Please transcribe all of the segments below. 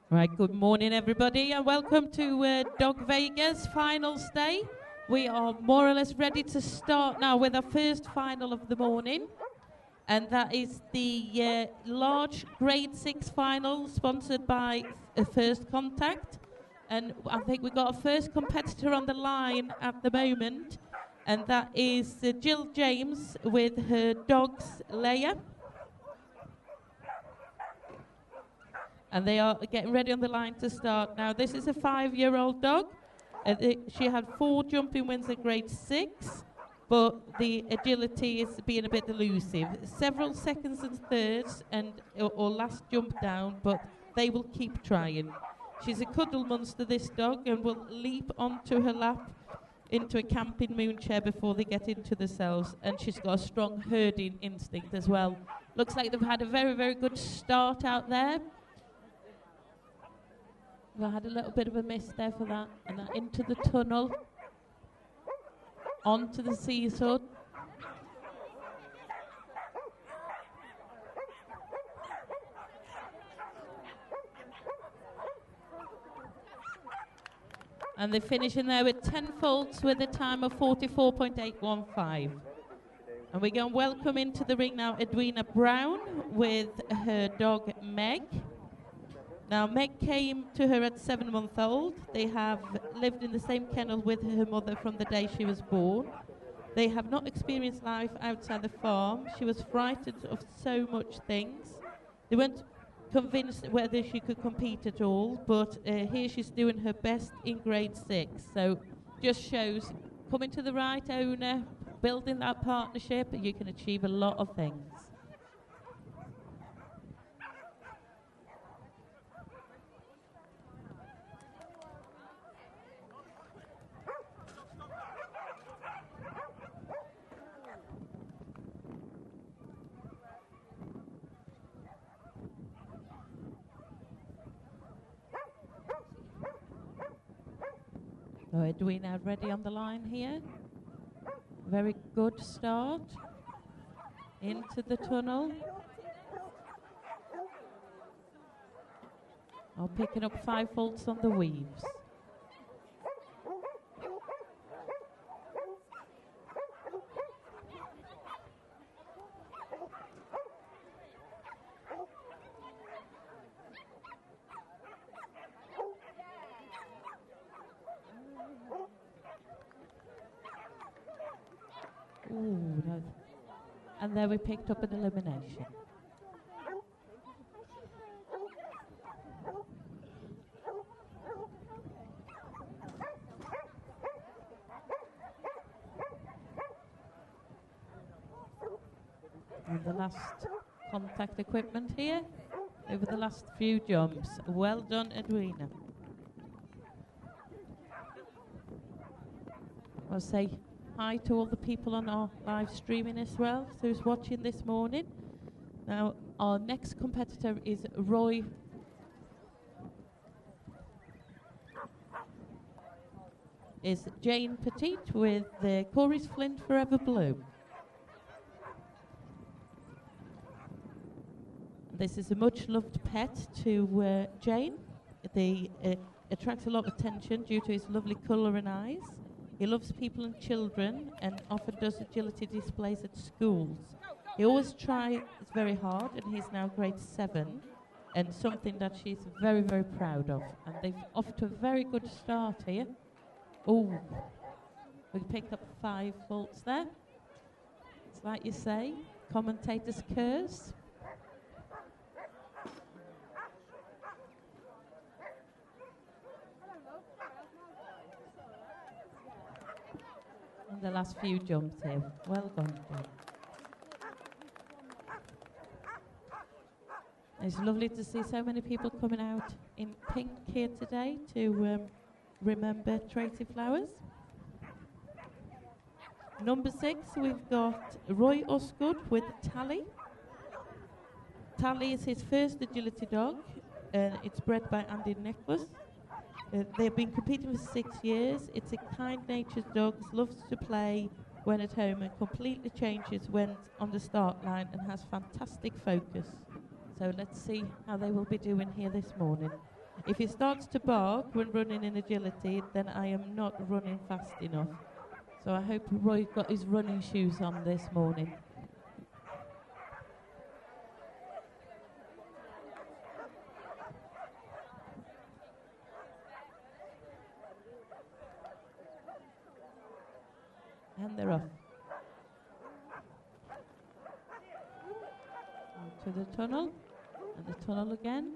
Right, good morning everybody and welcome to Dog Vegas finals day. We are more or less ready to start now with our first final of the morning, and that is the large grade 6 final sponsored by First Contact. And I think we've got a first competitor on the line at the moment, and that is Jill James with her dogs Leia. And they are getting ready on the line to start. Now, this is a 5-year-old dog. She had 4 jumping wins at grade 6, but the agility is being a bit elusive. Several seconds and thirds or last jump down, but they will keep trying. She's a cuddle monster, this dog, and will leap onto her lap into a camping moon chair before they get into themselves. And she's got a strong herding instinct as well. Looks like they've had a very, very good start out there. I had a little bit of a miss there for that, and that into the tunnel, onto the seesaw. And they finish in there with 10 faults with a time of 44.815. And we go and welcome into the ring now Edwina Brown with her dog Meg. Now, Meg came to her at 7 months old. They have lived in the same kennel with her mother from the day she was born. They have not experienced life outside the farm. She was frightened of so much things. They weren't convinced whether she could compete at all, but here she's doing her best in grade 6. So just shows coming to the right owner, building that partnership, you can achieve a lot of things. So Edwina ready on the line here. Very good start. Into the tunnel. Oh, picking up 5 faults on the weaves. Ooh, no. And there we picked up an elimination. And the last contact equipment here over the last few jumps. Well done, Edwina. I'll say hi to all the people on our live streaming as well, who's watching this morning. Now, our next competitor is Roy. Is Jane Petit with the Corey's Flint Forever Blue. This is a much-loved pet to Jane. They attract a lot of attention due to his lovely colour and eyes. He loves people and children and often does agility displays at schools. He always tries very hard, and he's now grade 7, and something that she's very, very proud of. And they've off to a very good start here. Oh, we picked up 5 faults there. It's like you say, commentator's curse. And the last few jumps here. Well done, Jane. It's lovely to see so many people coming out in pink here today to remember Tracy Flowers. Number 6, we've got Roy Osgood with Tally. Tally is his first agility dog. It's bred by Andy Nicholas. They've been competing for 6 years. It's a kind-natured dog, loves to play when at home and completely changes when on the start line and has fantastic focus. So let's see how they will be doing here this morning. If he starts to bark when running in agility, then I am not running fast enough. So I hope Roy got his running shoes on this morning. And they're off. To the tunnel, and the tunnel again.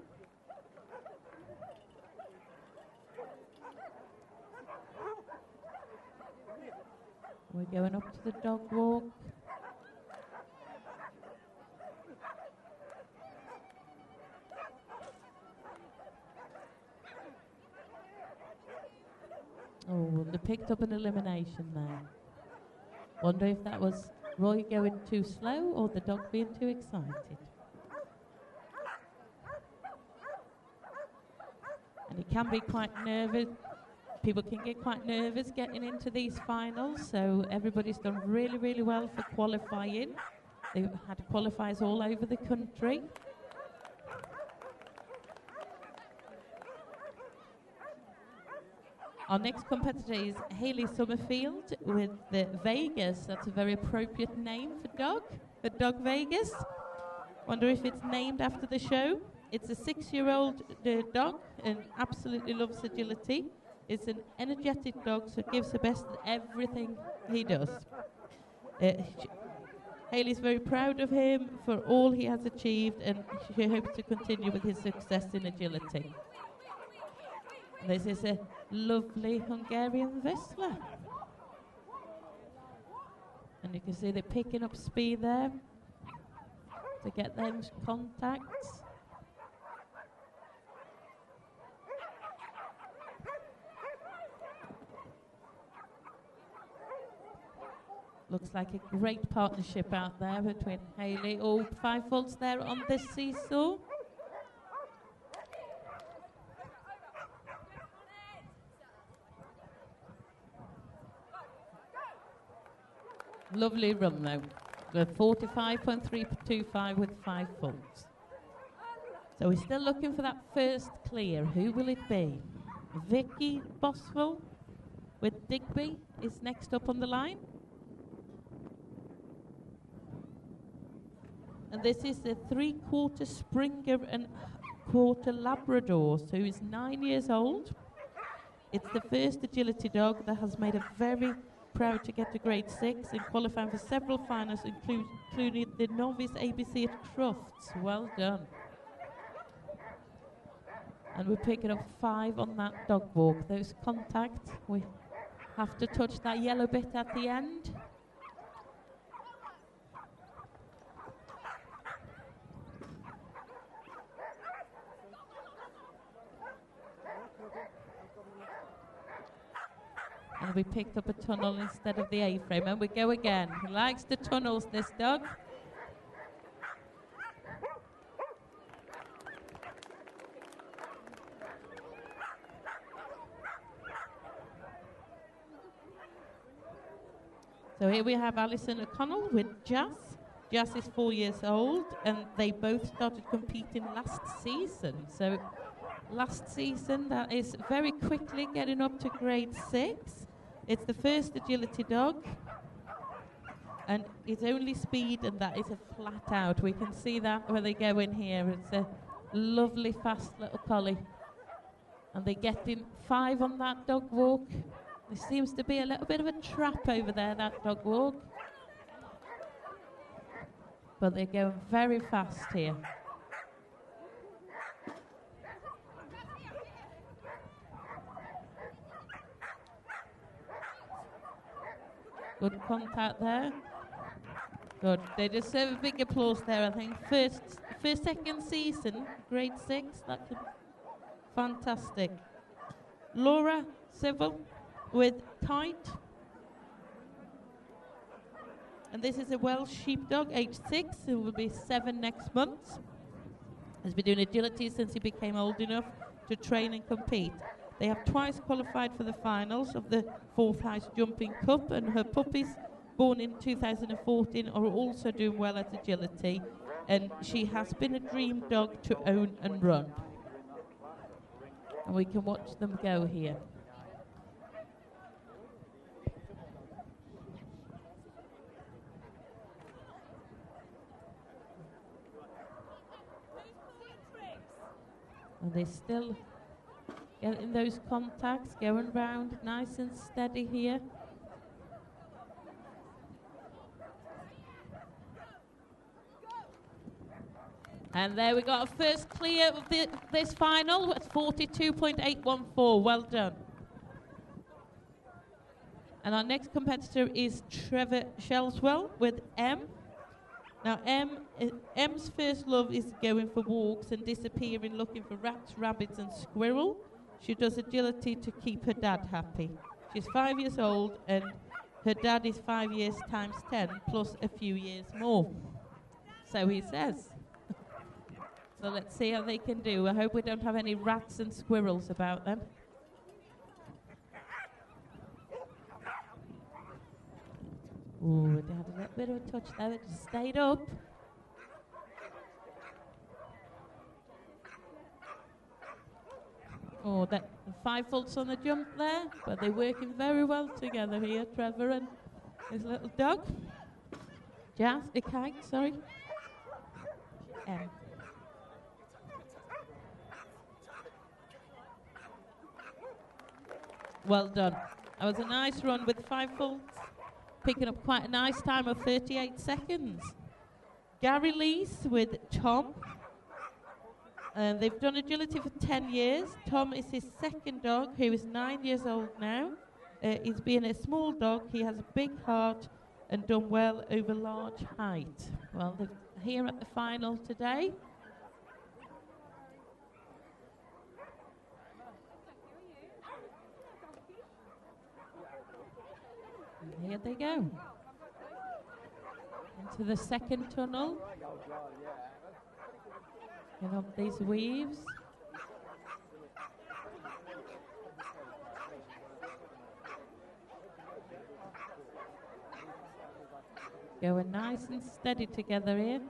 We're going up to the dog walk. Oh, well, they picked up an elimination there. Wonder if that was Roy going too slow or the dog being too excited. And it can be quite nervous. People can get quite nervous getting into these finals, so everybody's done really, really well for qualifying. They've had qualifiers all over the country. Our next competitor is Hayley Summerfield with the Vegas. That's a very appropriate name for Dog Vegas. Wonder if it's named after the show. It's a 6-year-old dog and absolutely loves agility. It's an energetic dog, so gives the best at everything he does. Hayley's very proud of him for all he has achieved, and she hopes to continue with his success in agility. This is a lovely Hungarian Vizsla. And you can see they're picking up speed there to get those contacts. Looks like a great partnership out there between Hayley. All 5 faults there on this seesaw. Lovely run though. The 45.325 with 5 faults. So we're still looking for that first clear. Who will it be? Vicky Boswell with Digby is next up on the line. And this is a 3/4 Springer and quarter Labrador, so he's 9 years old. It's the first agility dog that has made a very proud to get to grade 6 and qualifying for several finals, including the novice ABC at Crufts. Well done. And we're picking up 5 on that dog walk. Those contacts, we have to touch that yellow bit at the end. And we picked up a tunnel instead of the A-frame. And we go again. He likes the tunnels, this dog. So here we have Alison O'Connell with Jas. Jas is 4 years old, and they both started competing last season. So last season, that is very quickly getting up to grade 6. It's the first agility dog, and it's only speed, and that is a flat out. We can see that when they go in here. It's a lovely, fast little collie. And they're getting 5 on that dog walk. There seems to be a little bit of a trap over there, that dog walk. But they're going very fast here. Good contact there. Good. They deserve a big applause there, I think. Second season, grade 6. That's fantastic. Laura Civil with Kite. And this is a Welsh sheepdog, age 6, who will be 7 next month. Has been doing agility since he became old enough to train and compete. They have twice qualified for the finals of the Forth House Jumping Cup, and her puppies, born in 2014, are also doing well at agility. And she has been a dream dog to own and run. And we can watch them go here. And they still getting those contacts, going round nice and steady here. And there we got our first clear of this final at 42.814. Well done. And our next competitor is Trevor Shelswell with M. Now, M's first love is going for walks and disappearing, looking for rats, rabbits, and squirrel. She does agility to keep her dad happy. She's 5 years old, and her dad is 5 years times 10, plus a few years more. So he says. So let's see how they can do. I hope we don't have any rats and squirrels about them. Ooh, they had a little bit of a touch there. It just stayed up. Oh, that 5 faults on the jump there, but they're working very well together here, Trevor and his little dog. Jazz, the kite, sorry. Well done. That was a nice run with 5 faults, picking up quite a nice time of 38 seconds. Gary Lees with Tom. They've done agility for 10 years. Tom is his second dog, who is 9 years old now. He's being a small dog. He has a big heart and done well over large height. Well, they're here at the final today. And here they go. Into the second tunnel. Get up these weaves. Going nice and steady together here.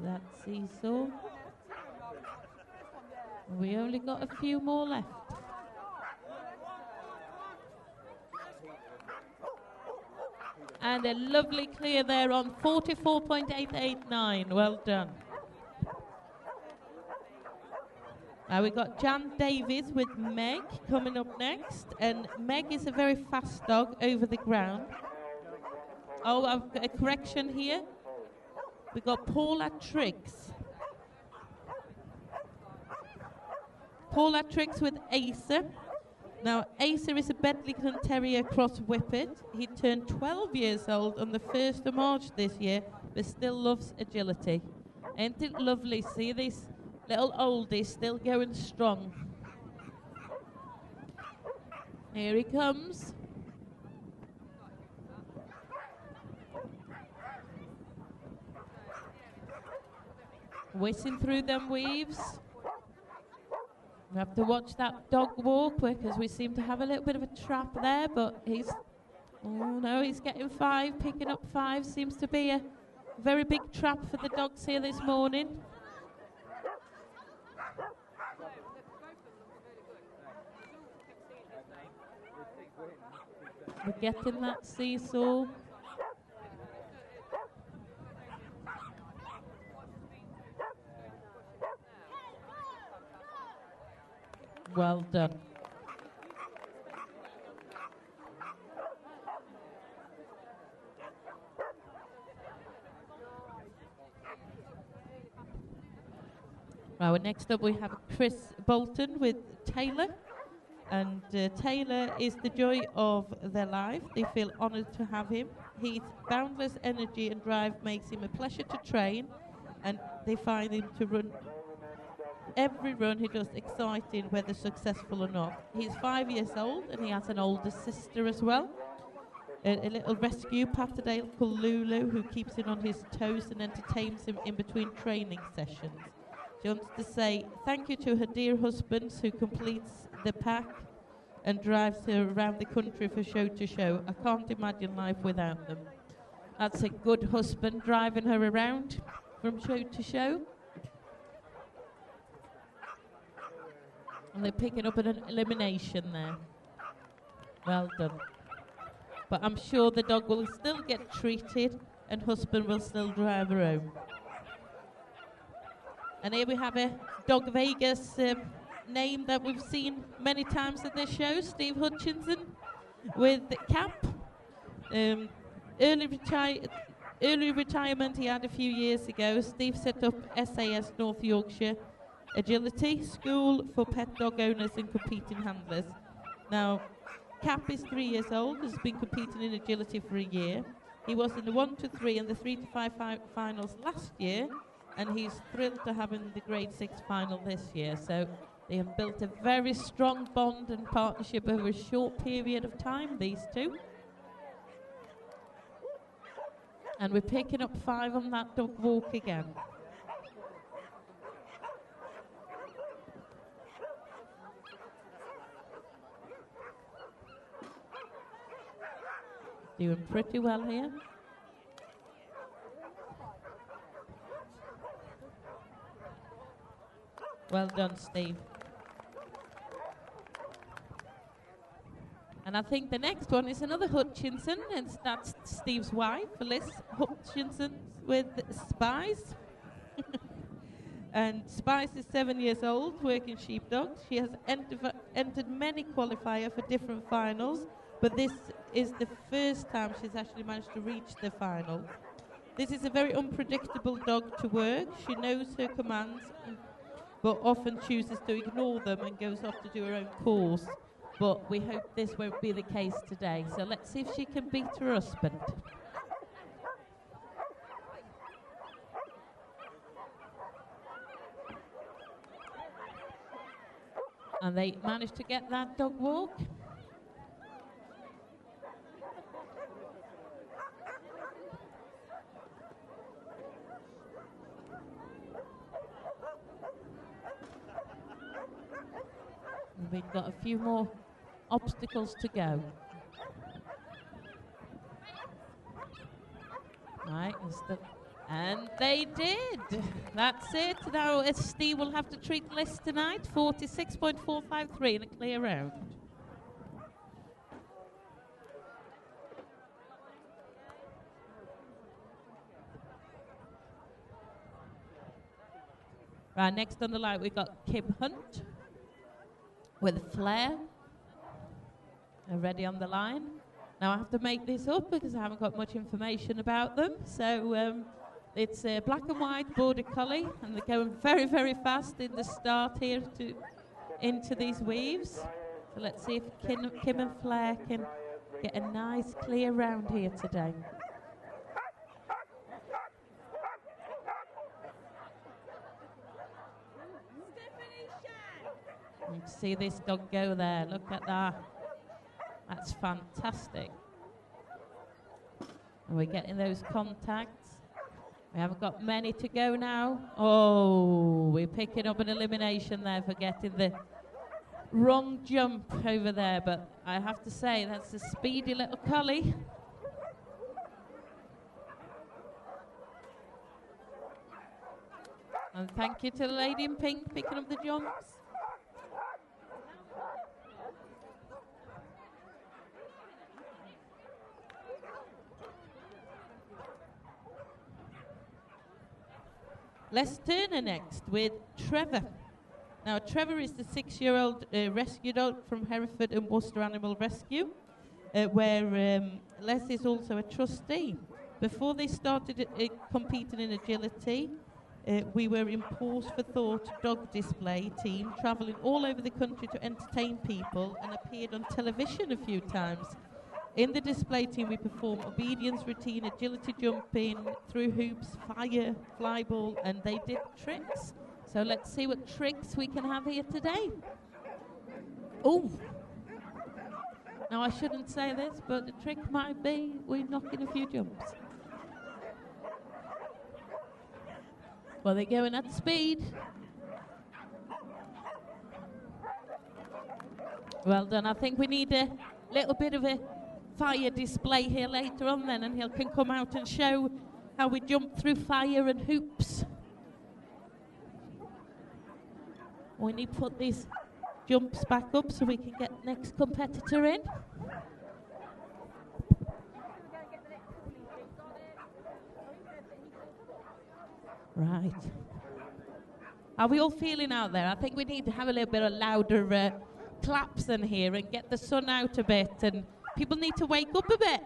That seesaw. We only got a few more left. And a lovely clear there on 44.889. Well done. Now we've got Jan Davies with Meg coming up next. And Meg is a very fast dog over the ground. Oh, I've got a correction here. We've got Paula Triggs. Paula Triggs with Acer. Now, Acer is a Bedlington Terrier Cross Whippet. He turned 12 years old on the 1st of March this year, but still loves agility. Ain't it lovely? See this little oldie still going strong. Here he comes. Whizzing through them weaves. We have to watch that dog walk because we seem to have a little bit of a trap there, but he's, oh no, he's getting 5, picking up 5. Seems to be a very big trap for the dogs here this morning. We're getting that seesaw. Well done. Right, next up we have Chris Bolton with Taylor. And Taylor is the joy of their life. They feel honoured to have him. His boundless energy and drive makes him a pleasure to train. And they find him to run every run he does exciting, whether successful or not. He's 5 years old and he has an older sister as well. A little rescue Patterdale called Lulu, who keeps him on his toes and entertains him in between training sessions. She wants to say thank you to her dear husbands who completes the pack and drives her around the country from show to show. I can't imagine life without them. That's a good husband driving her around from show to show. And they're picking up an elimination there. Well done. But I'm sure the dog will still get treated and husband will still drive her home. And here we have a Dog Vegas name that we've seen many times at this show, Steve Hutchinson with Cap. Early retirement he had a few years ago. Steve set up SAS North Yorkshire Agility School for pet dog owners and competing handlers. Now, Cap is 3 years old, has been competing in agility for a year. He was in the 1 to 3 and the 3 to 5 finals last year, and he's thrilled to have in the grade 6 final this year. So they have built a very strong bond and partnership over a short period of time, these two. And we're picking up 5 on that dog walk again. Doing pretty well here. Well done, Steve. And I think the next one is another Hutchinson, and that's Steve's wife, Liz Hutchinson, with Spice. And Spice is 7 years old, working sheepdogs. She has entered many qualifiers for different finals, but this is the first time she's actually managed to reach the final. This is a very unpredictable dog to work. She knows her commands, but often chooses to ignore them and goes off to do her own course. But we hope this won't be the case today. So let's see if she can beat her husband. And they managed to get that dog walk. And we've got a few more obstacles to go. Right, and they did. That's it. Now Steve will have to treat Liz tonight. 46.453 in a clear round. Right, next on the line we've got Kim Hunt with Flair. They're ready on the line. Now I have to make this up because I haven't got much information about them. So it's a black and white border collie, and they're going very, very fast in the start here into these weaves. So let's see if Kim and Flair can get a nice clear round here today. You can see this dog go there. Look at that. That's fantastic. And we're getting those contacts. We haven't got many to go now. Oh, we're picking up an elimination there for getting the wrong jump over there. But I have to say, that's a speedy little collie. And thank you to the lady in pink picking up the jumps. Les Turner next with Trevor. Now Trevor is the 6-year-old rescue dog from Hereford and Worcester Animal Rescue, where Les is also a trustee. Before they started competing in agility, we were in Pause for Thought dog display team, travelling all over the country to entertain people, and appeared on television a few times. In the display team, we perform obedience routine, agility jumping, through hoops, fire, fly ball, and they did tricks. So let's see what tricks we can have here today. Oh! Now I shouldn't say this, but the trick might be we're knocking a few jumps. Well, they're going at speed. Well done. I think we need a little bit of a fire display here later on then, and he can come out and show how we jump through fire and hoops. We need to put these jumps back up so we can get next competitor in. Right. Are we all feeling out there? I think we need to have a little bit of louder claps in here and get the sun out a bit, and people need to wake up a bit.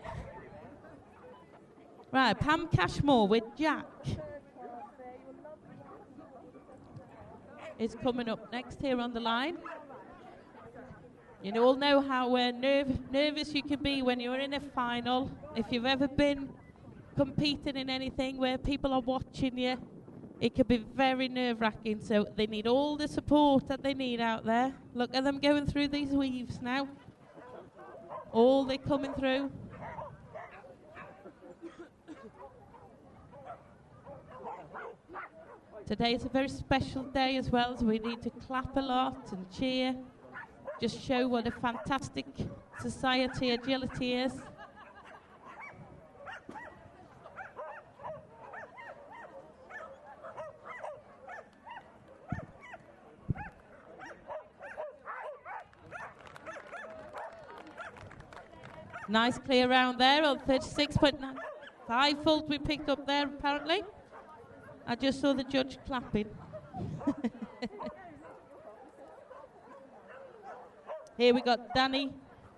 Right, Pam Cashmore with Jack is coming up next here on the line. You all know how nervous you can be when you're in a final. If you've ever been competing in anything where people are watching you, it can be very nerve-wracking, so they need all the support that they need out there. Look at them going through these weaves now. All they're coming through. Today is a very special day as well, so we need to clap a lot and cheer. Just show what a fantastic society agility is. Nice clear round there on 36.9. 5 fault we picked up there, apparently. I just saw the judge clapping. Here we got Danny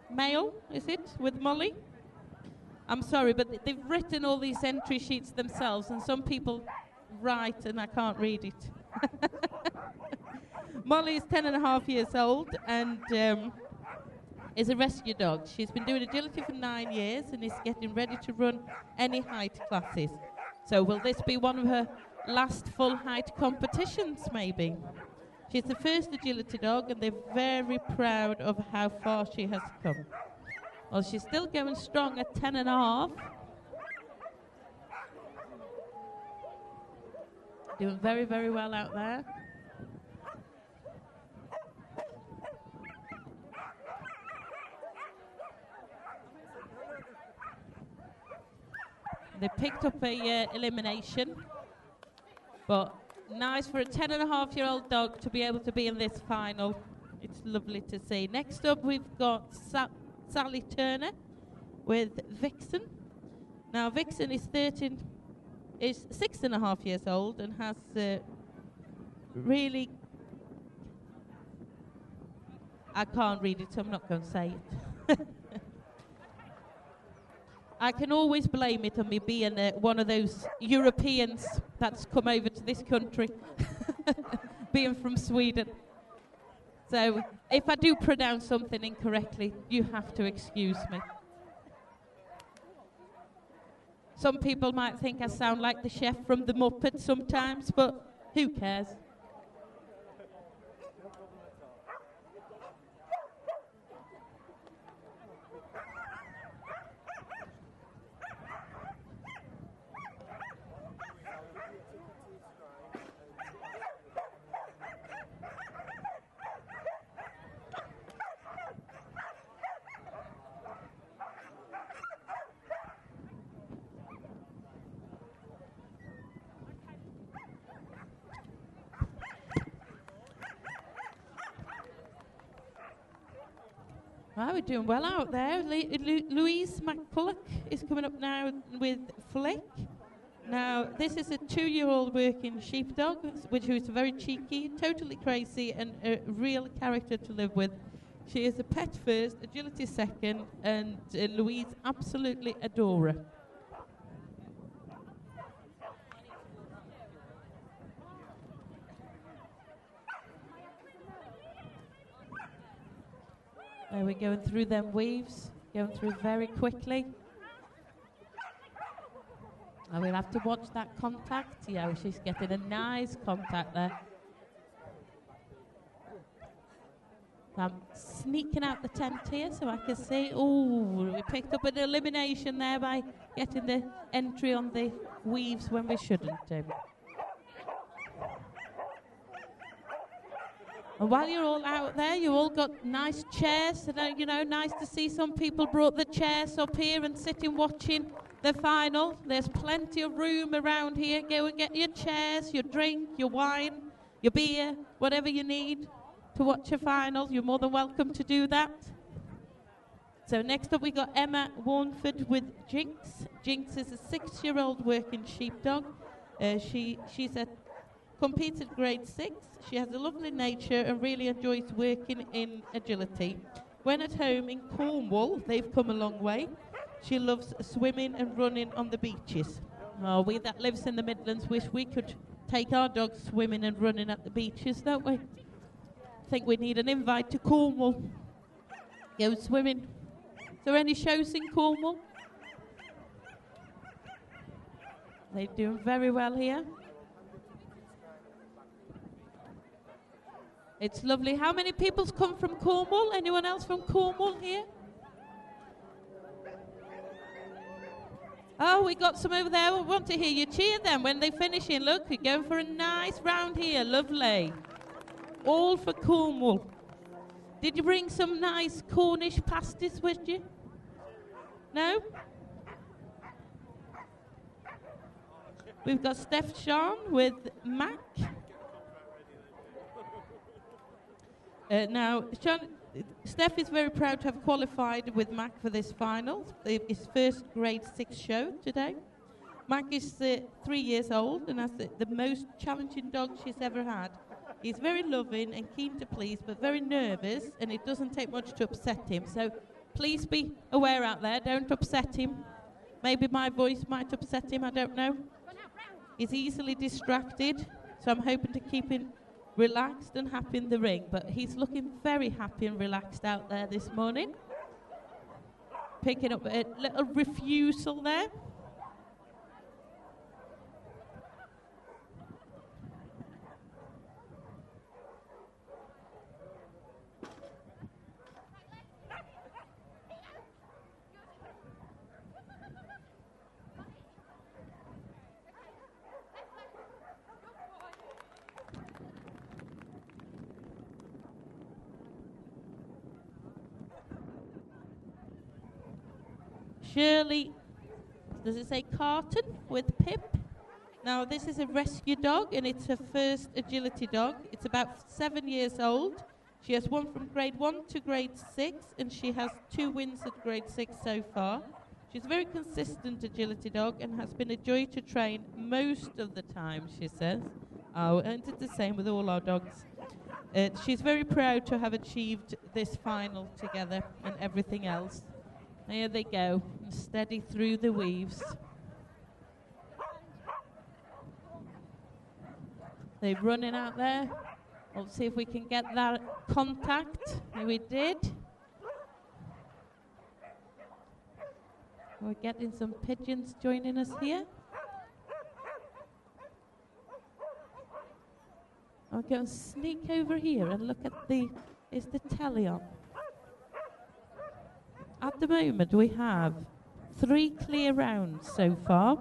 Mayo, is it, with Molly? I'm sorry, but they've written all these entry sheets themselves, and some people write and I can't read it. Molly is 10 and a half years old and is a rescue dog. She's been doing agility for 9 years and is getting ready to run any height classes. So will this be one of her last full height competitions, maybe? She's the first agility dog and they're very proud of how far she has come. Well, she's still going strong at 10 and a half. Doing very, very well out there. They picked up a elimination, but nice for a 10-and-a-half-year-old dog to be able to be in this final. It's lovely to see. Next up, we've got Sally Turner with Vixen. Now, Vixen is 6.5 years old and has really... I can't read it, so I'm not going to say it. I can always blame it on me being one of those Europeans that's come over to this country, being from Sweden. So if I do pronounce something incorrectly, you have to excuse me. Some people might think I sound like the chef from the Muppets sometimes, but who cares? Well, we're doing well out there. Louise McCulloch is coming up now with Flick. Now, this is a 2-year-old working sheepdog, which is very cheeky, totally crazy, and a real character to live with. She is a pet first, agility second, and Louise absolutely adore her. We're going through them weaves, going through very quickly. And we'll have to watch that contact. Yeah, she's getting a nice contact there. I'm sneaking out the tent here so I can see. Oh, we picked up an elimination there by getting the entry on the weaves when we shouldn't do. And while you're all out there, you all got nice chairs. And, you know, nice to see some people brought the chairs up here and sitting watching the final. There's plenty of room around here. Go and get your chairs, your drink, your wine, your beer, whatever you need to watch a final. You're more than welcome to do that. So next up we got Emma Warnford with Jinx. Jinx is a 6-year-old working sheepdog. She's a competed grade 6. She has a lovely nature and really enjoys working in agility. When at home in Cornwall, they've come a long way. She loves swimming and running on the beaches. Oh, we that lives in the Midlands wish we could take our dogs swimming and running at the beaches, don't we? I think we need an invite to Cornwall. Go swimming. Is there any shows in Cornwall? They're doing very well here. It's lovely. How many people's come from Cornwall? Anyone else from Cornwall here? Oh, we got some over there. We want to hear you cheer them when they finish in. Look, we're going for a nice round here. Lovely. All for Cornwall. Did you bring some nice Cornish pasties with you? No? We've got Steph Sean with Mac. Now, Sean, Steph is very proud to have qualified with Mac for this final, his first grade 6 show today. Mac is 3 years old and has the most challenging dog she's ever had. He's very loving and keen to please, but very nervous, and it doesn't take much to upset him. So please be aware out there, don't upset him. Maybe my voice might upset him, I don't know. He's easily distracted, so I'm hoping to keep him relaxed and happy in the ring, but he's looking very happy and relaxed out there this morning. Picking up a little refusal there. Shirley, does it say Carton with Pip? Now this is a rescue dog and it's her first agility dog. It's about 7 years old. She has won from grade 1 to grade 6 and she has 2 wins at grade 6 so far. She's a very consistent agility dog and has been a joy to train most of the time, she says. Oh, and it's the same with all our dogs. She's very proud to have achieved this final together and everything else. There they go, steady through the weaves. They're running out there. We'll see if we can get that contact. We did. We're getting some pigeons joining us here. I'll go and sneak over here and look at is the telly on? At the moment, we have 3 clear rounds so far.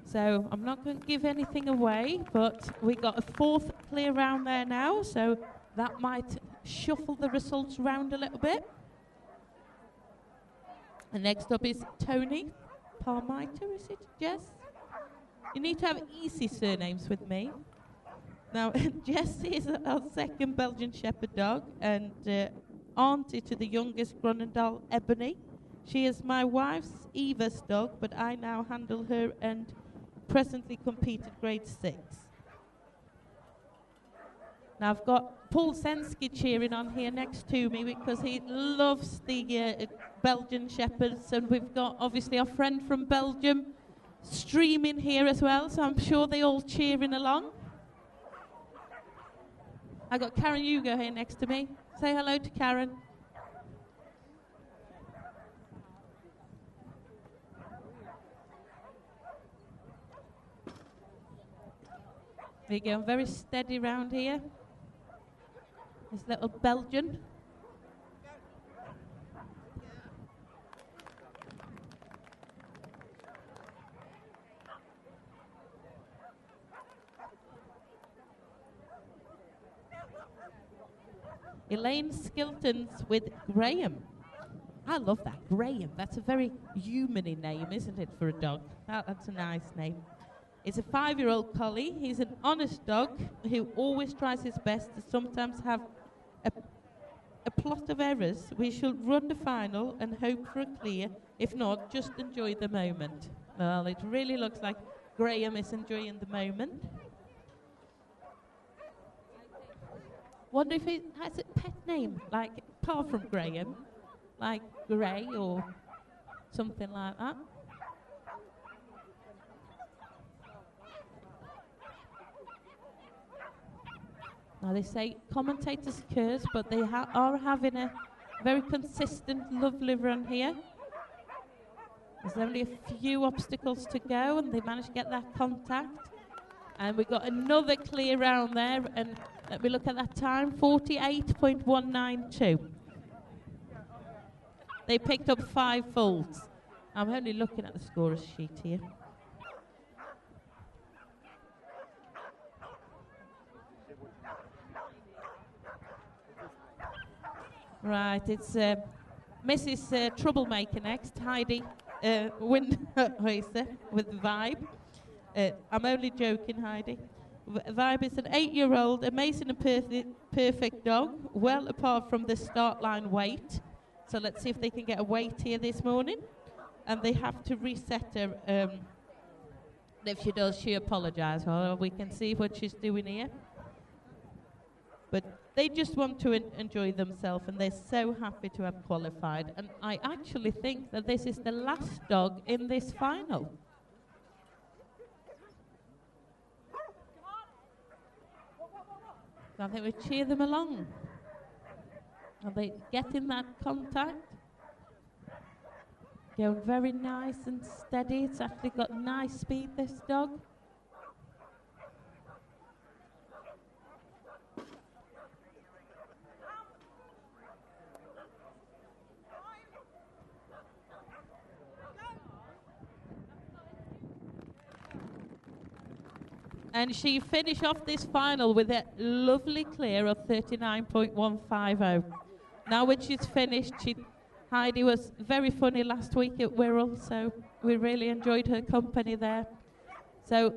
So I'm not going to give anything away, but we got a 4th clear round there now, so that might shuffle the results round a little bit. And next up is Tony Parmiter, is it, Jess? You need to have easy surnames with me. Now, Jess is our 2nd Belgian Shepherd dog, and auntie to the youngest Groenendael Ebony. She is my wife's Eva's dog, but I now handle her and presently compete at grade 6. Now I've got Paul Sensky cheering on here next to me because he loves the Belgian Shepherds, and we've got obviously our friend from Belgium streaming here as well, so I'm sure they're all cheering along. I got Karen Hugo here next to me. Say hello to Karen. There you go, very steady round here. This little Belgian. Elaine Skilton's with Graham. I love that, Graham. That's a very human-y name, isn't it, for a dog? That's a nice name. It's a 5-year-old collie. He's an honest dog who always tries his best to sometimes have a plot of errors. We shall run the final and hope for a clear. If not, just enjoy the moment. Well, it really looks like Graham is enjoying the moment. Wonder if he has a pet name, like apart from Graham, like Gray or something like that. Now they say commentators curse, but they are having a very consistent, lovely run here. There's only a few obstacles to go, and they managed to get that contact. And we got another clear round there, and let me look at that time, 48.192. They picked up 5 faults. I'm only looking at the scorer's sheet here. Right, it's Mrs. Troublemaker next, Heidi Windhuyser with Vibe. I'm only joking, Heidi. Vibe is an 8-year-old, amazing and perfect dog, well apart from the start line weight. So let's see if they can get a weight here this morning. And they have to reset her. If she does, she apologises. Well, we can see what she's doing here. But they just want to enjoy themselves, and they're so happy to have qualified. And I actually think that this is the last dog in this final. So I think we cheer them along. Are they getting that contact? Going very nice and steady. It's actually got nice speed, this dog. And she finished off this final with a lovely clear of 39.150. Now when she's finished, Heidi was very funny last week at Wirral, so we really enjoyed her company there. So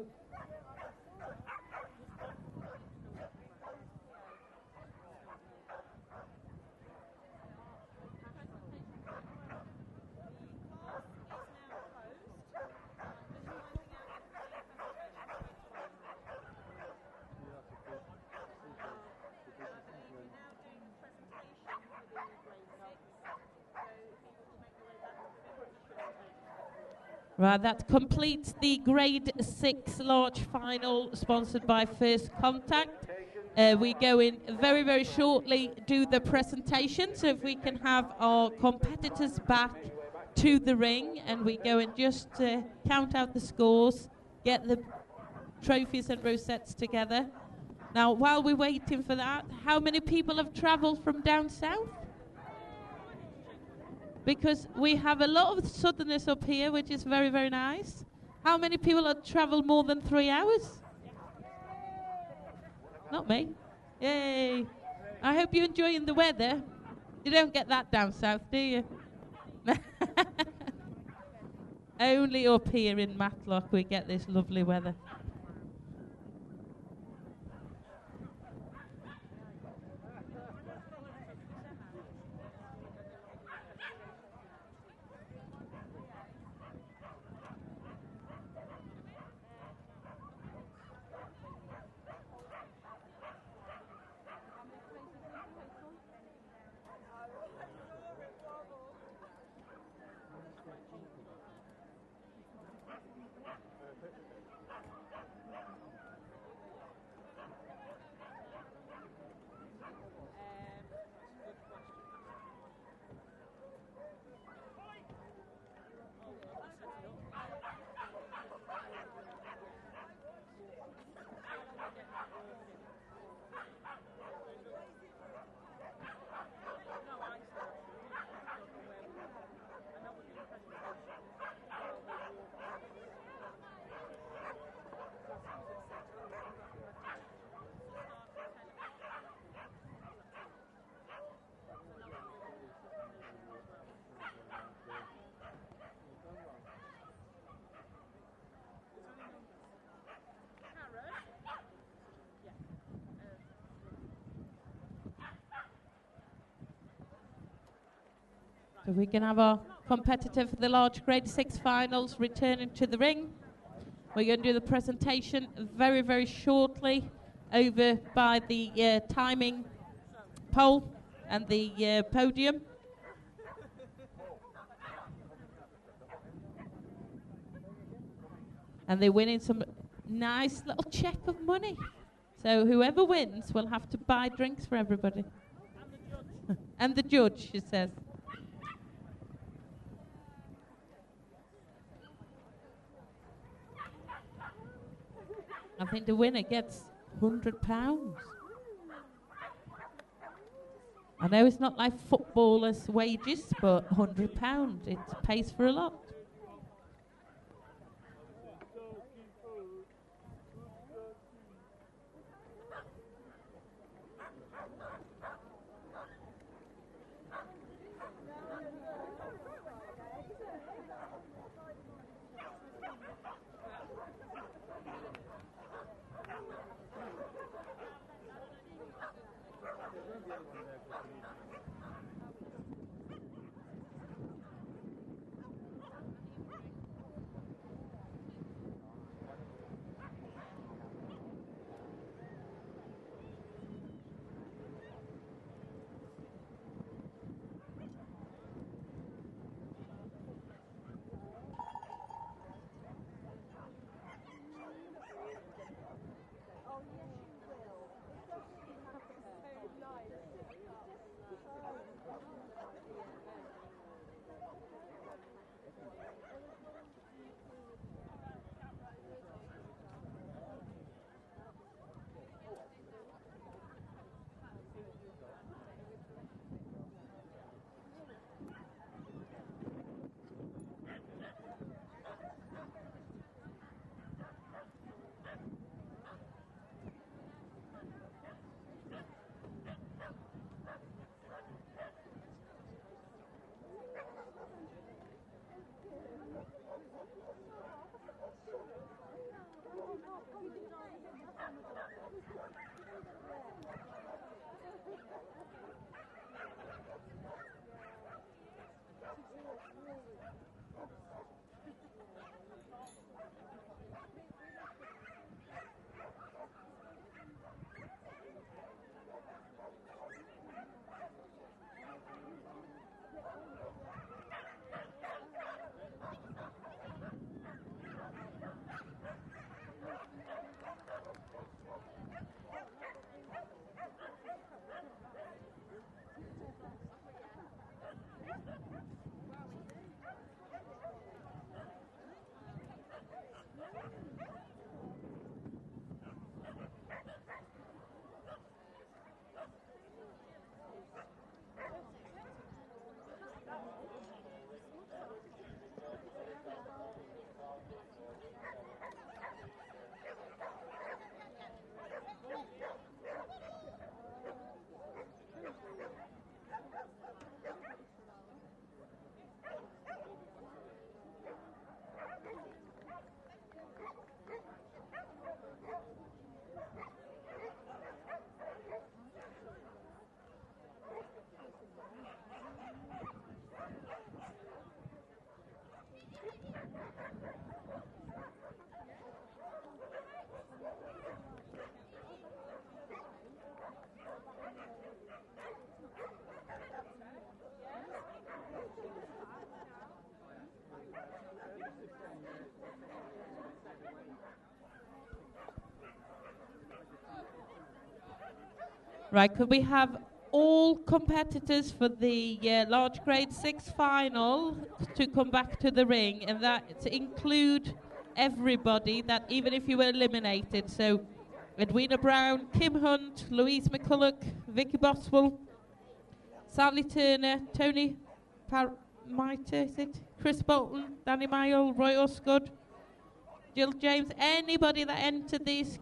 right, that completes the Grade 6 large final sponsored by First Contact. We go in very, very shortly, do the presentation, so if we can have our competitors back to the ring, and we go and just count out the scores, get the trophies and rosettes together. Now, while we're waiting for that, how many people have travelled from down south? Because we have a lot of southerners up here, which is very, very nice. How many people have travelled more than 3 hours? Not me. Yay. I hope you're enjoying the weather. You don't get that down south, do you? Only up here in Matlock we get this lovely weather. So we can have our competitor for the large Grade 6 finals returning to the ring. We're going to do the presentation very, very shortly over by the timing pole and the podium. And they're winning some nice little check of money. So whoever wins will have to buy drinks for everybody. And the judge, she says. I think the winner gets £100. I know it's not like footballers' wages, but £100, it pays for a lot. Right, could we have all competitors for the large grade 6 final to come back to the ring, and that to include everybody, that even if you were eliminated, so Edwina Brown, Kim Hunt, Louise McCulloch, Vicky Boswell, Sally Turner, Tony Parmiter, is it? Chris Bolton, Danny Mayall, Roy Osgood, Jill James, anybody that entered this,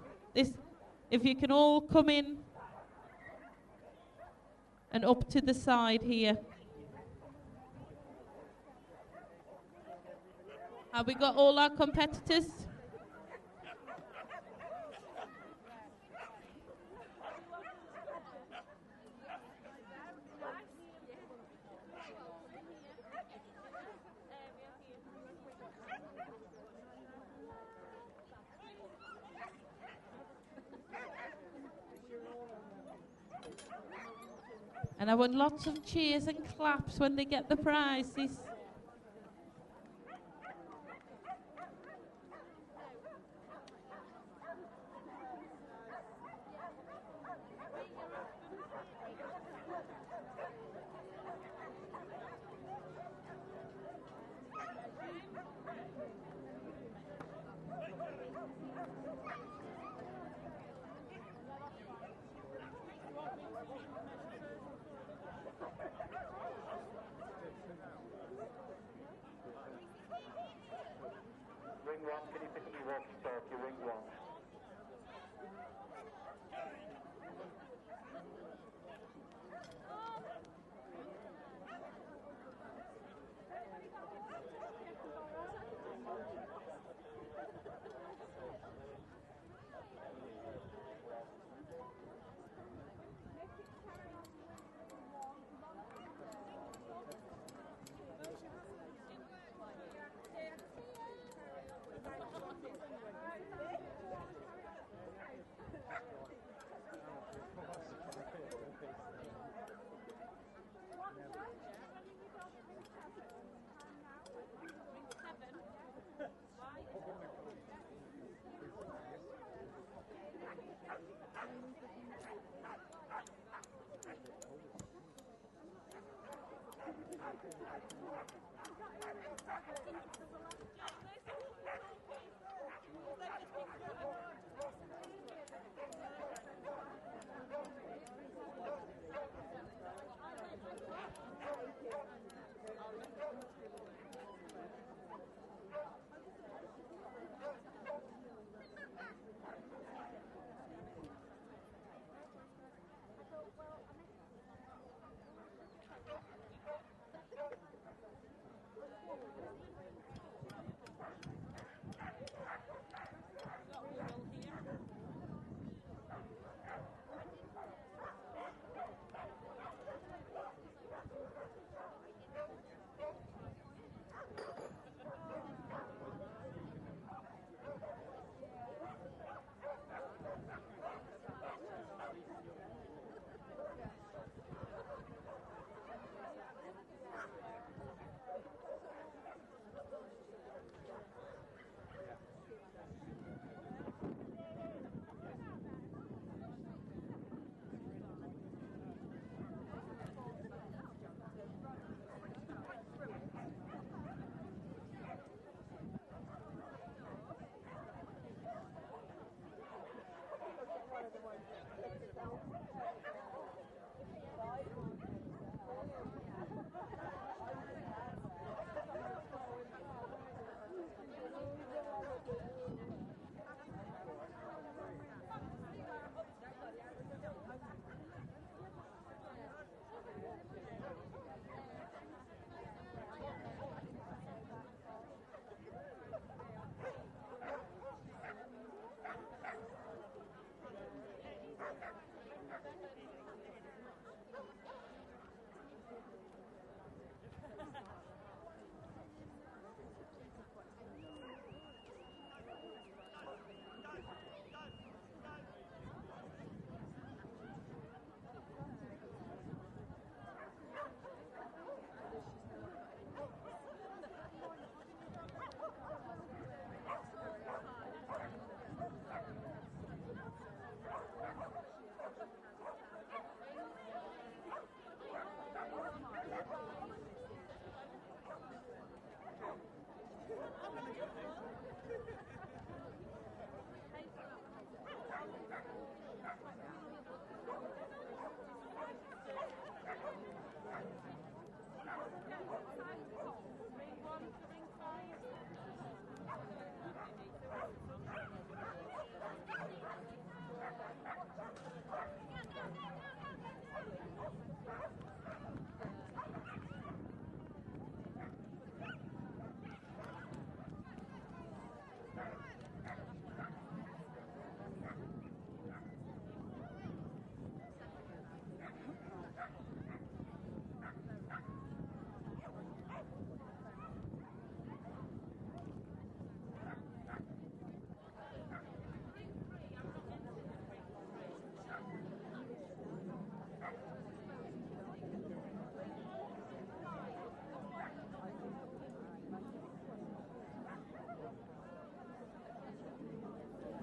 if you can all come in and up to the side here. Have we got all our competitors? And I want lots of cheers and claps when they get the prizes.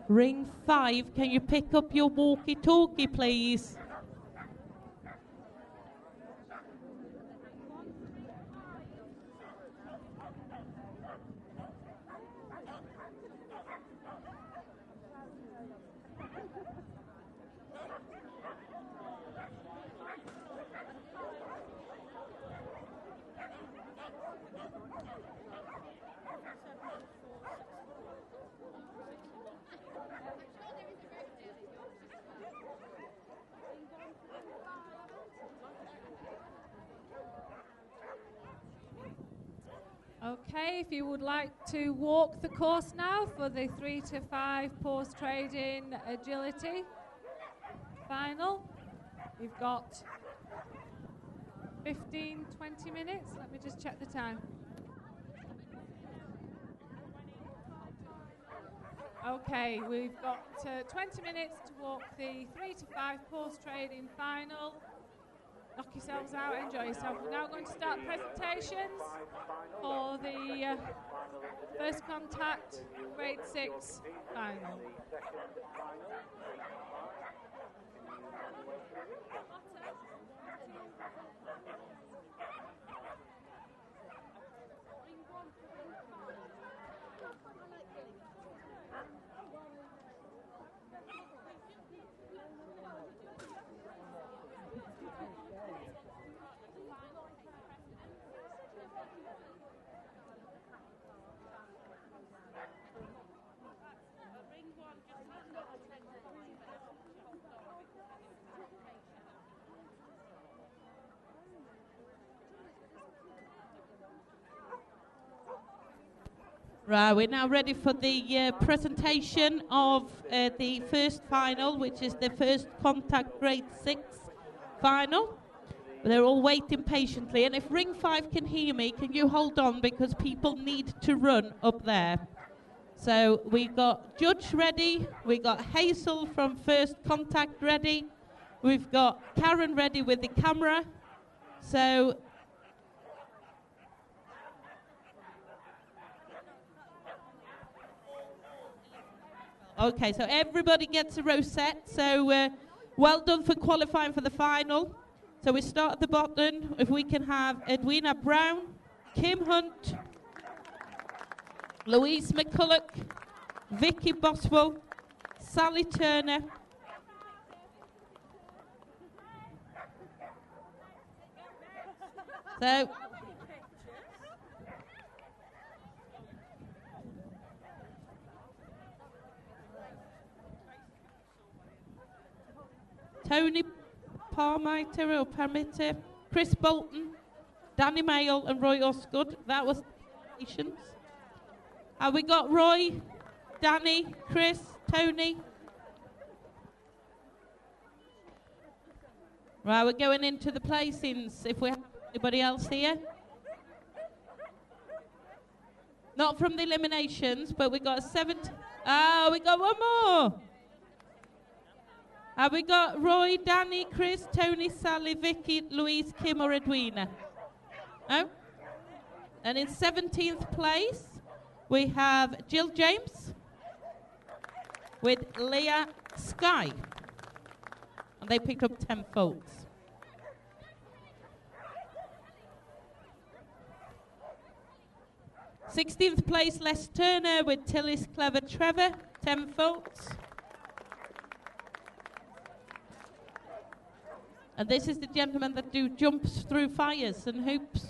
Ring 5, can you pick up your walkie-talkie, please? Okay, if you would like to walk the course now for the 3 to 5 post trading agility final, you've got 15, 20 minutes. Let me just check the time. Okay, we've got 20 minutes to walk the 3 to 5 post trading final. Knock yourselves out, enjoy yourself. We're now going to start presentations for the first contact grade 6 final. Right, we're now ready for the presentation of the first final, which is the first contact grade 6 final. They're all waiting patiently, and if Ring 5 can hear me, can you hold on, because people need to run up there. So we've got Judge ready, we've got Hazel from First Contact ready, we've got Karen ready with the camera. So okay, so everybody gets a row set. So well done for qualifying for the final. So we start at the bottom. If we can have Edwina Brown, Kim Hunt, Louise McCulloch, Vicky Boswell, Sally Turner, so Tony Parmiter, Chris Bolton, Danny Mayle and Roy Osgood. That was patience. We got Roy, Danny, Chris, Tony. Right, we're going into the placings. If we have anybody else here. Not from the eliminations, but we got 7. We got one more. We got Roy, Danny, Chris, Tony, Sally, Vicky, Louise, Kim or Edwina. No? And in 17th place, we have Jill James with Leah Sky. And they picked up 10 votes. Sixteenth place, Les Turner with Tillis Clever Trevor, 10 votes. And this is the gentleman that do jumps through fires and hoops.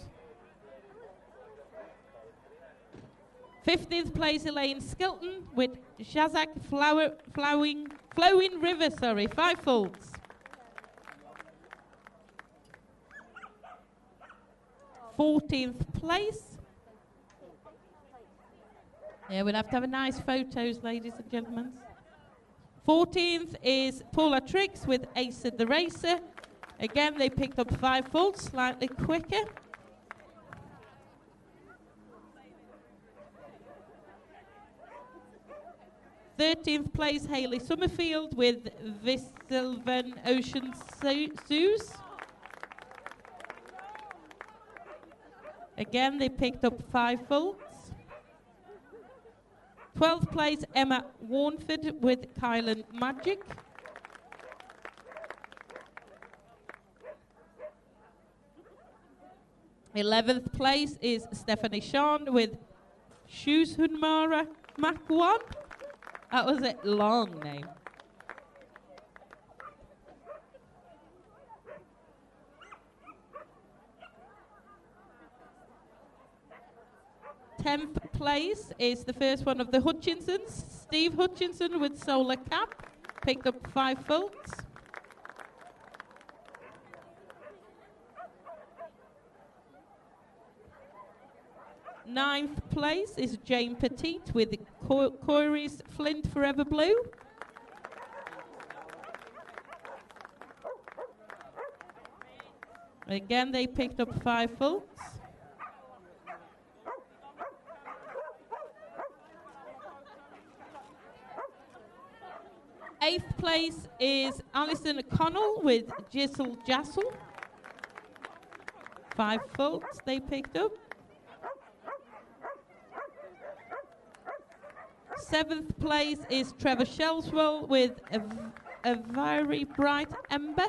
15th place, Elaine Skilton with Shazak Flowing River, 5 votes. 14th place. Yeah, we'll have to have a nice photos, ladies and gentlemen. 14th is Paula Triggs with Ace of the Racer. Again, they picked up 5 votes, slightly quicker. Thirteenth place, Hayley Summerfield with Visselven Ocean Zoos. Again, they picked up 5 votes. 12th place, Emma Warnford with Kylan Magic. 11th place is Stephanie Sean with Shuzhunmara Makwan. That was a long name. Tenth place is the first one of the Hutchinsons, Steve Hutchinson with Solar Cap, picked up 5 votes. Ninth place is Jane Petite with Corey's Flint Forever Blue. Again, they picked up 5 votes. Eighth place is Alison Connell with Giselle Jassel. 5 votes they picked up. 7th place is Trevor Shelswell with a very bright ember.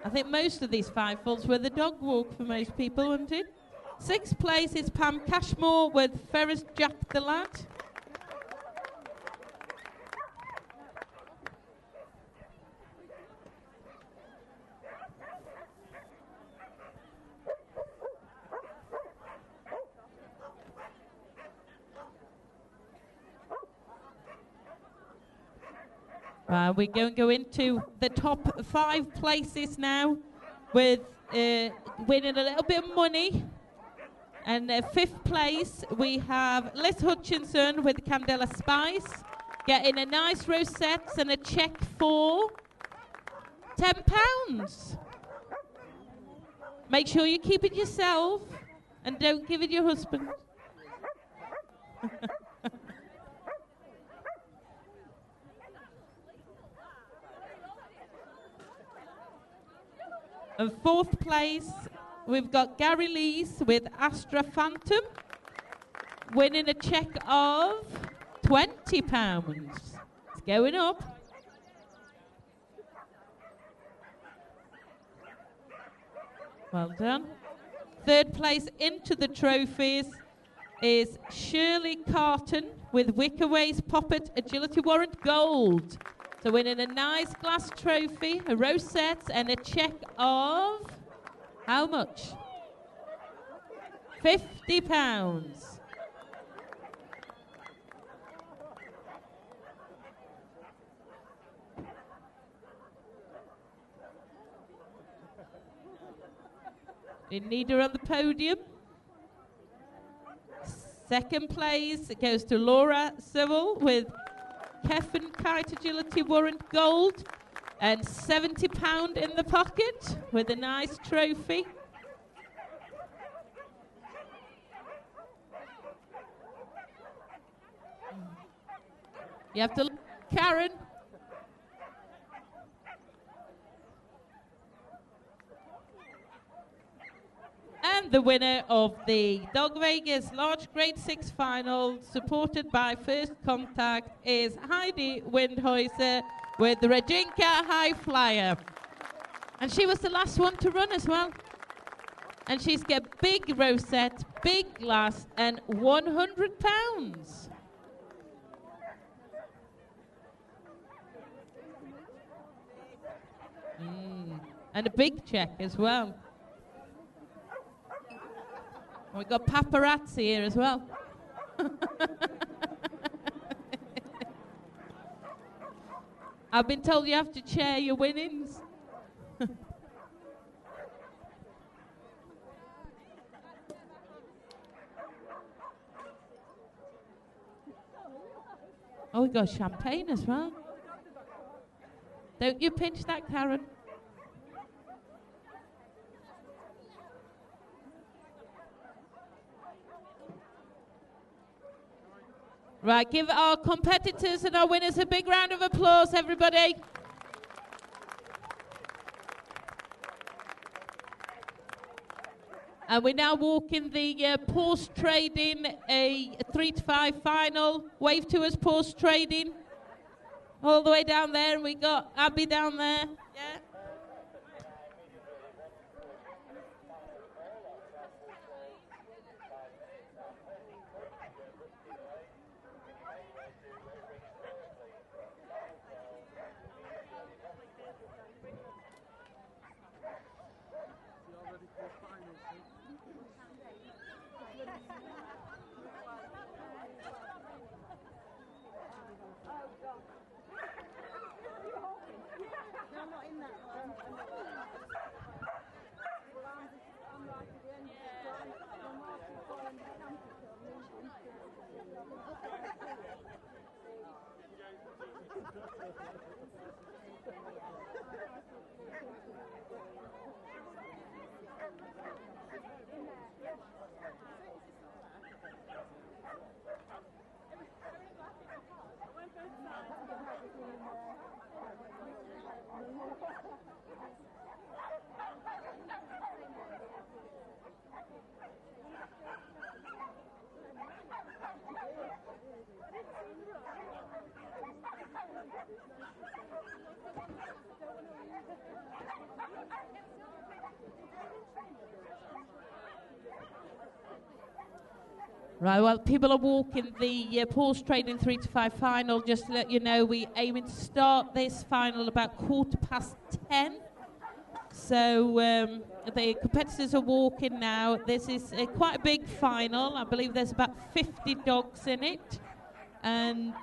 I think most of these 5 votes were the dog walk for most people, wasn't it? 6th place is Pam Cashmore with Ferris Jack the Lad. We're going to go into the top 5 places now. with winning a little bit of money. And fifth place, we have Liz Hutchinson with the Candela Spice, getting a nice rosette and a cheque for £10. Make sure you keep it yourself and don't give it your husband. And fourth place, we've got Gary Lees with Astra Phantom, winning a cheque of £20. It's going up. Well done. Third place into the trophies is Shirley Carton with Wickerways Poppet Agility Warrant Gold. So winning a nice glass trophy, a rosette, and a cheque of how much? £50. We need her on the podium. Second place goes to Laura Sewell with Keffin Kite Agility Warrant Gold and £70 in the pocket with a nice trophy. You have to look, Karen. And the winner of the Dog Vegas Large Grade 6 Final, supported by First Contact, is Heidi Windhäuser with the Rajinka High Flyer. And she was the last one to run as well. And she's got big rosette, big glass, and £100. And a big check as well. We've got paparazzi here as well. I've been told you have to share your winnings. Oh, we got champagne as well. Don't you pinch that, Karen? Right, give our competitors and our winners a big round of applause, everybody. And we're now walking the post trading, a 3 to 5 final. Wave to us, post trading. All the way down there, and we got Abby down there. Yeah. Right, well, people are walking the post trading 3 to 5 final. Just to let you know, we aiming to start this final about 10:15. So the competitors are walking now. This is quite a big final. I believe there's about 50 dogs in it. And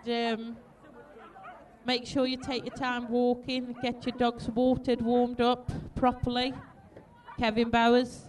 make sure you take your time walking, get your dogs watered, warmed up properly. Kevin Bowers.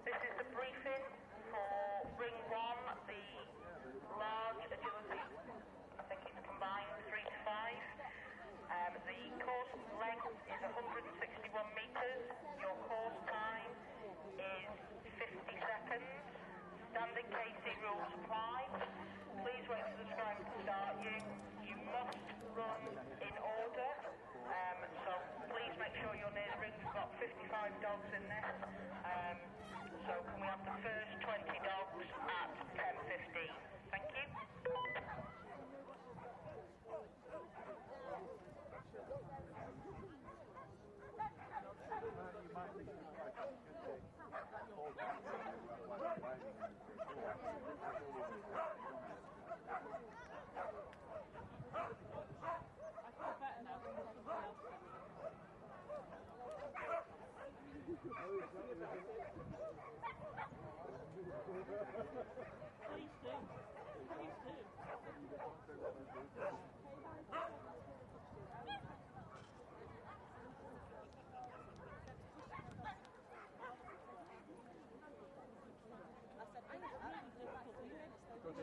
This is the briefing for Ring 1, the large agility. I think it's combined 3 to 5. The course length is 161 metres. Your course time is 50 seconds. Standing KC rules apply. Please wait for the scribe to start you. You must run in order. So please make sure you're near the ring. We've got 55 dogs in this. So can we have the first 20 dogs at 10:15? Thank you. Please do. Please do.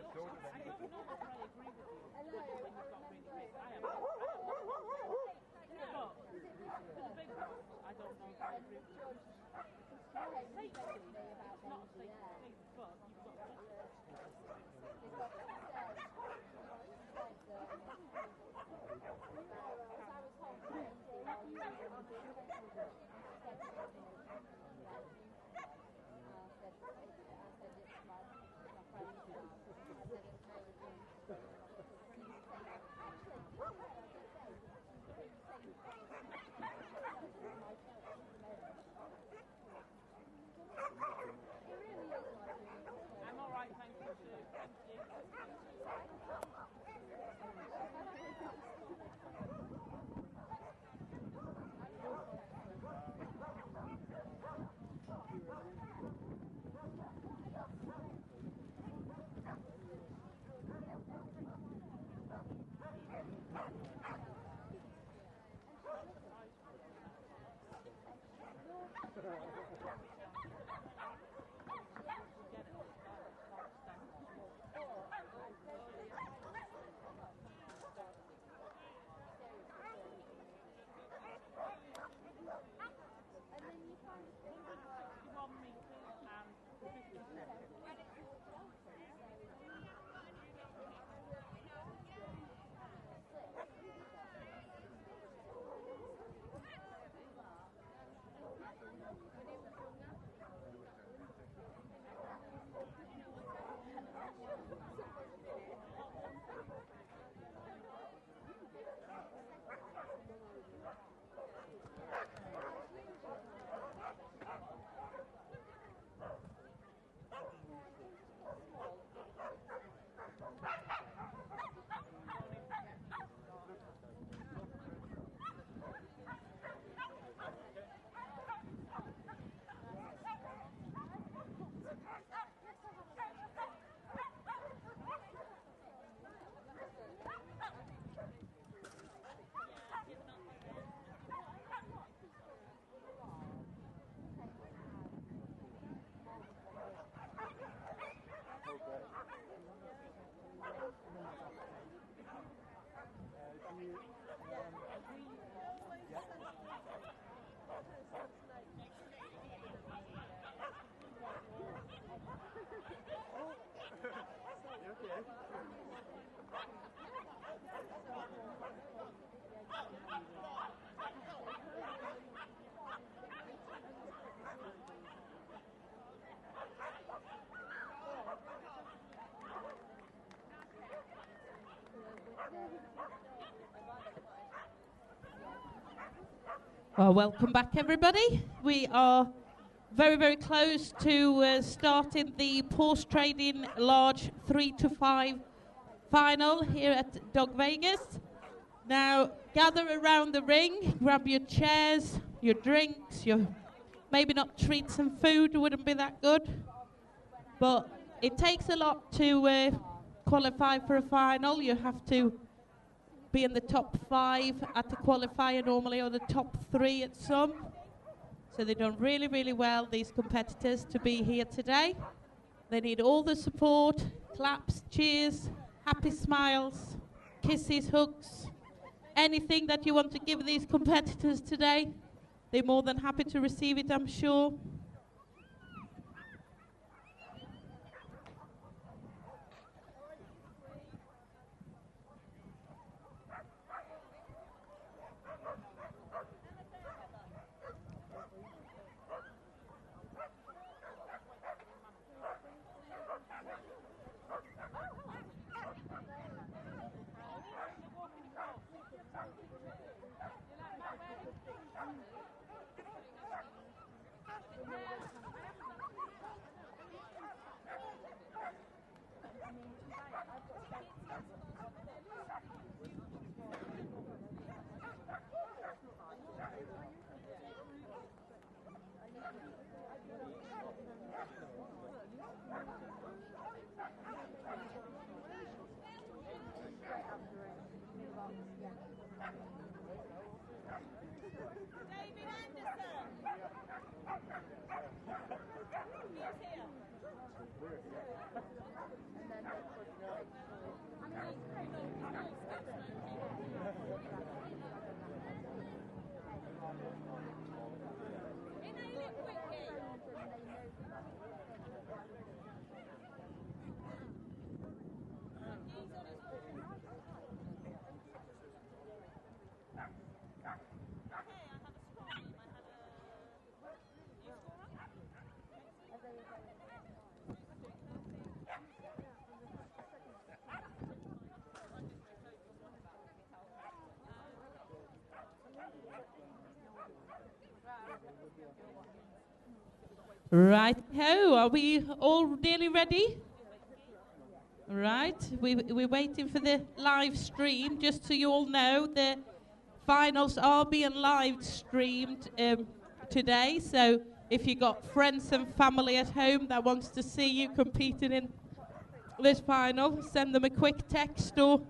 I don't know whether I agree with you when you've got really big. I am. But for the big ones, I don't know if I agree with you. Safety, it's not a safety thing, but you've got to Well, welcome back, everybody. We are very, very close to starting the Post Trading Large 3 to 5 final here at Dog Vegas. Now, gather around the ring, grab your chairs, your drinks, your maybe not treats and food, wouldn't be that good. But it takes a lot to qualify for a final. You have to be in the top 5 at the qualifier normally, or the top 3 at some. So they've done really, really well, these competitors, to be here today. They need all the support, claps, cheers, happy smiles, kisses, hugs, anything that you want to give these competitors today. They're more than happy to receive it, I'm sure. Right, are we all nearly ready? Right, we're waiting for the live stream. Just so you all know, the finals are being live streamed today. So if you got friends and family at home that wants to see you competing in this final, send them a quick text or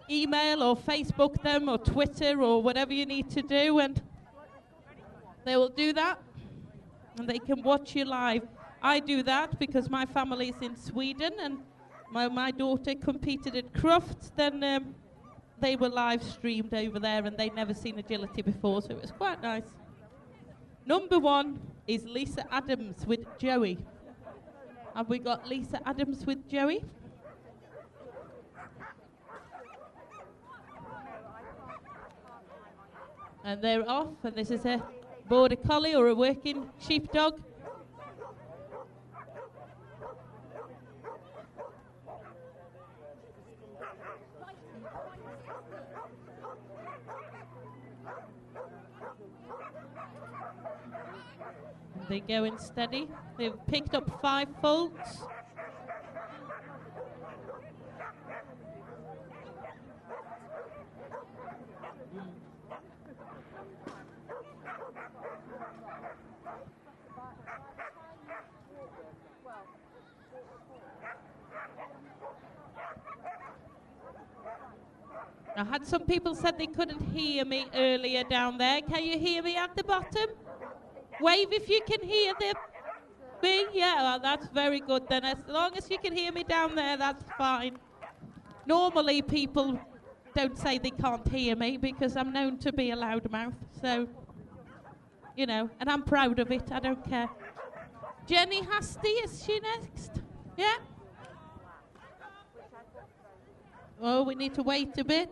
email or Facebook them or Twitter or whatever you need to do, and they will do that. And they can watch you live. I do that because my family is in Sweden, and my daughter competed at Crufts. Then they were live streamed over there, and they'd never seen agility before, so it was quite nice. Number 1 is Lisa Adams with Joey. Have we got Lisa Adams with Joey? And they're off, and this is a border collie or a working sheepdog. They're going steady. They've picked up 5 faults. I had some people said they couldn't hear me earlier down there. Can you hear me at the bottom? Wave if you can hear me. Yeah, well, that's very good then. As long as you can hear me down there, that's fine. Normally people don't say they can't hear me because I'm known to be a loudmouth. So, you know, and I'm proud of it. I don't care. Jenny Hasty, is she next? Yeah? Oh, we need to wait a bit.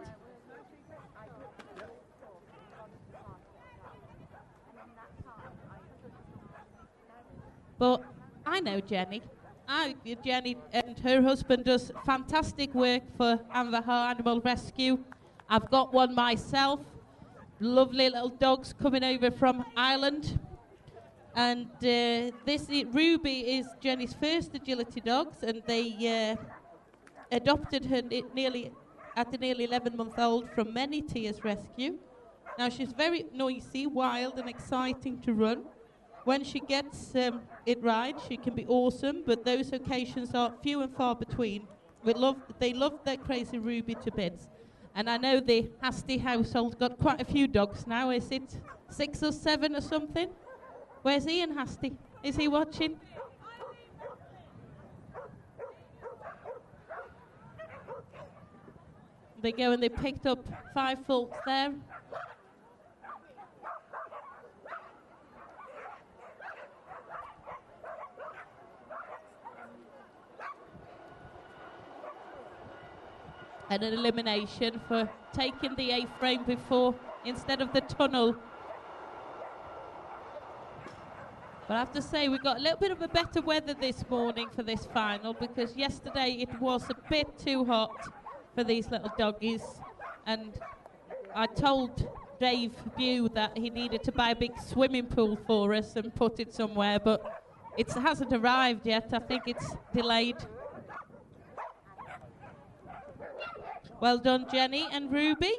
But I know Jenny. Jenny and her husband does fantastic work for Anvaha Animal Rescue. I've got one myself. lovely little dogs coming over from Ireland. And Ruby is Jenny's first agility dogs, and they adopted her nearly 11-month-old from Many Tears Rescue. Now she's very noisy, wild, and exciting to run. When she gets it right, she can be awesome, but those occasions are few and far between. They love their crazy Ruby to bits. And I know the Hasty household got quite a few dogs now. Is it 6 or 7 or something? Where's Ian Hasty? Is he watching? They go and they picked up 5 folks there. And an elimination for taking the A-frame before instead of the tunnel. But I have to say, we got a little bit of a better weather this morning for this final, because yesterday it was a bit too hot for these little doggies. And I told Dave Bew that he needed to buy a big swimming pool for us and put it somewhere, but it hasn't arrived yet. I think it's delayed. Well done, Jenny and Ruby.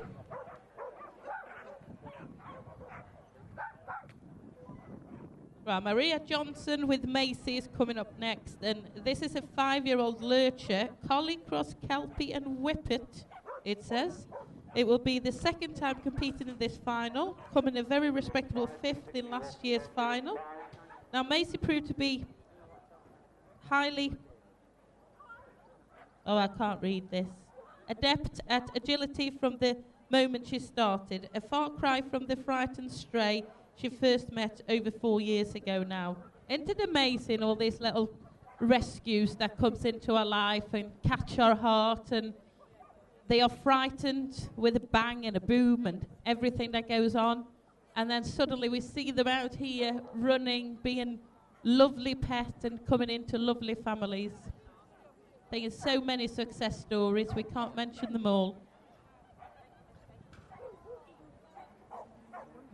Right, Maria Johnson with Macy is coming up next, and this is a 5-year-old lurcher, Collie Cross Kelpie and Whippet, it says. It will be the second time competing in this final, coming a very respectable 5th in last year's final. Now, Macy proved to be highly... Oh, I can't read this. Adept at agility from the moment she started. A far cry from the frightened stray she first met over 4 years ago now. Isn't it amazing, all these little rescues that comes into our life and catch our heart, and they are frightened with a bang and a boom and everything that goes on, and then suddenly we see them out here running, being lovely pets and coming into lovely families. There's so many success stories, we can't mention them all.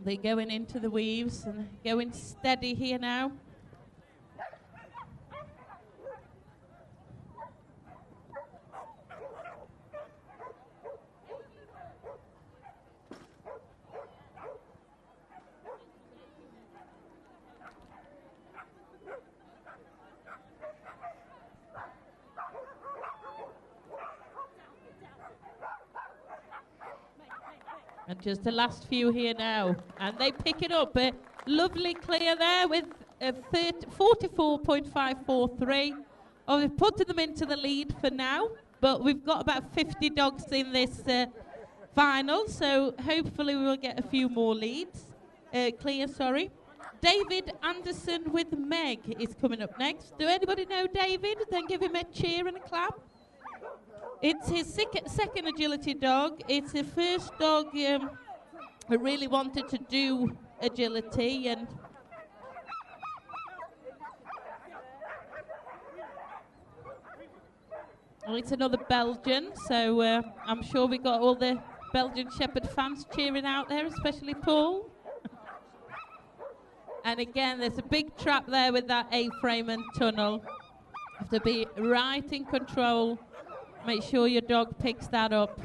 They're going into the weaves and going steady here now. And just the last few here now. And they pick it up. A lovely clear there with a 44.543. Oh, we've put them into the lead for now. But we've got about 50 dogs in this final. So hopefully we will get a few more leads. Clear, sorry. David Anderson with Meg is coming up next. Do anybody know David? Then give him a cheer and a clap. It's his second agility dog. It's the first dog who really wanted to do agility, and it's another Belgian, so I'm sure we got all the Belgian Shepherd fans cheering out there, especially Paul. And again, there's a big trap there with that A-frame and tunnel. You have to be right in control. Make sure your dog picks that up.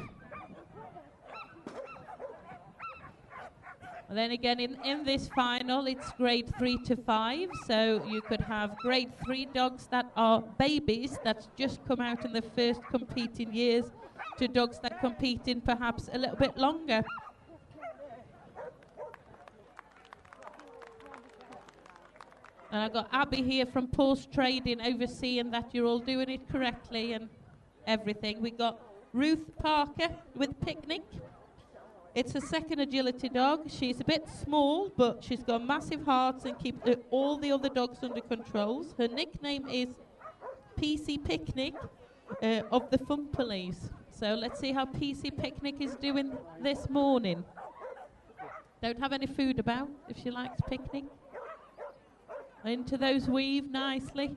And then again, in this final, it's grade 3 to 5. So you could have grade 3 dogs that are babies that just come out in their first competing years, to dogs that compete in perhaps a little bit longer. And I've got Abby here from Post Trading overseeing that you're all doing it correctly and everything. We got Ruth Parker with Picnic. It's a second agility dog. She's a bit small, but she's got massive hearts and keeps all the other dogs under control. Her nickname is PC Picnic of the Fun Police. So let's see how PC Picnic is doing this morning. Don't have any food about if she likes picnic. Into those weave nicely.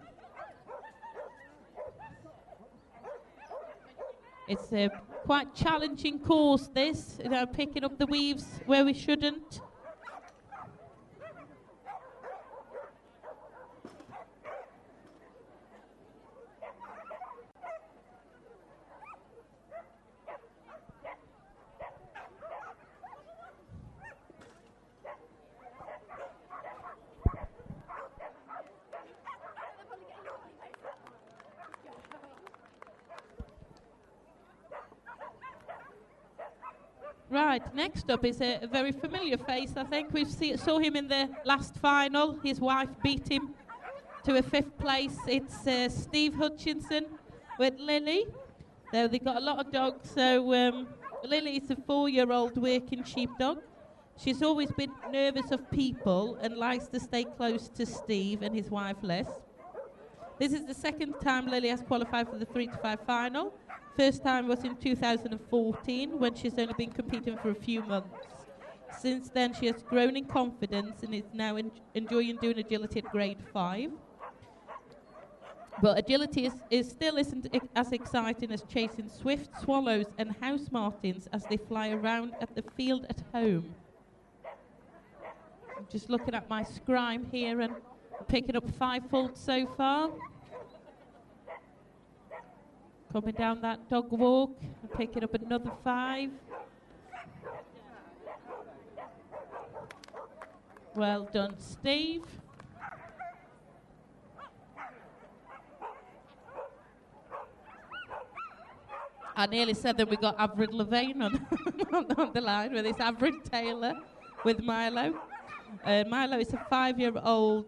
It's a quite challenging course, this, you know, picking up the weaves where we shouldn't. Right, next up is a very familiar face, I think. We saw him in the last final. His wife beat him to a 5th place. It's Steve Hutchinson with Lily. So they've got a lot of dogs. So Lily is a 4-year-old working sheepdog. She's always been nervous of people and likes to stay close to Steve and his wife Les. This is the 2nd time Lily has qualified for the 3 to 5 final. First time was in 2014 when she's only been competing for a few months. Since then she has grown in confidence and is now enjoying doing agility at grade 5. But agility still isn't as exciting as chasing swift swallows and house martins as they fly around at the field at home. I'm just looking at my scribe here and picking up 5 faults so far. Coming down that dog walk and picking up another 5. Well done, Steve. I nearly said that we got Averett Levain on the line with this Averett Taylor with Milo. Milo is a 5-year-old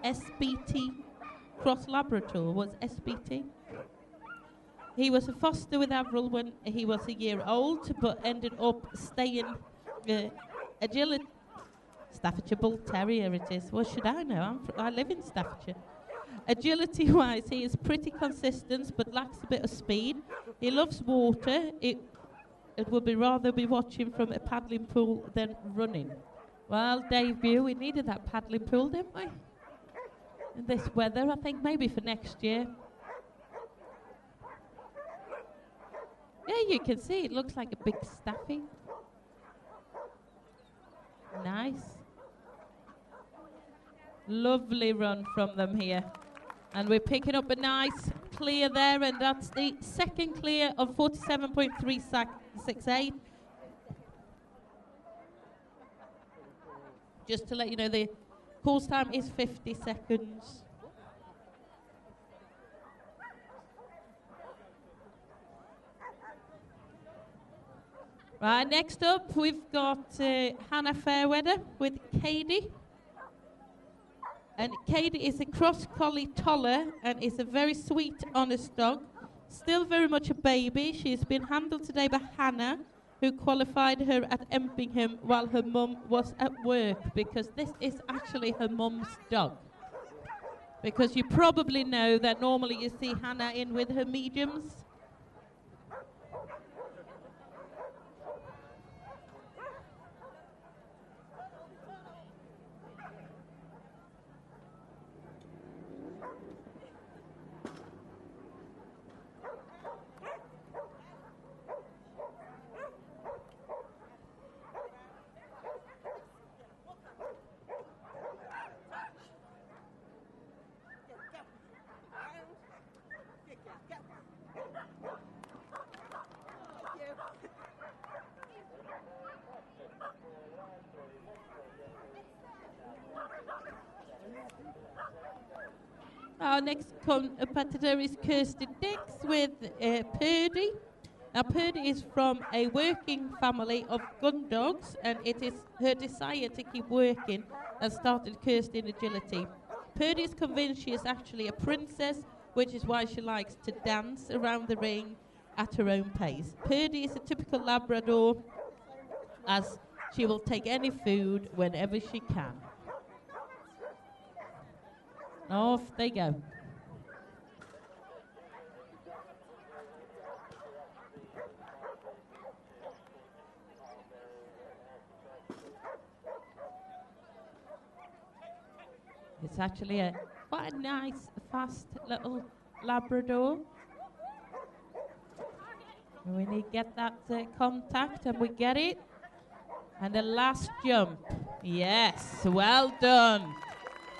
SBT Cross Labrador. Was SBT? He was a foster with Avril when he was a year old, but ended up staying agility. Staffordshire Bull Terrier it is. What should I know? I live in Staffordshire. Agility-wise, he is pretty consistent, but lacks a bit of speed. He loves water. It would be rather be watching from a paddling pool than running. Well, debut, we needed that paddling pool, didn't we? In this weather, I think maybe for next year. Yeah, you can see it looks like a big staffy. Nice. Lovely run from them here. And we're picking up a nice clear there, and that's the 2nd clear of 47.368. Just to let you know, the course time is 50 seconds. Right, next up we've got Hannah Fairweather with Katie. And Katie is a cross collie toller and is a very sweet, honest dog. Still very much a baby. She's been handled today by Hannah, who qualified her at Empingham while her mum was at work, because this is actually her mum's dog. Because you probably know that normally you see Hannah in with her mediums. Our next competitor is Kirsty Dix with Purdy. Now Purdy is from a working family of gun dogs, and it is her desire to keep working that started Kirsty in agility. Purdy is convinced she is actually a princess, which is why she likes to dance around the ring at her own pace. Purdy is a typical Labrador, as she will take any food whenever she can. Off they go. It's actually quite a nice, fast little Labrador. And we need to get that contact, and we get it. And the last jump. Yes, well done.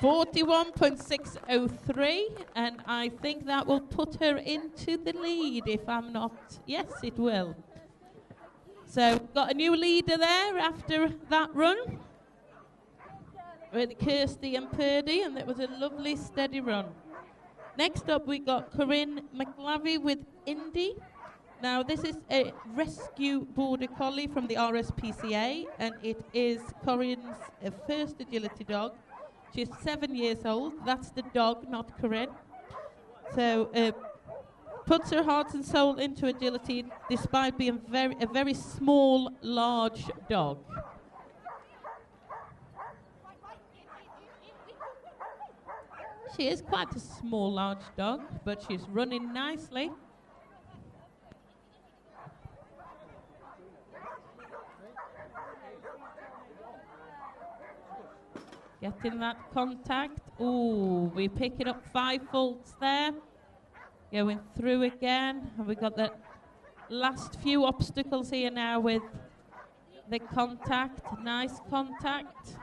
41.603, and I think that will put her into the lead if I'm not. Yes, it will. So, got a new leader there after that run with Kirsty and Purdy, and it was a lovely, steady run. Next up, we got Corinne McLavy with Indy. Now, this is a rescue border collie from the RSPCA, and it is Corinne's first agility dog. She's 7 years old. That's the dog, not Corinne. So, puts her heart and soul into agility despite being a very small, large dog. She is quite a small, large dog, but she's running nicely. Getting that contact. Ooh, we pick it up 5 faults there. Going through again. And we've got the last few obstacles here now with the contact. Nice contact.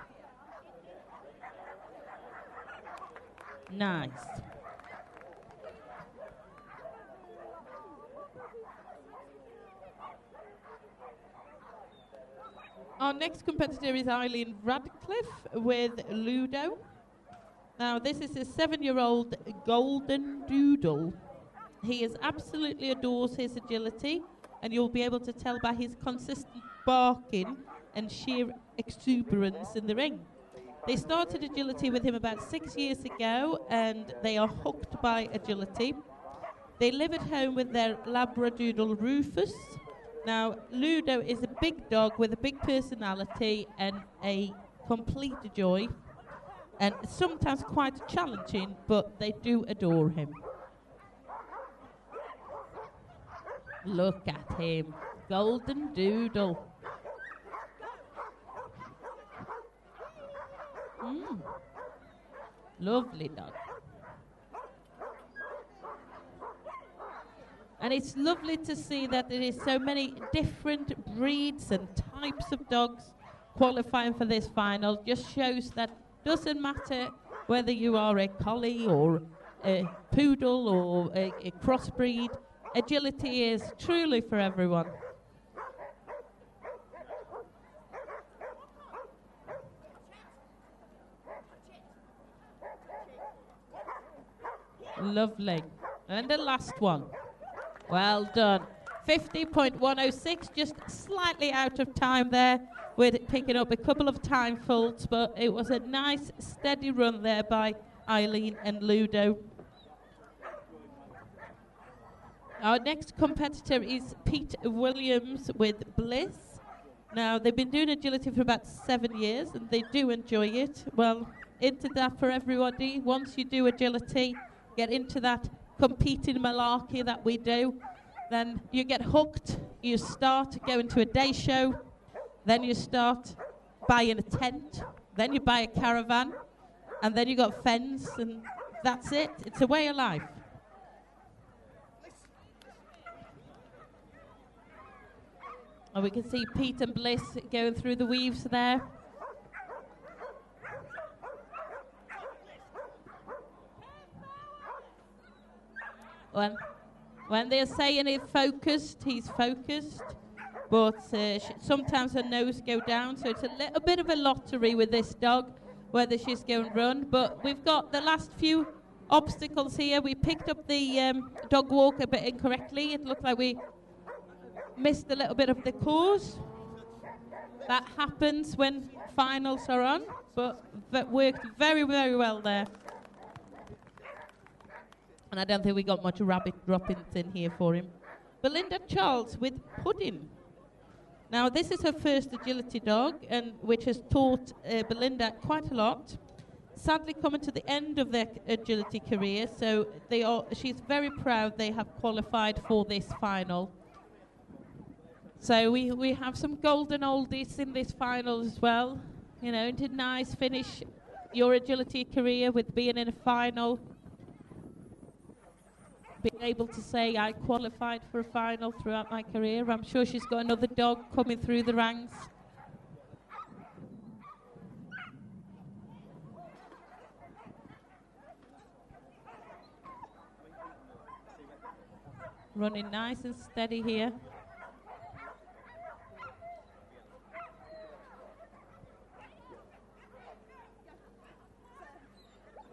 Nice. Our next competitor is Eileen Radcliffe with Ludo. Now, this is a 7-year-old golden doodle. He absolutely adores his agility, and you'll be able to tell by his consistent barking and sheer exuberance in the ring. They started agility with him about 6 years ago, and they are hooked by agility. They live at home with their Labradoodle Rufus. Now, Ludo is a big dog with a big personality and a complete joy, and sometimes quite challenging, but they do adore him. Look at him, golden doodle. Lovely dog. And it's lovely to see that there is so many different breeds and types of dogs qualifying for this final. Just shows that doesn't matter whether you are a collie or a poodle or a crossbreed. Agility is truly for everyone. Lovely. And the last one. Well done. 50.106, just slightly out of time there with picking up a couple of time faults, but it was a nice steady run there by Eileen and Ludo. Our next competitor is Pete Williams with Bliss. Now, they've been doing agility for about 7 years, and they do enjoy it. Well, into that for everybody. Once you do agility, get into that competing malarkey that we do, then you get hooked, you start going to a day show, then you start buying a tent, then you buy a caravan, and then you got fens, and that's it. It's a way of life. And we can see Pete and Bliss going through the weaves there. When they're saying he's focused, but sometimes her nose go down, so it's a little bit of a lottery with this dog, whether she's going to run. But we've got the last few obstacles here. We picked up the dog walk a bit incorrectly. It looked like we missed a little bit of the course. That happens when finals are on, but that worked very, very well there. And I don't think we got much rabbit droppings in here for him. Belinda Charles with Pudding. Now, this is her first agility dog, and which has taught Belinda quite a lot. Sadly, coming to the end of their agility career, so she's very proud they have qualified for this final. So we have some golden oldies in this final as well. You know, isn't it nice finish your agility career with being in a final? being able to say I qualified for a final throughout my career. I'm sure she's got another dog coming through the ranks. Running nice and steady here.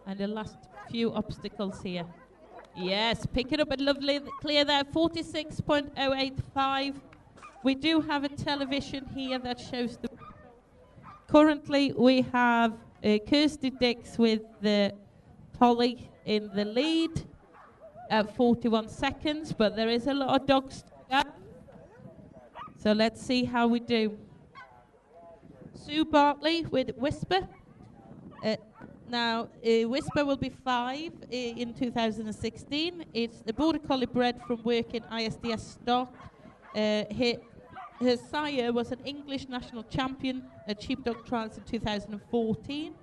And the last few obstacles here. Yes, picking up a lovely clear there, 46.085. We do have a television here that shows the... Currently, we have Kirsty Dix with the Polly in the lead at 41 seconds, but there is a lot of dogs to go. So let's see how we do. Sue Bartley with Whisper. Now, Whisper will be 5 in 2016. It's the Border Collie bred from work in ISDS stock. Her sire was an English national champion at Sheepdog Trials in 2014,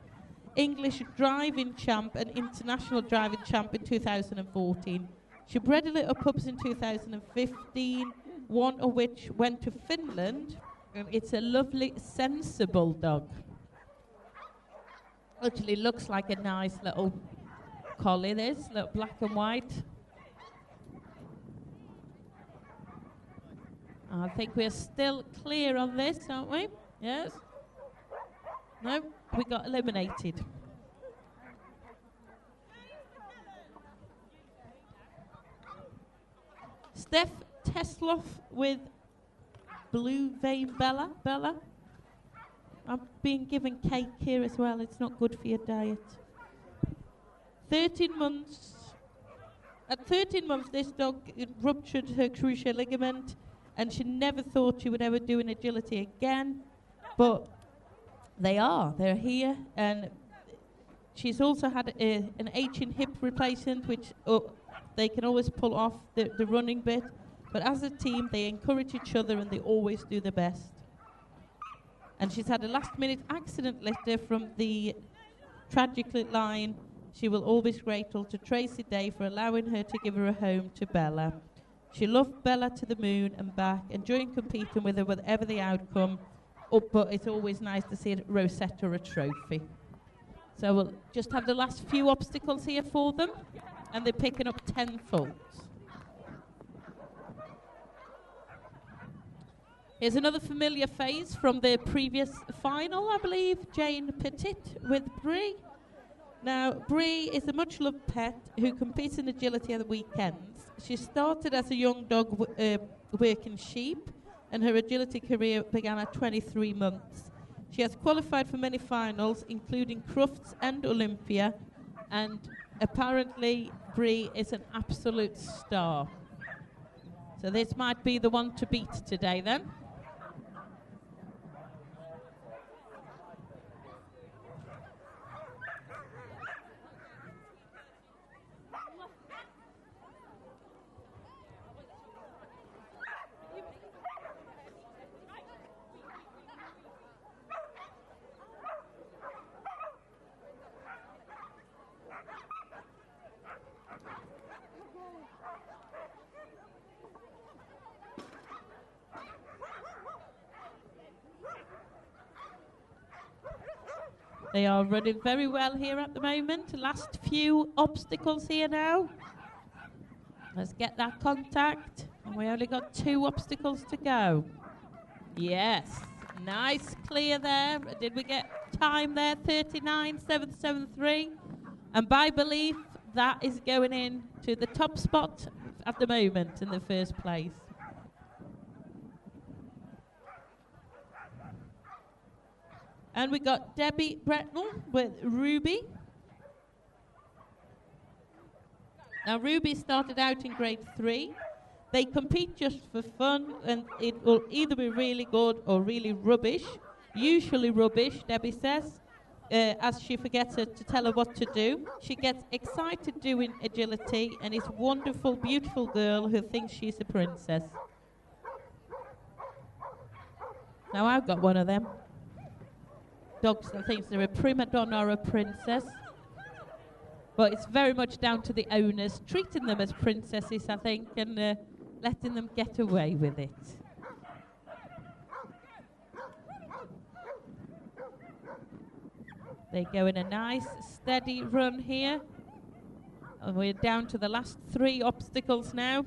English driving champ and international driving champ in 2014. She bred a little pups in 2015, one of which went to Finland. It's a lovely, sensible dog. Actually looks like a nice little collie, this, little black and white. I think we're still clear on this, aren't we? Yes? No, we got eliminated. Steph Tesloff with Blue Vein Bella. Bella? I'm being given cake here as well. It's not good for your diet. 13 months. At 13 months, this dog ruptured her cruciate ligament, and she never thought she would ever do an agility again. But they're here, and she's also had an H in hip replacement, which they can always pull off the running bit. But as a team, they encourage each other, and they always do their best. And she's had a last-minute accident letter from the Tragically line. She will always be grateful to Tracy Day for allowing her to give her a home to Bella. She loved Bella to the moon and back, enjoying competing with her whatever the outcome. But it's always nice to see a rosette or a trophy. So we'll just have the last few obstacles here for them, and they're picking up 10 faults. Here's another familiar face from the previous final, I believe, Jane Petit with Brie. Now, Brie is a much-loved pet who competes in agility at the weekends. She started as a young dog working sheep, and her agility career began at 23 months. She has qualified for many finals, including Crufts and Olympia, and apparently Brie is an absolute star. So this might be the one to beat today then. They are running very well here at the moment. Last few obstacles here now. Let's get that contact. And we only got 2 obstacles to go. Yes, nice clear there. Did we get time there? 39.773. And by belief, that is going in to the top spot at the moment in the first place. And we got Debbie Bretnell with Ruby. Now, Ruby started out in grade 3. They compete just for fun, and it will either be really good or really rubbish. Usually rubbish, Debbie says, as she forgets to tell her what to do. She gets excited doing agility, and is a wonderful, beautiful girl who thinks she's a princess. Now, I've got one of them. Dogs that thinks they're a prima donna or a princess. But it's very much down to the owners treating them as princesses, I think, and letting them get away with it. They go in a nice, steady run here. And we're down to the last 3 obstacles now.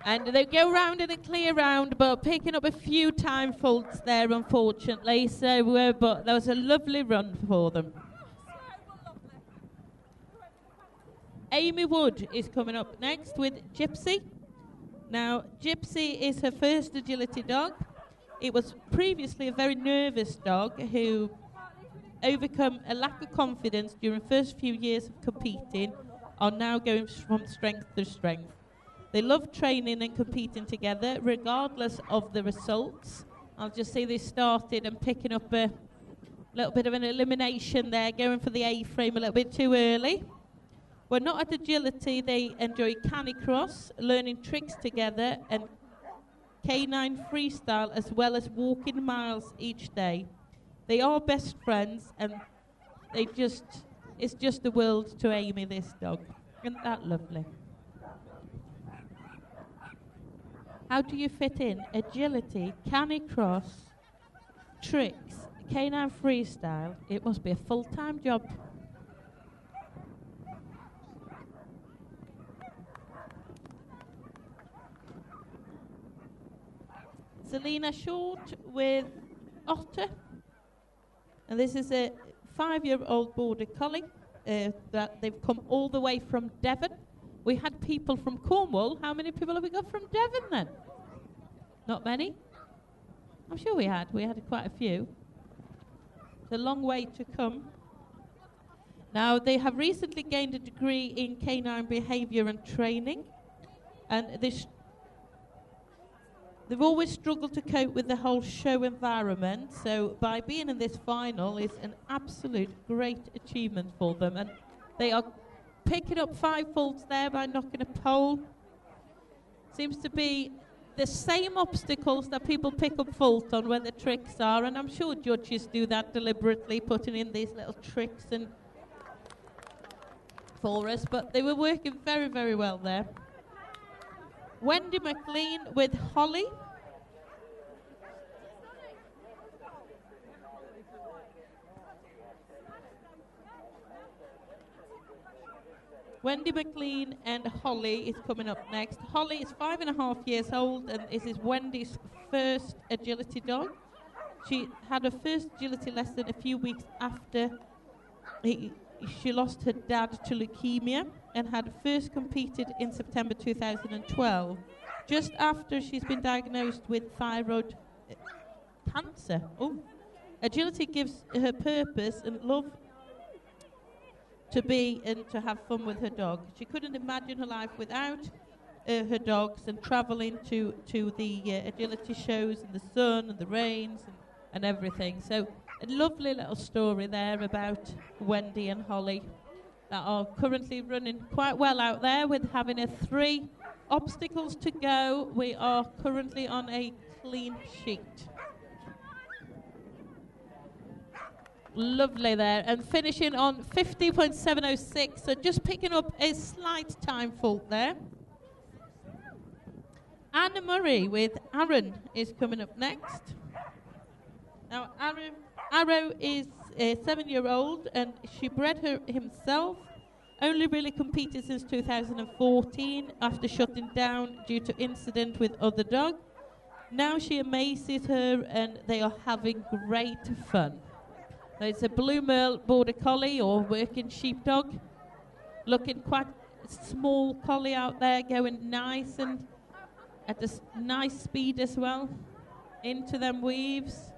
And they go round in a clear round, but picking up a few time faults there, unfortunately. So, but that was a lovely run for them. Amy Wood is coming up next with Gypsy. Now, Gypsy is her first agility dog. It was previously a very nervous dog who overcome a lack of confidence during the first few years of competing, are now going from strength to strength. They love training and competing together, regardless of the results. I'll just say they started and picking up a little bit of an elimination there, going for the A-frame a little bit too early. When not at agility, they enjoy canicross, learning tricks together, and canine freestyle, as well as walking miles each day. They are best friends, and it's just the world to Amy, this dog. Isn't that lovely? How do you fit in agility, canicross, tricks, canine freestyle? It must be a full-time job. Selena Short with Otter. And this is a 5-year-old border collie that they've come all the way from Devon. We had people from Cornwall. How many people have we got from Devon then? Not many? I'm sure we had. We had quite a few. It's a long way to come. Now, they have recently gained a degree in canine behaviour and training. And they've always struggled to cope with the whole show environment. So by being in this final is an absolute great achievement for them. And they are picking up 5 faults there by knocking a pole. Seems to be the same obstacles that people pick up fault on where the tricks are, and I'm sure judges do that deliberately, putting in these little tricks and for us, but they were working very, very well there. Wendy McLean with Holly. Wendy McLean and Holly is coming up next. Holly is 5.5 years old, and this is Wendy's first agility dog. She had her first agility lesson a few weeks after she lost her dad to leukemia, and had first competed in September 2012, just after she's been diagnosed with thyroid cancer. Oh, agility gives her purpose and love to be and to have fun with her dog. She couldn't imagine her life without her dogs, and traveling to the agility shows in the sun and the rains and everything. So a lovely little story there about Wendy and Holly that are currently running quite well out there with having 3 obstacles to go. We are currently on a clean sheet. Lovely there, and finishing on 50.706, so just picking up a slight time fault there. Anna Murray with Aaron is coming up next. Now, Arrow is a 7-year-old, and she bred her himself. Only really competed since 2014 after shutting down due to incident with other dog. Now she amazes her, and they are having great fun. So it's a Blue Merle Border Collie or working sheepdog. Looking quite small collie out there, going nice and at a nice speed as well. Into them weaves.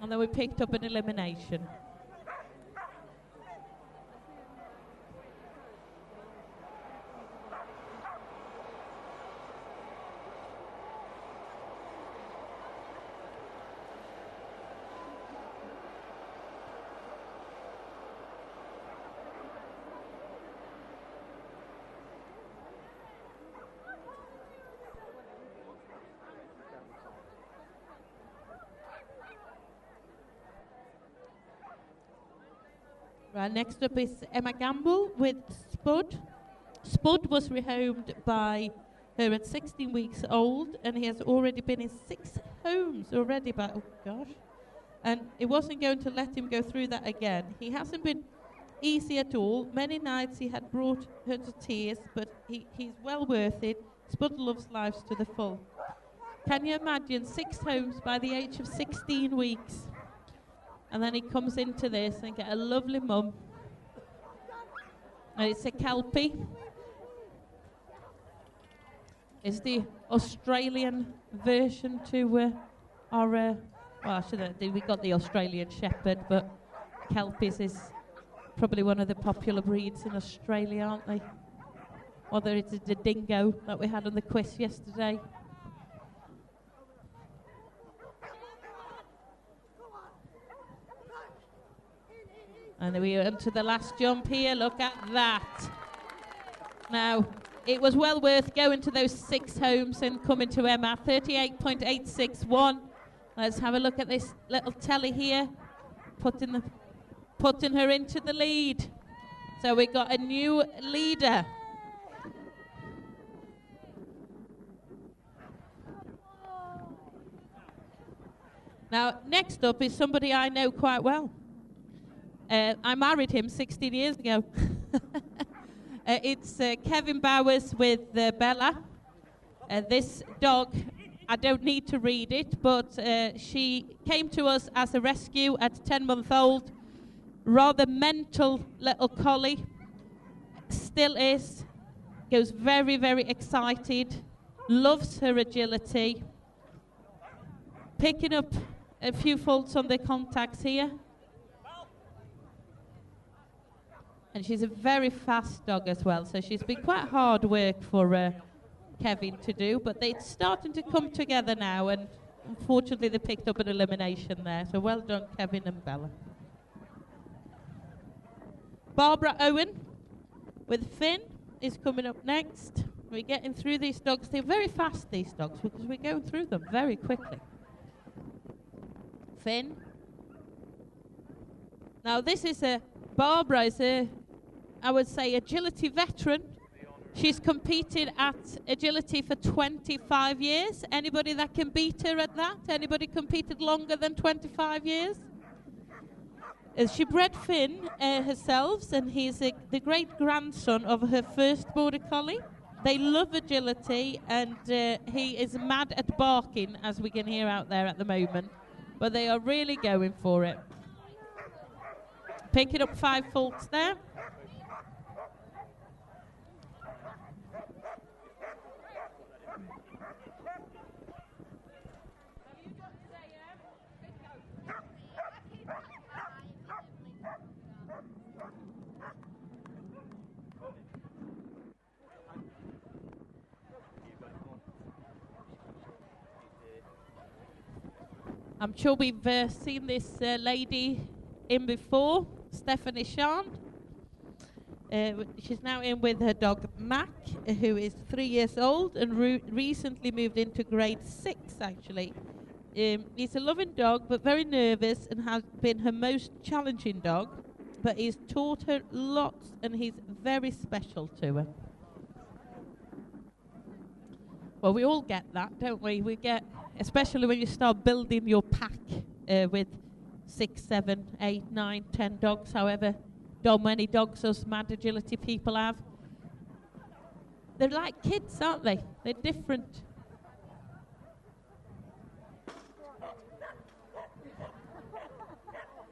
And then we picked up an elimination. Right, next up is Emma Gamble with Spud. Spud was rehomed by her at 16 weeks old, and he has already been in 6 homes already, but oh gosh. And it wasn't going to let him go through that again. He hasn't been easy at all. Many nights he had brought her to tears, but he's well worth it. Spud loves lives to the full. Can you imagine 6 homes by the age of 16 weeks? And then he comes into this and get a lovely mum. And it's a Kelpie. It's the Australian version to our, well, we got the Australian Shepherd, but Kelpies is probably one of the popular breeds in Australia, aren't they? Whether it's the dingo that we had on the quiz yesterday. And we are onto the last jump here. Look at that. Now, it was well worth going to those 6 homes and coming to Emma. 38.861. Let's have a look at this little telly here. Putting her into the lead. So we got a new leader. Now, next up is somebody I know quite well. I married him 16 years ago. It's Kevin Bowers with Bella. This dog, I don't need to read it, but she came to us as a rescue at 10 months old. Rather mental little collie. Still is. Goes very, very excited. Loves her agility. Picking up a few faults on the contacts here. And she's a very fast dog as well, so she's been quite hard work for Kevin to do, but they're starting to come together now, and unfortunately they picked up an elimination there, so well done Kevin and Bella. Barbara Owen with Finn is coming up next. We're getting through these dogs. They're very fast, these dogs, because we're going through them very quickly. Finn. Now this is Barbara is I would say, agility veteran. She's competed at agility for 25 years. Anybody that can beat her at that? Anybody competed longer than 25 years? She bred Finn herself, and he's the great-grandson of her first Border Collie. They love agility, and he is mad at barking, as we can hear out there at the moment. But they are really going for it. Picking up 5 faults there. I'm sure we've seen this lady in before, Stephanie Shand. She's now in with her dog Mac, who is 3 years old and recently moved into grade 6 actually. He's a loving dog but very nervous and has been her most challenging dog, but he's taught her lots and he's very special to her. Well, we all get that, don't we? We get, especially when you start building your pack with 6, 7, 8, 9, 10 dogs, however many dogs us mad agility people have. They're like kids, aren't they? They're different.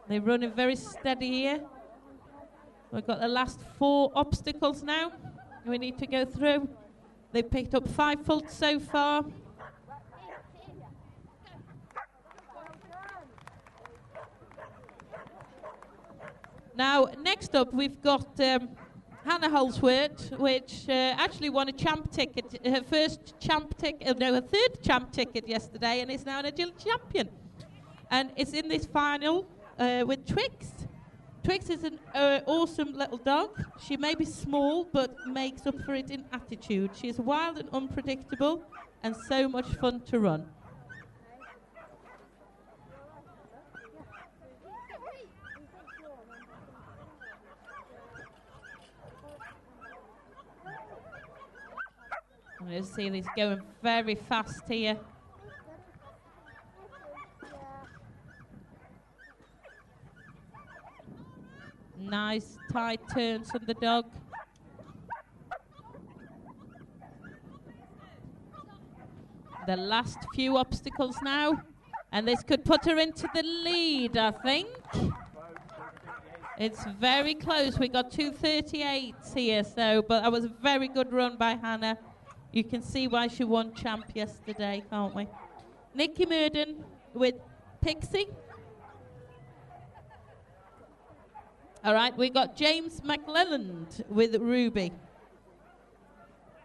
They're running very steady here. We've got the last 4 obstacles now we need to go through. They've picked up 5 faults so far. Now, next up, we've got Hannah Holsworth, which actually won a champ ticket, her first champ ticket, no, her 3rd champ ticket yesterday, and is now an agility champion. And it's in this final with Twix. Twix is an awesome little dog. She may be small, but makes up for it in attitude. She is wild and unpredictable, and so much fun to run. And you see he's going very fast here. Nice tight turns from the dog. The last few obstacles now. And this could put her into the lead, I think. It's very close. We got 2:38s here, so, but that was a very good run by Hannah. You can see why she won champ yesterday, can't we? Nikki Murden with Pixie. All right, we got James McLelland with Ruby.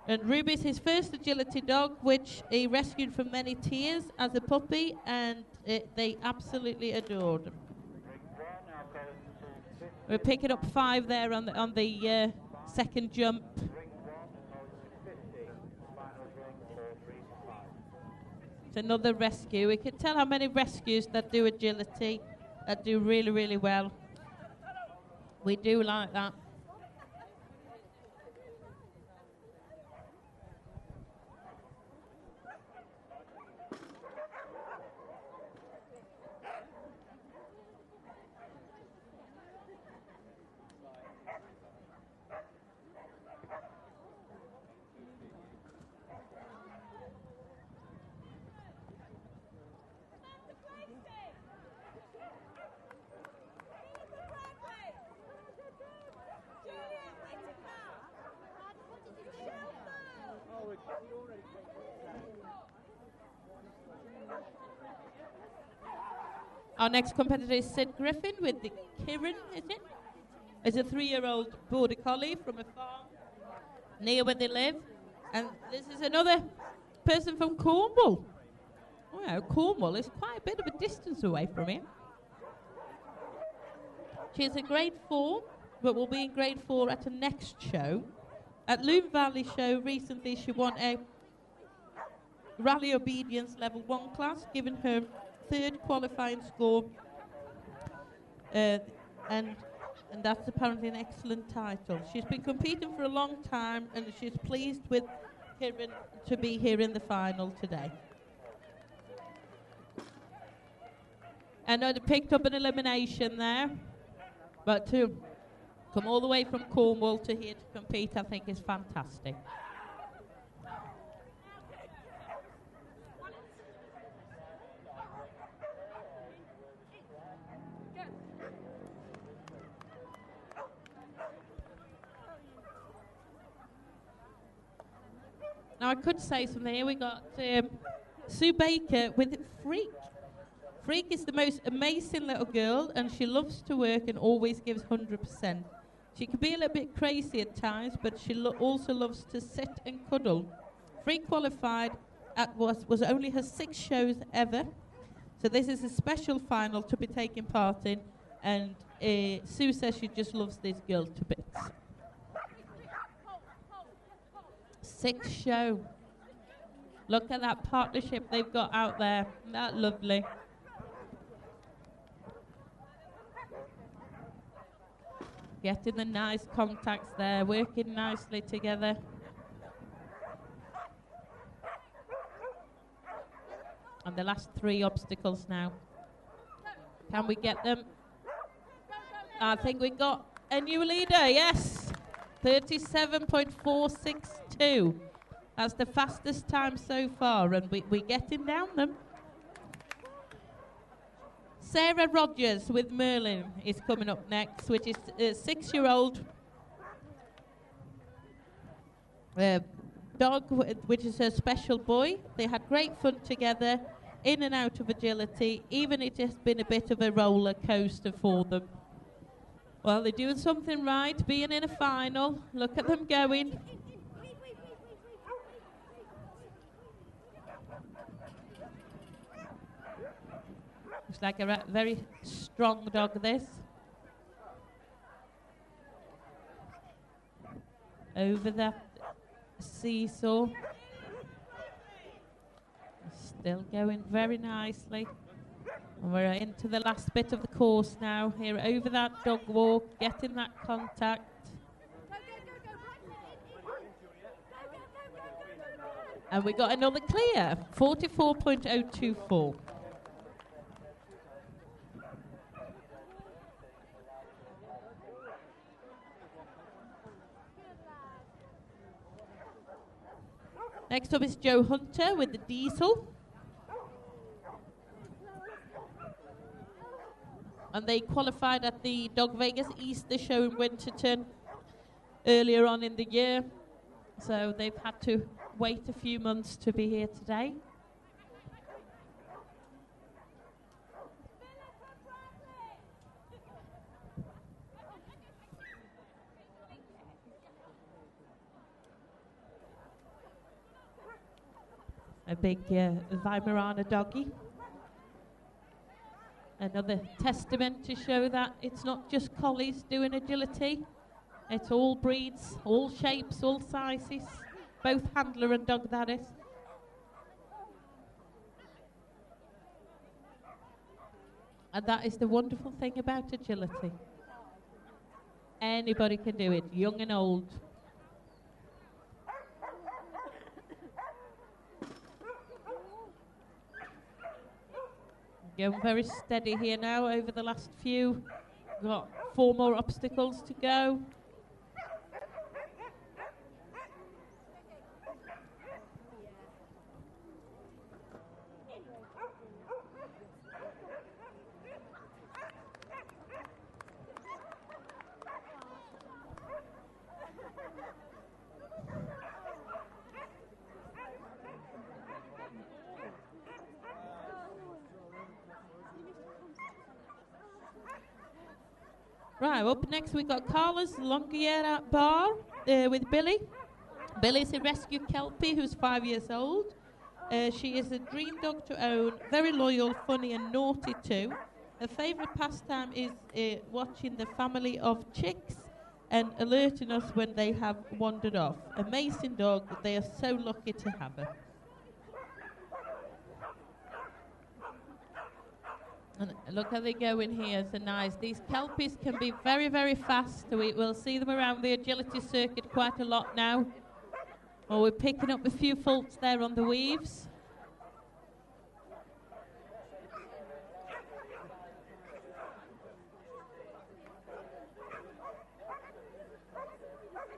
And Ruby's his first agility dog, which he rescued from many tears as a puppy, and they absolutely adored him. We're picking up 5 there on the second jump. It's another rescue. We can tell how many rescues that do agility, that do really, really well. We do like that. Our next competitor is Sid Griffin with the Kirin, is it? It's a 3-year-old border collie from a farm near where they live. And this is another person from Cornwall. Well, Cornwall is quite a bit of a distance away from here. She's a grade 4, but will be in grade 4 at the next show. At Loon Valley show recently, she won a Rally Obedience Level 1 class, giving her 3rd qualifying score, and that's apparently an excellent title. She's been competing for a long time, and she's pleased with Kirin to be here in the final today. I know they picked up an elimination there, but to come all the way from Cornwall to here to compete, I think is fantastic. Now I could say something here. We got Sue Baker with Freak. Freak is the most amazing little girl, and she loves to work and always gives 100%. She can be a little bit crazy at times, but she also loves to sit and cuddle. Freak qualified at was only her 6 shows ever, so this is a special final to be taking part in, and Sue says she just loves this girl to bits. 6 show. Look at that partnership they've got out there. Isn't that lovely? Getting the nice contacts there, working nicely together. And the last 3 obstacles now. Can we get them? I think we got a new leader, yes. 37.462. That's the fastest time so far, and we're getting down them. Sarah Rogers with Merlin is coming up next, which is a 6-year-old dog, which is her special boy. They had great fun together, in and out of agility, even it has been a bit of a roller coaster for them. Well, they're doing something right, being in a final. Look at them going. Looks like a very strong dog, this. Over that seesaw. Still going very nicely. And we're into the last bit of the course now. Here over that dog walk, getting that contact. And we got another clear, 44.024. Next up is Joe Hunter with the Diesel. And they qualified at the Dog Vegas Easter show in Winterton earlier on in the year. So they've had to wait a few months to be here today. A big Weimaraner doggy. Another testament to show that it's not just collies doing agility. It's all breeds, all shapes, all sizes. Both handler and dog, that is. And that is the wonderful thing about agility. Anybody can do it, young and old. Going very steady here now over the last few. Got 4 more obstacles to go. Right, up next we've got Carlos Longueira Bar with Billy. Billy's a rescue Kelpie who's 5 years old. She is a dream dog to own, very loyal, funny and naughty too. Her favourite pastime is watching the family of chicks and alerting us when they have wandered off. Amazing dog, they are so lucky to have her. And look how they go in here, so nice. These Kelpies can be very, very fast. We'll see them around the agility circuit quite a lot now. Oh, we're picking up a few faults there on the weaves.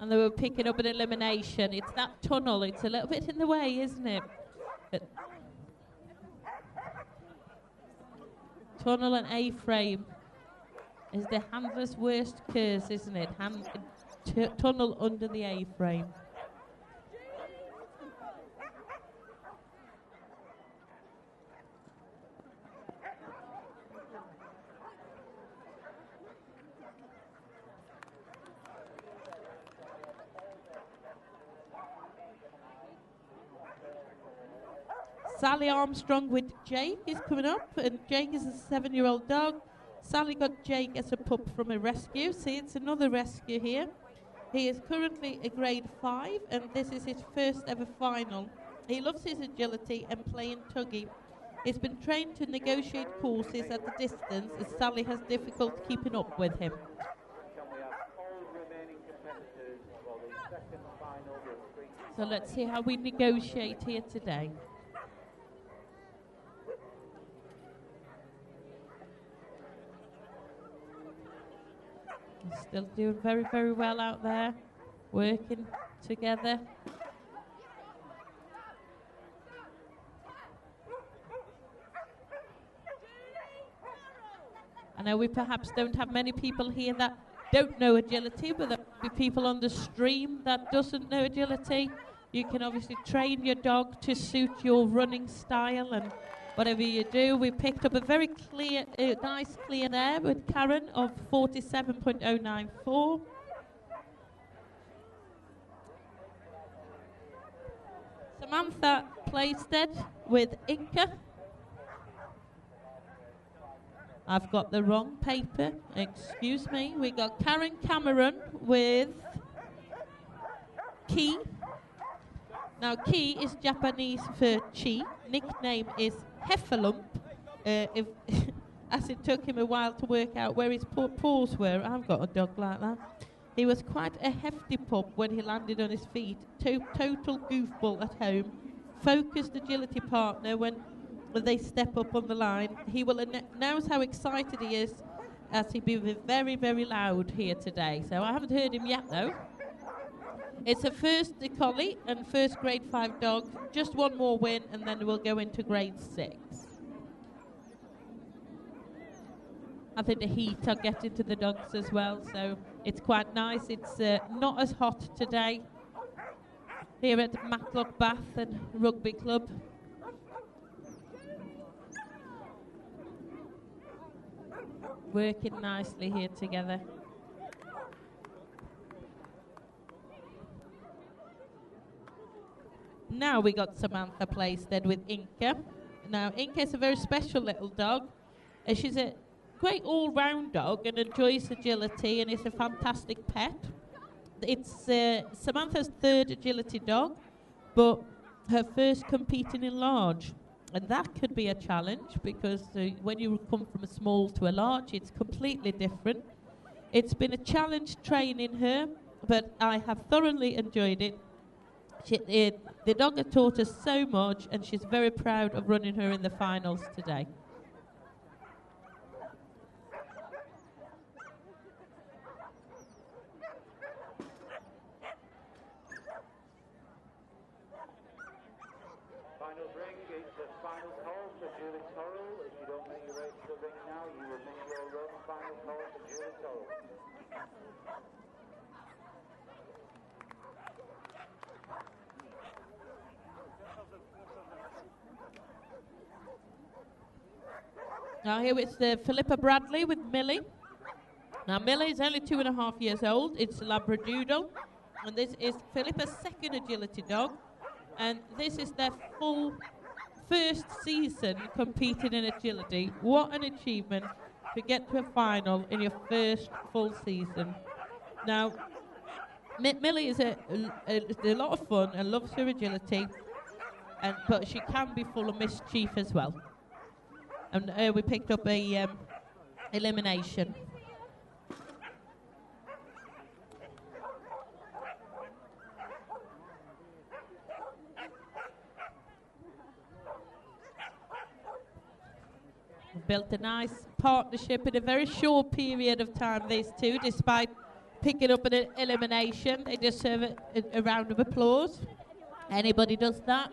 And they were picking up an elimination. It's that tunnel. It's a little bit in the way, isn't it? Tunnel and A-frame is the handler's worst curse, isn't it? Tunnel under the A-frame. Sally Armstrong with Jake is coming up, and Jake is a 7-year-old dog. Sally got Jake as a pup from a rescue. See, it's another rescue here. He is currently a grade 5, and this is his first ever final. He loves his agility and playing tuggy. He's been trained to negotiate courses at the distance, as Sally has difficulty keeping up with him. So let's see how we negotiate here today. Still doing very, very well out there, working together. I know we perhaps don't have many people here that don't know agility, but there will be people on the stream that doesn't know agility. You can obviously train your dog to suit your running style and whatever you do. We picked up a very clear, nice clear there with Karen of 47.094. Samantha Plaisted with Inca. I've got the wrong paper, excuse me. We got Karen Cameron with Key. Now Key is Japanese for Chi. Nickname is Heffalump, as it took him a while to work out where his paws were. I've got a dog like that. He was quite a hefty pup when he landed on his feet. Total goofball at home. focused agility partner when they step up on the line. He will announce how excited he is as he be very, very loud here today. So I haven't heard him yet, though. It's a first collie and first grade 5 dog. Just one more win, and then we'll go into grade 6. I think the heat are getting to the dogs as well, so it's quite nice. It's not as hot today here at Matlock Bath and Rugby Club. Working nicely here together. Now we got Samantha Plaisted with Inca. Now Inca is a very special little dog. She's a great all-round dog and enjoys agility and is a fantastic pet. It's Samantha's 3rd agility dog, but her first competing in large. And that could be a challenge because when you come from a small to a large, it's completely different. It's been a challenge training her, but I have thoroughly enjoyed it. The dog has taught us so much, and she's very proud of running her in the finals today. Final ring, it's the final call for Julie Torrell. If you don't make your way to the ring now, you will miss your run. Final call for Julie Torrell. Now here it's Philippa Bradley with Millie. Now Millie is only 2.5 years old. It's a Labradoodle, and this is Philippa's 2nd agility dog. And this is their first season competing in agility. What an achievement to get to a final in your first full season. Now, Millie is a lot of fun and loves her agility, but she can be full of mischief as well. And we picked up a elimination. Built a nice partnership in a very short period of time, these two, despite picking up an elimination. They deserve a round of applause. Anybody does that?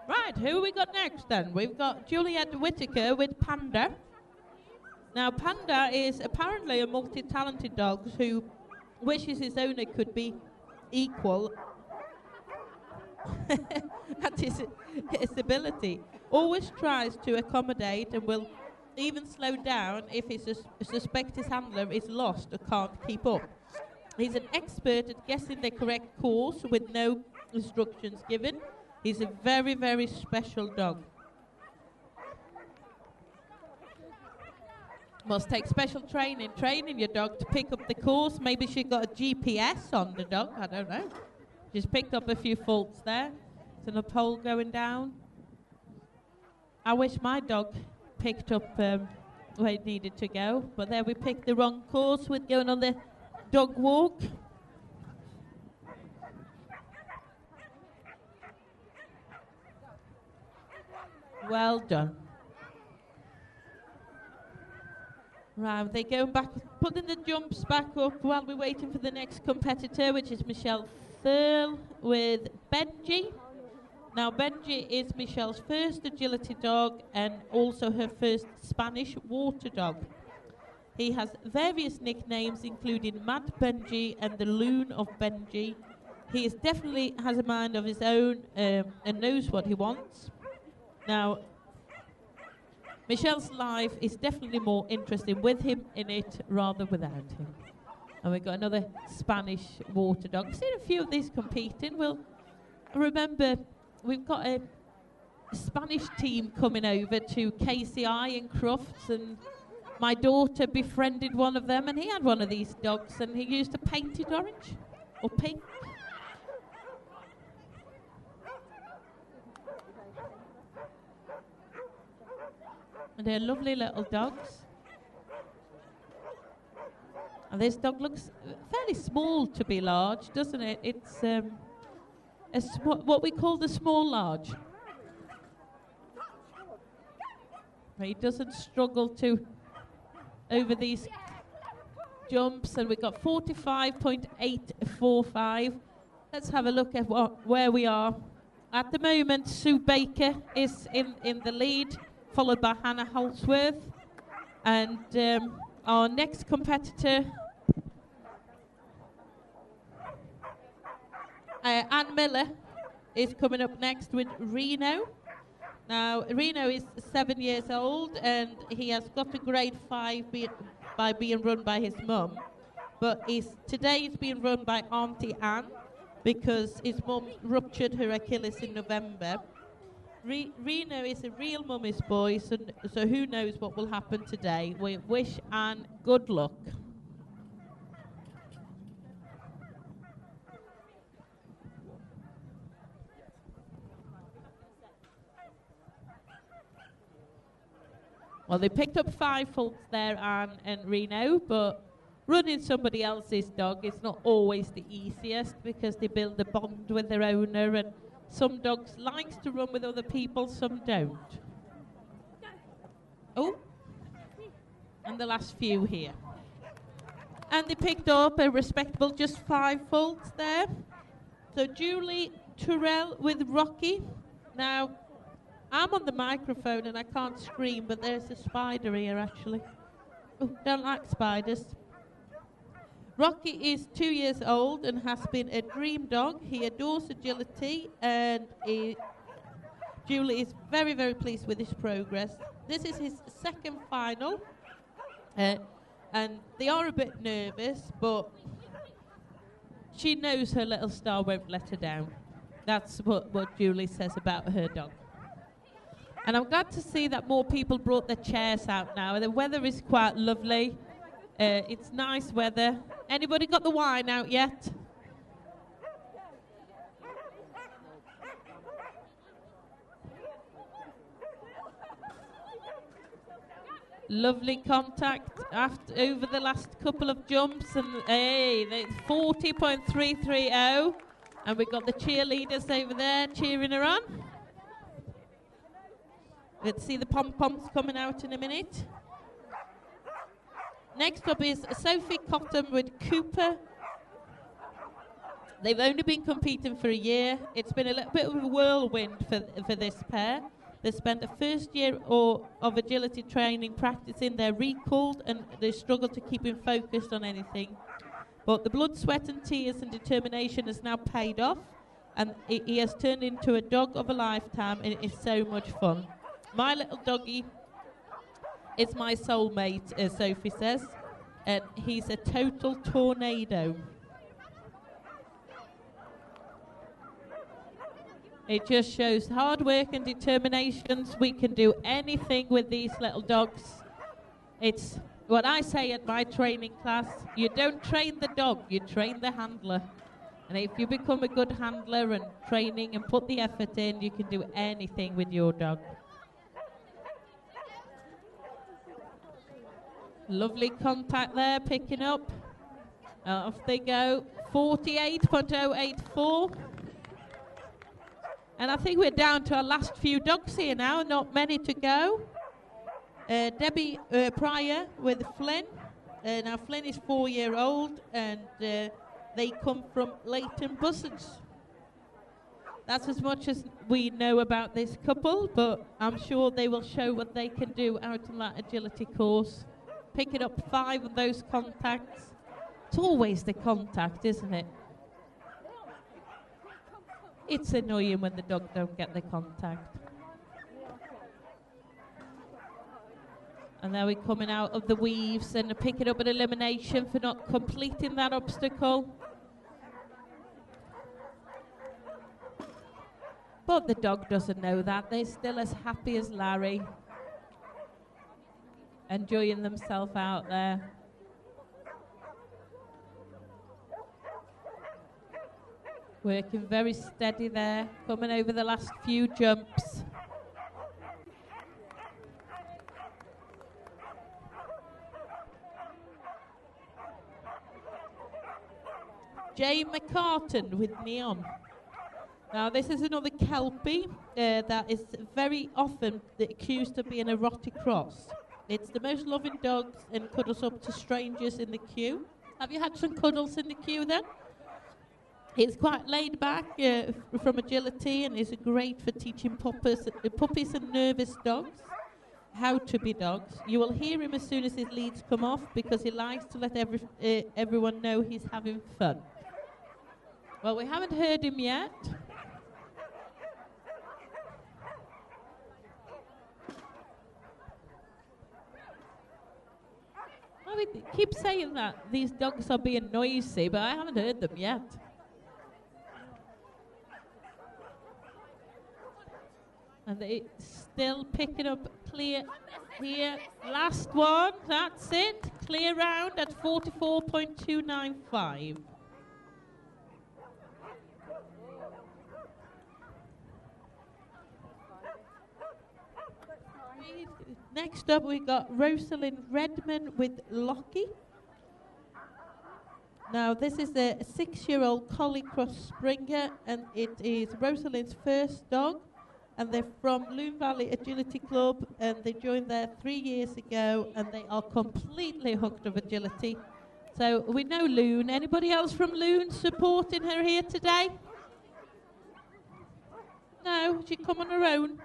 Right, who we got next then? We've got Juliet Whittaker with Panda. Now Panda is apparently a multi-talented dog who wishes his owner could be equal at his ability. Always tries to accommodate and will even slow down if he suspects his handler is lost or can't keep up. He's an expert at guessing the correct course with no instructions given. He's a very, very special dog. Must take special training your dog to pick up the course. Maybe she got a GPS on the dog, I don't know. She's picked up a few faults there. There's a pole going down. I wish my dog picked up where it needed to go, but there we picked the wrong course with going on the dog walk. Well done. Right, they go back, putting the jumps back up while we're waiting for the next competitor, which is Michelle Thurl with Benji. Now, Benji is Michelle's first agility dog and also her first Spanish water dog. He has various nicknames, including Mad Benji and the Loon of Benji. He definitely has a mind of his own and knows what he wants. Now, Michelle's life is definitely more interesting with him in it rather without him. And we've got another Spanish water dog. I've seen a few of these competing. Well, I remember we've got a Spanish team coming over to KCI in Crufts, and my daughter befriended one of them, and he had one of these dogs, and he used a painted orange or pink. And they're lovely little dogs. And this dog looks fairly small to be large, doesn't it? It's what we call the small large. He doesn't struggle to over these jumps, and we've got 45.845. Let's have a look at where we are. At the moment, Sue Baker is in the lead, followed by Hannah Holsworth. And our next competitor, Anne Miller, is coming up next with Reno. Now, Reno is 7 years old, and he has got to grade 5 by being run by his mum. But today he's being run by Auntie Anne because his mum ruptured her Achilles in November. Reno is a real mummy's boy, so who knows what will happen today. We wish Anne good luck. Well, they picked up 5 faults there, Anne and Reno, but running somebody else's dog is not always the easiest because they build a bond with their owner, and some dogs likes to run with other people, some don't. Oh, and the last few here. And they picked up a respectable just 5 faults there. So Julie Turrell with Rocky. Now, I'm on the microphone and I can't scream, but there's a spider here actually. Oh, don't like spiders. Rocky is 2 years old and has been a dream dog. He adores agility, and Julie is very, very pleased with his progress. This is his second final, and they are a bit nervous, but she knows her little star won't let her down. That's what Julie says about her dog. And I'm glad to see that more people brought their chairs out now. The weather is quite lovely. It's nice weather. Anybody got the wine out yet? Lovely contact over the last couple of jumps, and hey, 40.330, and we've got the cheerleaders over there cheering her on. Let's see the pom-poms coming out in a minute. Next up is Sophie Cotton with Cooper. They've only been competing for a year. It's been a little bit of a whirlwind for this pair. They spent the first year of agility training practicing. They're recalled and they struggle to keep him focused on anything. But the blood, sweat and tears and determination has now paid off, and he has turned into a dog of a lifetime, and it is so much fun. My little doggy is my soulmate, as Sophie says, and he's a total tornado. It just shows hard work and determinations. We can do anything with these little dogs. It's what I say at my training class: you don't train the dog, you train the handler. And if you become a good handler and training and put the effort in, you can do anything with your dog. Lovely contact there, picking up. Off they go, 48.084. And I think we're down to our last few dogs here now, not many to go. Debbie Pryor with Flynn. Now Flynn is 4-year-old, and they come from Leighton Buzzards. That's as much as we know about this couple, but I'm sure they will show what they can do out on that agility course. Picking up 5 of those contacts. It's always the contact, isn't it? It's annoying when the dog don't get the contact. And now we're coming out of the weaves and picking up an elimination for not completing that obstacle. But the dog doesn't know that. They're still as happy as Larry, enjoying themselves out there. Working very steady there, coming over the last few jumps. Jay McCartan with Neon. Now, this is another Kelpie that is very often accused of being a rotty cross. It's the most loving dogs and cuddles up to strangers in the queue. Have you had some cuddles in the queue then? It's quite laid back from agility and is great for teaching puppies and nervous dogs how to be dogs. You will hear him as soon as his leads come off because he likes to let everyone know he's having fun. Well, we haven't heard him yet. Well, we keep saying that these dogs are being noisy, but I haven't heard them yet. And they're still picking up clear here. Last one, that's it. Clear round at 44.295. Next up, we got Rosalind Redman with Lockie. Now, this is a 6-year-old Collie Cross Springer, and it is Rosalind's first dog. And they're from Loon Valley Agility Club, and they joined there 3 years ago, and they are completely hooked of agility. So we know Loon. Anybody else from Loon supporting her here today? No, she come on her own.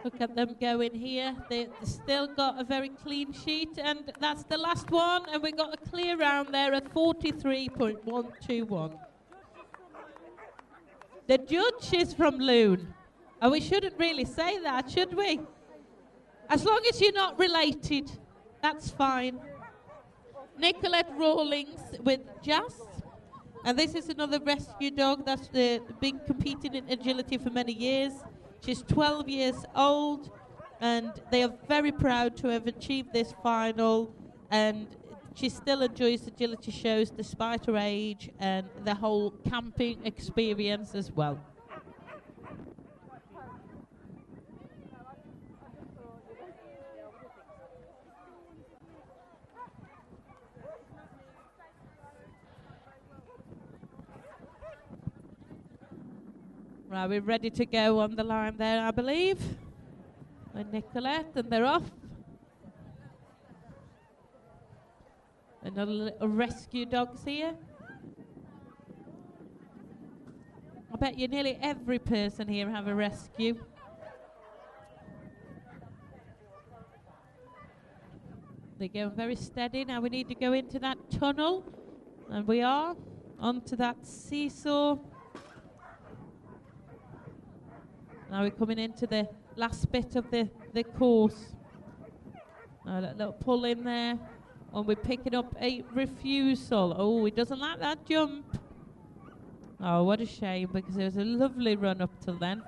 Look at them going here. They've still got a very clean sheet, and that's the last one, and we got a clear round there at 43.121. The judge is from Loon. And we shouldn't really say that, should we? As long as you're not related, that's fine. Nicolette Rawlings with Jas. And this is another rescue dog that's been competing in agility for many years. She's 12 years old, and they are very proud to have achieved this final, and she still enjoys agility shows despite her age and the whole camping experience as well. Right, we're ready to go on the line there, I believe. And Nicolette, and they're off. Another little rescue dogs here. I bet you nearly every person here have a rescue. They're going very steady. Now we need to go into that tunnel. And we are onto that seesaw. Now we're coming into the last bit of the course. Now that little pull in there. And we're picking up a refusal. Oh, he doesn't like that jump. Oh, what a shame, because it was a lovely run up till then.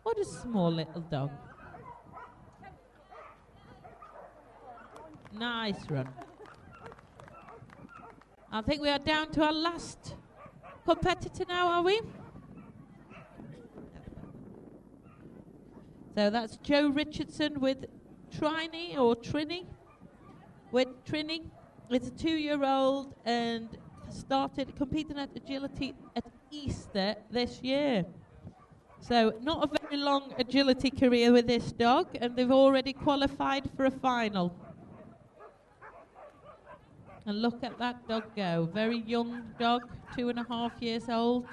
What a small little dog. Nice run. I think we are down to our last competitor now, are we? So that's Joe Richardson with Trini or Trini. With Trini, it's a 2-year-old and started competing at agility at Easter this year. So not a very long agility career with this dog, and they've already qualified for a final. And look at that dog go. Very young dog, 2.5 years old.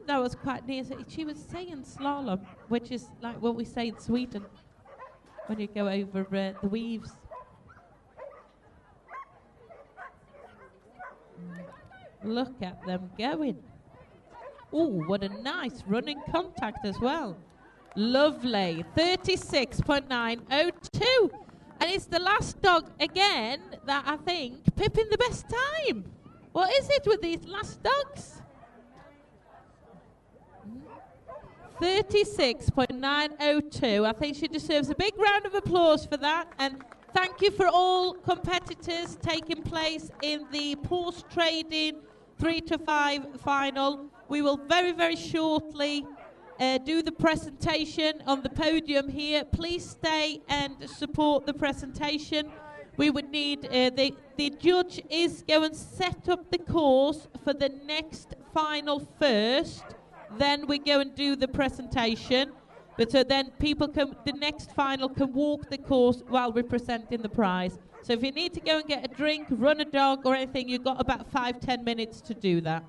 That was quite near. So she was saying slalom, which is like what we say in Sweden when you go over the weaves. Look at them going. Oh, what a nice running contact as well. Lovely. 36.902. And it's the last dog again that I think pipping the best time. What is it with these last dogs? 36.902. I think she deserves a big round of applause for that. And thank you for all competitors taking place in the horse trading 3 to 5 final. We will very, very shortly do the presentation on the podium here. Please stay and support the presentation. We would need, the judge is going to set up the course for the next final first. Then we go and do the presentation. But so then people can, the next final can walk the course while we're presenting the prize. So if you need to go and get a drink, run a dog or anything, you've got about 5-10 minutes to do that.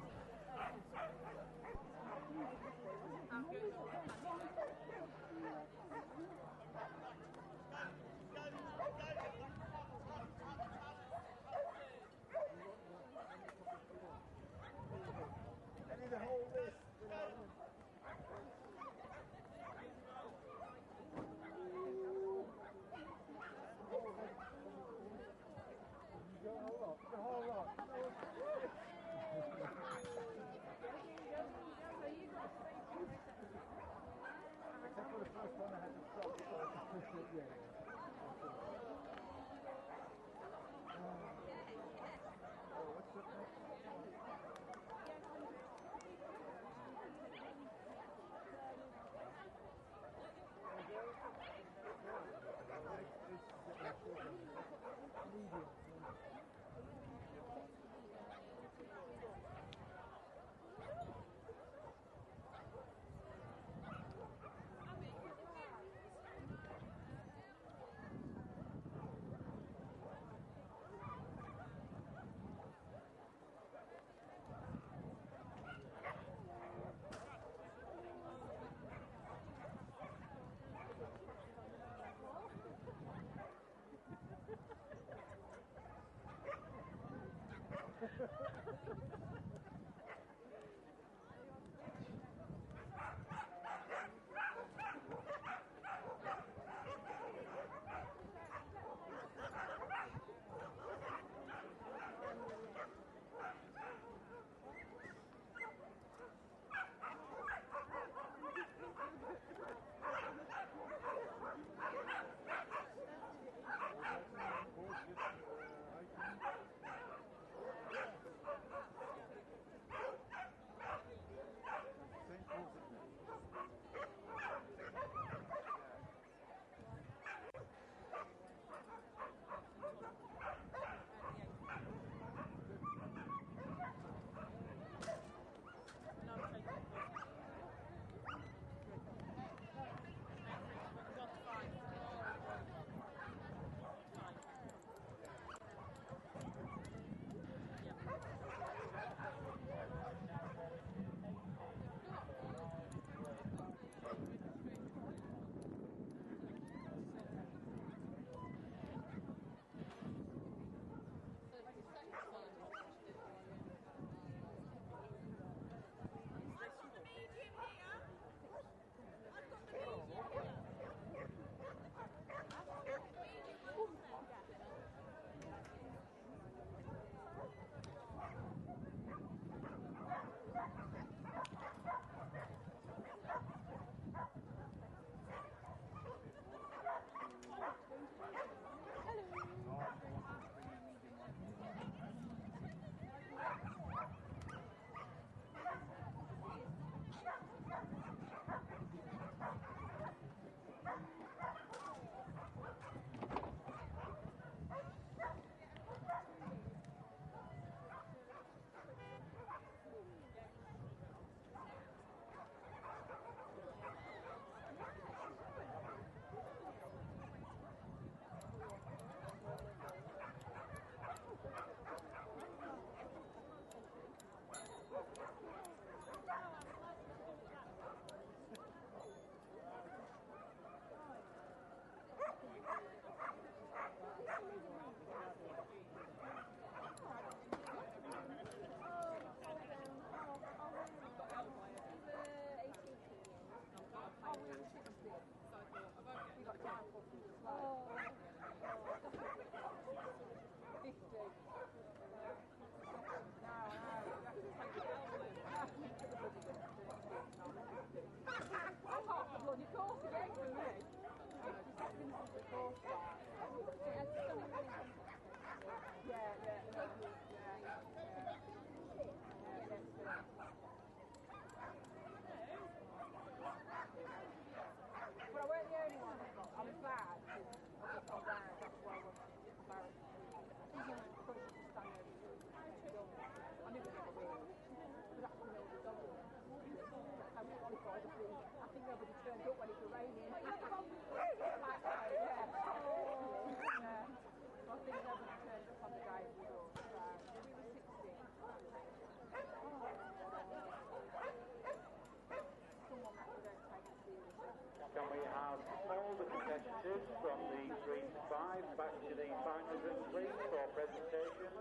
presentation.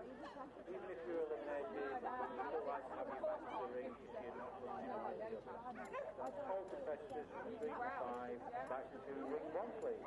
Even if you're eliminated, we still like to have you back to the ring if you're not running on the other. All competitors from 3 to 5 back to ring 1, please.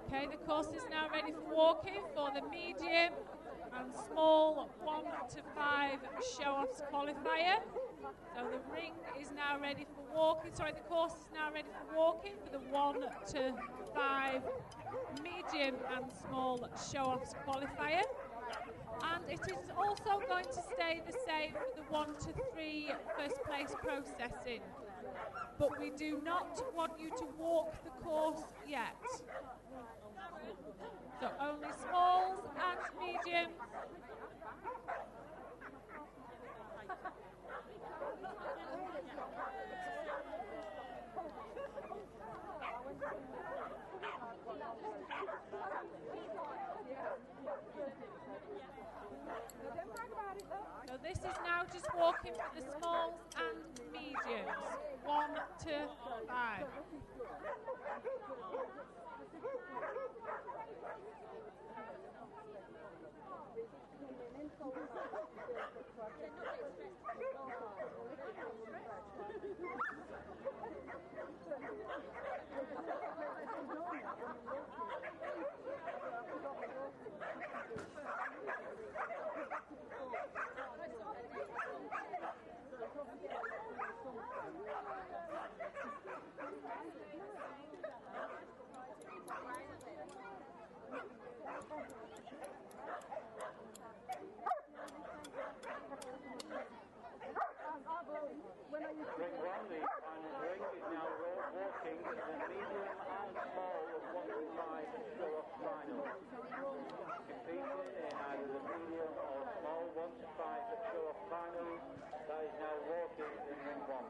Okay, the course is now ready for walking for the medium and small 1 to 5 show-offs qualifier. So the ring is now ready for walking. Sorry, the course is now ready for walking for the 1 to 5 medium and small show-offs qualifier. And it is also going to stay the same for the 1 to 3 first place processing. But we do not want you to walk the course yet. So only smalls and mediums. So this is now just walking for the smalls and mediums. 1 to 5. Ring 1, the final ring, is now walking in the medium and small of 1 to 5 show-off final. Competing in either the medium or small 1 to 5 show-off final, that is now walking in ring 1.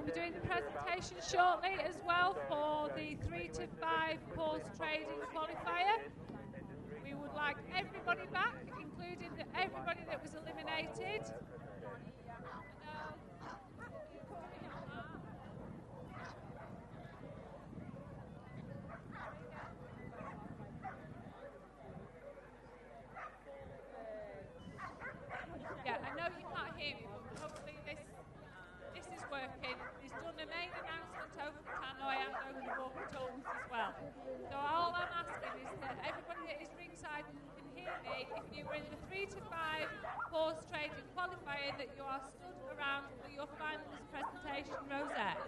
We'll be doing the presentation shortly as well for the 3 to 5 horse trading qualifier. We would like everybody back, including everybody that was eliminated. Yeah, I know you can't hear me, but hopefully this is working. He's done a main announcement over the tannoy and over the walkie-talkies as well. So all I'm asking is that everybody that is ringside can hear me. If you were in the 3 to 5 horse trading qualifier, that you are stood around for your finals presentation rosette.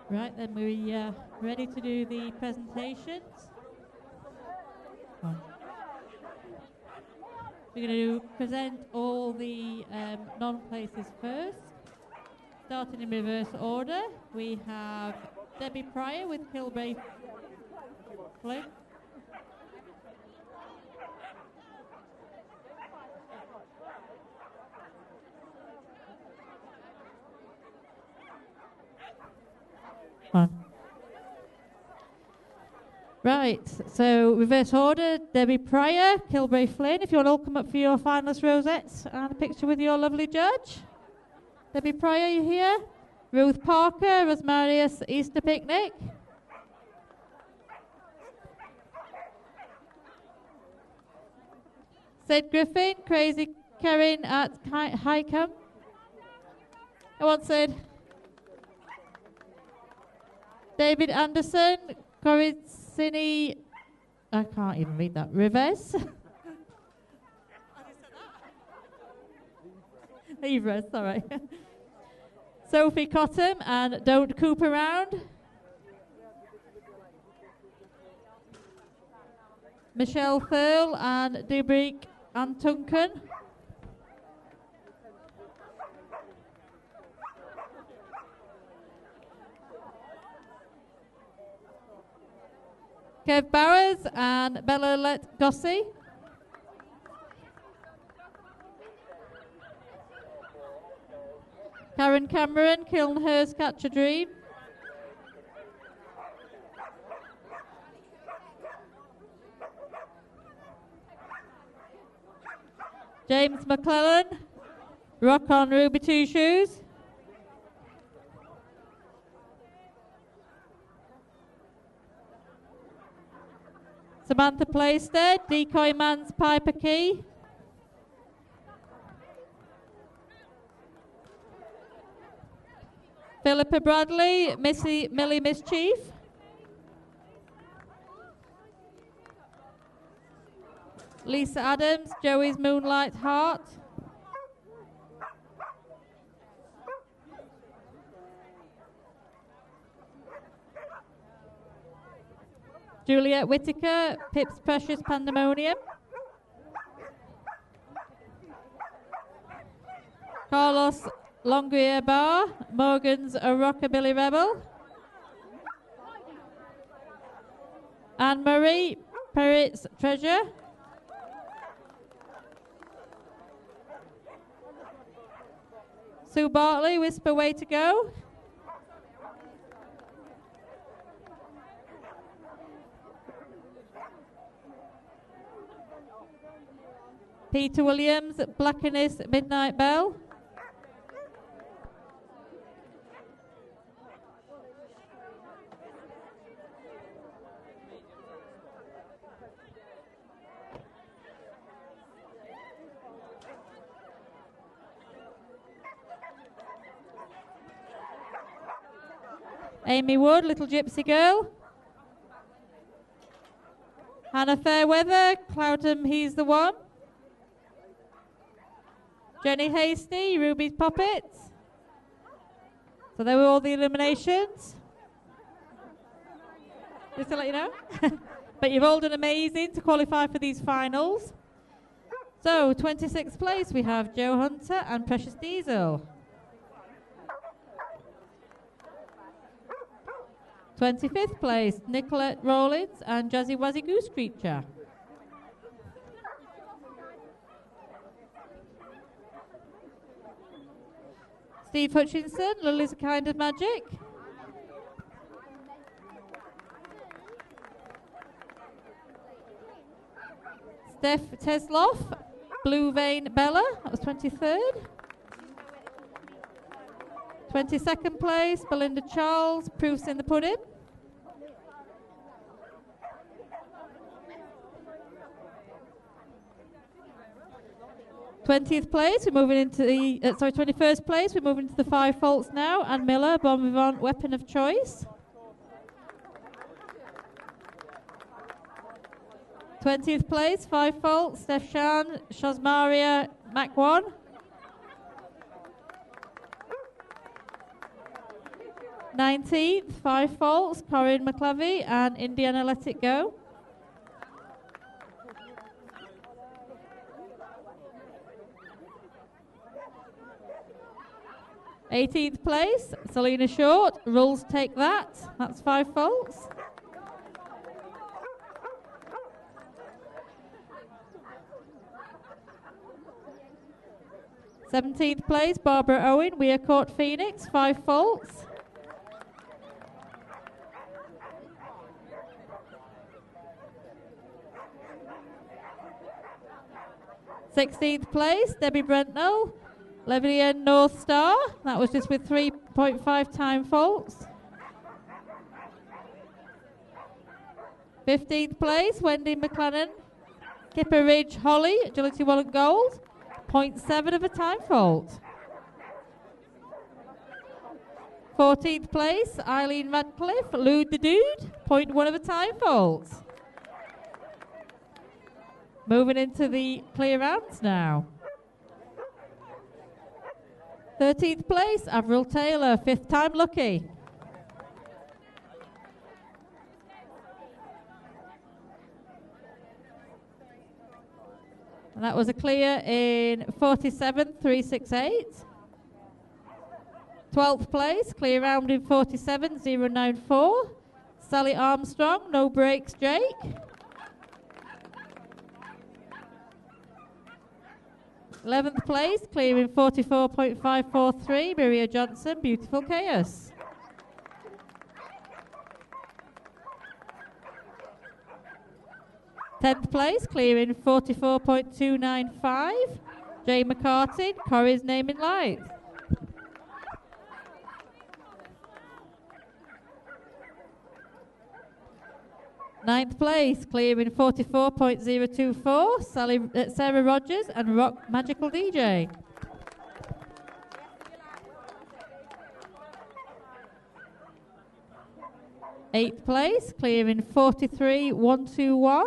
Right, then we're ready to do the presentations. We're going to present all the non-places first. Starting in reverse order, we have Debbie Pryor with Kilbrae Flynn. Right, so reverse order, Debbie Pryor, Kilbrae Flynn. If you want to all come up for your finalist rosettes and a picture with your lovely judge. Debbie Pryor, you here? Ruth Parker, Rosmarius Easter Picnic. Sid Griffin, Crazy Karen at Highcombe. Come on, Sid. David Anderson, Coricini, I can't even read that, Rivers. Rivers, sorry. Sophie Cottam and Don't Coop Around. Michelle Thurl and Dubrik Antunken. Kev Bowers and Bella Let Gossi. Karen Cameron, Kilnhurst Catch a Dream. James McClellan, Rock on Ruby Two Shoes. Samantha Playstead, Decoy Man's Piper Key. Philippa Bradley, Millie Mischief. Lisa Adams, Joey's Moonlight Heart. Juliet Whittaker, Pip's Precious Pandemonium. Carlos Longria Bar, Morgan's A Rockabilly Rebel. Anne-Marie, Perrit's Treasure. Sue Bartley, Whisper Way to Go. Peter Williams, Blackenist Midnight Bell. Amy Wood, Little Gypsy Girl. Hannah Fairweather, Cloudham, He's the One. Jenny Hasty, Ruby's Puppets. So there were all the eliminations. Just to let you know. But you've all done amazing to qualify for these finals. So 26th place we have Joe Hunter and Precious Diesel. 25th place, Nicolette Rollins and Jazzy Wazzy Goose Creature. Steve Hutchinson, Lily's a Kind of Magic. Steph Tesloff, Blue Vein Bella, that was 23rd. 22nd place, Belinda Charles, Proofs in the Pudding. '20th place, we're moving into the, 21st place, we're moving to the Five Faults now. Anne Miller, Bon Vivant, Weapon of Choice. 20th place, Five Faults, Steph Shan, Shazmaria, Mac 1. 19th, Five Faults, Corinne McClavey and Indiana Let It Go. 18th place, Selena Short. Rules take that. That's 5 faults. Seventeenth place, Barbara Owen, Weir Court Phoenix, 5 faults. Sixteenth place, Debbie Brentnell, Levian North Star. That was just with 3.5 time faults. 15th place, Wendy McLennan, Kipper Ridge Holly, Agility Wallet Gold, 0.7 of a time fault. 14th place, Eileen Radcliffe, Lude the Dude, 0.1 of a time fault. Moving into the clear rounds now. 13th place, Avril Taylor, 5th time lucky. And that was a clear in 47.368. 12th place, clear round in 47.094. Sally Armstrong, no breaks, Jake. 11th place, clear in 44.543, Maria Johnson, Beautiful Chaos. Tenth place, clear in 44.295, Jay McCartin, Corrie's Naming Light. Ninth place, clear in 44.024, Sarah Rogers and Rock Magical DJ. Eighth place, clear in 43.121,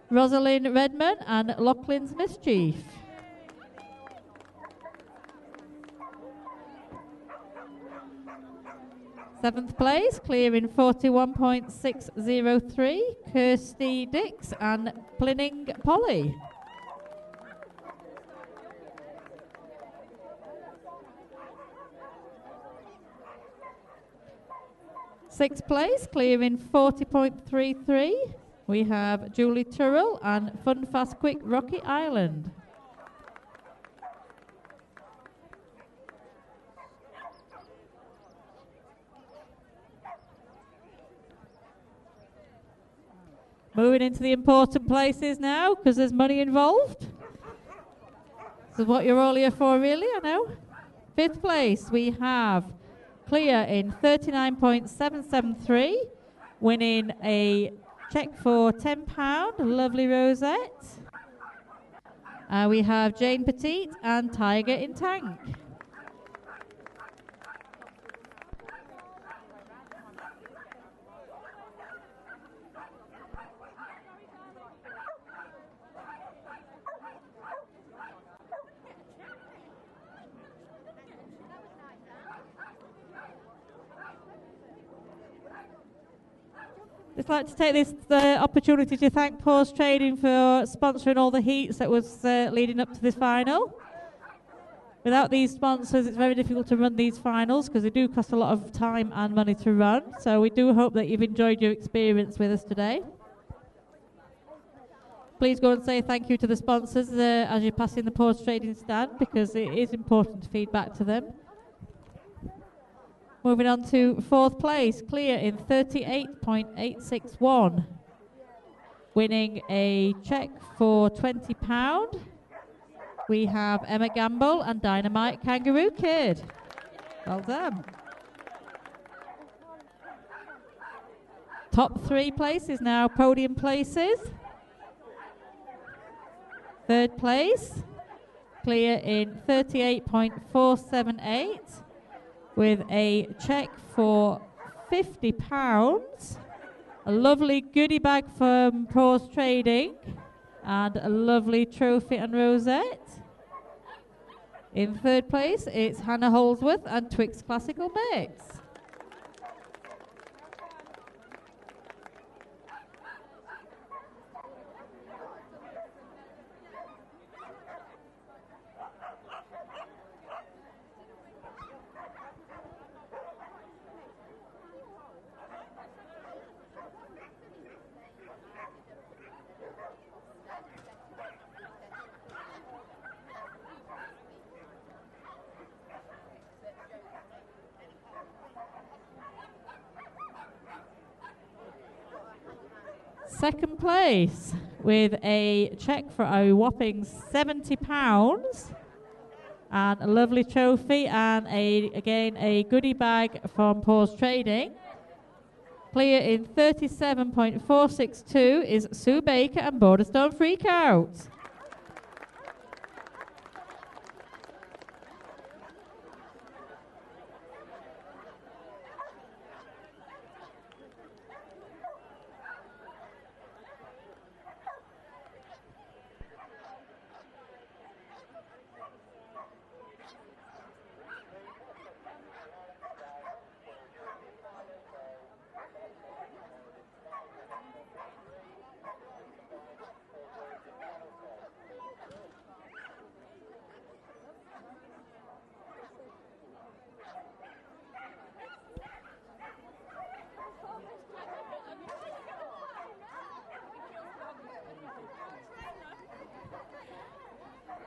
Rosalind Redman and Laughlin's Mischief. Seventh place, clear in 41.603, Kirsty Dix and Plinning Polly. Sixth place, clear in 40.33, we have Julie Turrell and Fun Fast Quick Rocky Island. Moving into the important places now, because there's money involved. This is what you're all here for, really, I know. Fifth place, we have clear in 39.773, winning a check for £10, lovely rosette. We have Jane Petite and Tiger in Tank. I'd like to take this opportunity to thank Pause Trading for sponsoring all the heats that was leading up to this final. Without these sponsors, it's very difficult to run these finals because they do cost a lot of time and money to run. So we do hope that you've enjoyed your experience with us today. Please go and say thank you to the sponsors as you're passing the Pause Trading stand, because it is important to feed back to them. Moving on to fourth place, clear in 38.861. Winning a check for £20. We have Emma Gamble and Dynamite Kangaroo Kid. Well done. Top 3 places now, podium places. Third place, clear in 38.478. With a check for £50, a lovely goodie bag from Pause Trading, and a lovely trophy and rosette. In third place, it's Hannah Holsworth and Twix Classical Mix. second place with a cheque for a whopping £70 and a lovely trophy and again a goodie bag from Paws Trading. Clear in 37.462 is Sue Baker and Borderstone Freakout.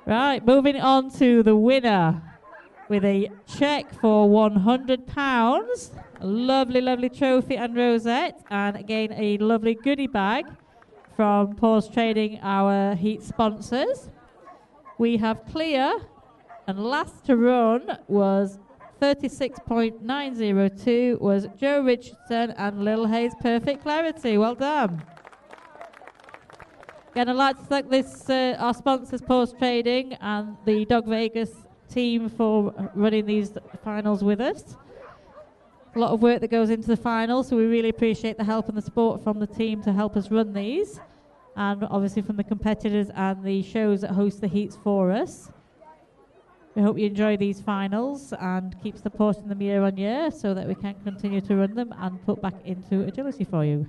Right, moving on to the winner with a cheque for £100, a lovely, lovely trophy and rosette, and again a lovely goodie bag from Paws Trading, our heat sponsors. We have clear, and last to run was 36.902 was Joe Richardson and Lil Hayes Perfect Clarity. Well done. Again, I'd like to thank our sponsors, Paws Trading and the Dog Vegas team for running these finals with us. A lot of work that goes into the finals, so we really appreciate the help and the support from the team to help us run these, and obviously from the competitors and the shows that host the heats for us. We hope you enjoy these finals and keep supporting them year on year so that we can continue to run them and put back into agility for you.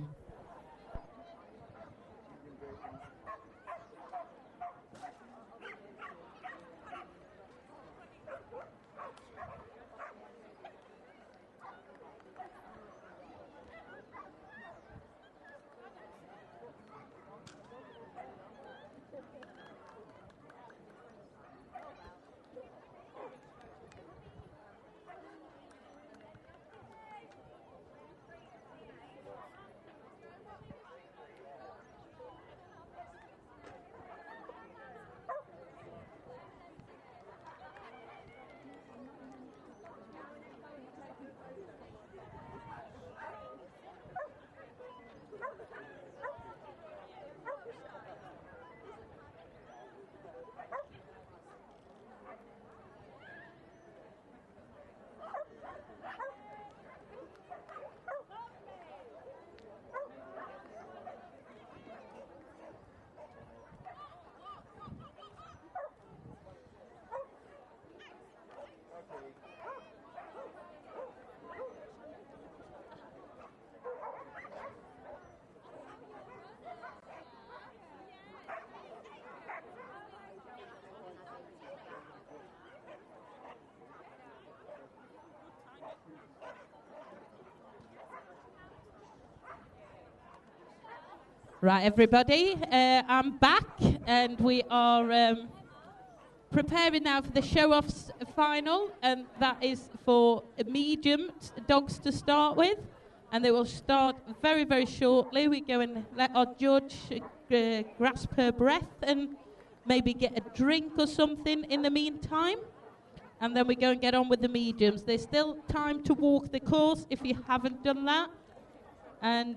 Right, everybody, I'm back, and we are preparing now for the show-offs final, and that is for medium dogs to start with, and they will start very, very shortly. We go and let our judge grasp her breath and maybe get a drink or something in the meantime, and then we go and get on with the mediums. There's still time to walk the course if you haven't done that, and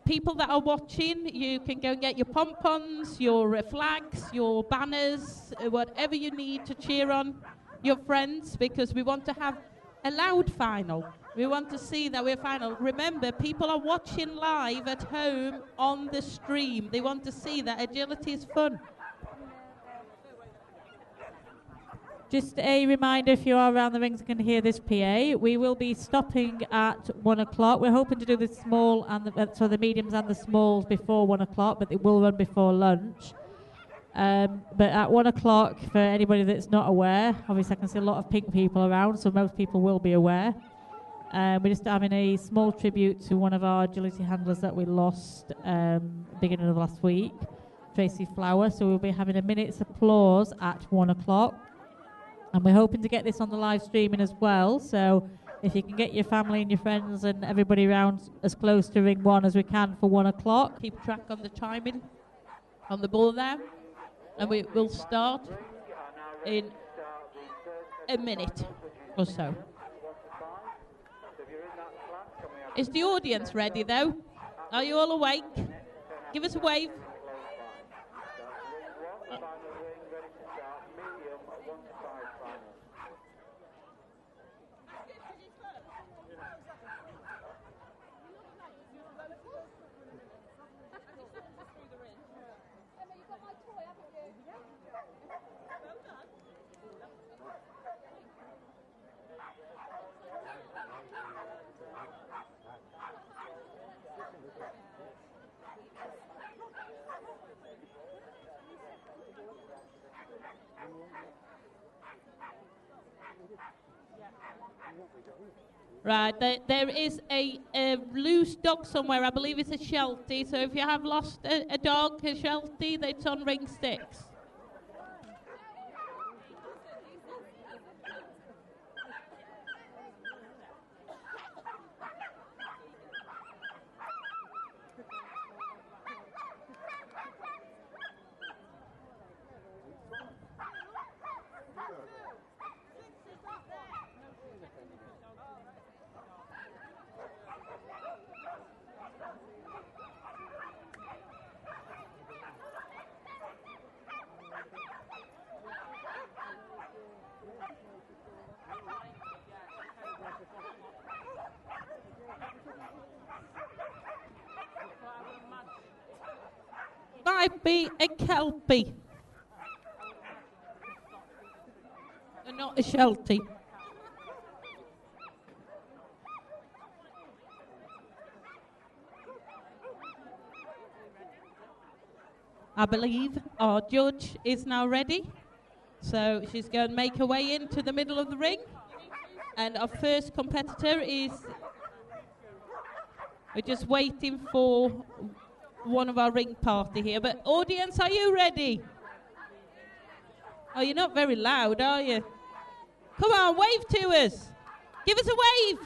people that are watching, you can go and get your pom-poms, your flags, your banners, whatever you need to cheer on your friends, because we want to have a loud final. We want to see that we're final. Remember, people are watching live at home on the stream. They want to see that agility is fun. Just a reminder, if you are around the rings and can hear this PA, we will be stopping at 1 o'clock. We're hoping to do the small and the mediums and the smalls before 1 o'clock, but it will run before lunch. But at 1 o'clock, for anybody that's not aware, obviously I can see a lot of pink people around, so most people will be aware. We're just having a small tribute to one of our agility handlers that we lost beginning of last week, Tracy Flower. So we'll be having a minute's applause at 1 o'clock. And we're hoping to get this on the live streaming as well. So if you can get your family and your friends and everybody around as close to ring 1 as we can for 1 o'clock. Keep track on the timing on the ball there. And we will start in a minute or so. Is the audience ready though? Are you all awake? Give us a wave. Right, there is a loose dog somewhere. I believe it's a Sheltie. So if you have lost a dog, a Sheltie, it's on ring 6. Might be a Kelpie. And not a Sheltie. I believe our judge is now ready. So she's going to make her way into the middle of the ring. And our first competitor is... We're just waiting for one of our ring party here. But audience, are you ready? Oh, you're not very loud, are you? Come on, wave to us. Give us a wave.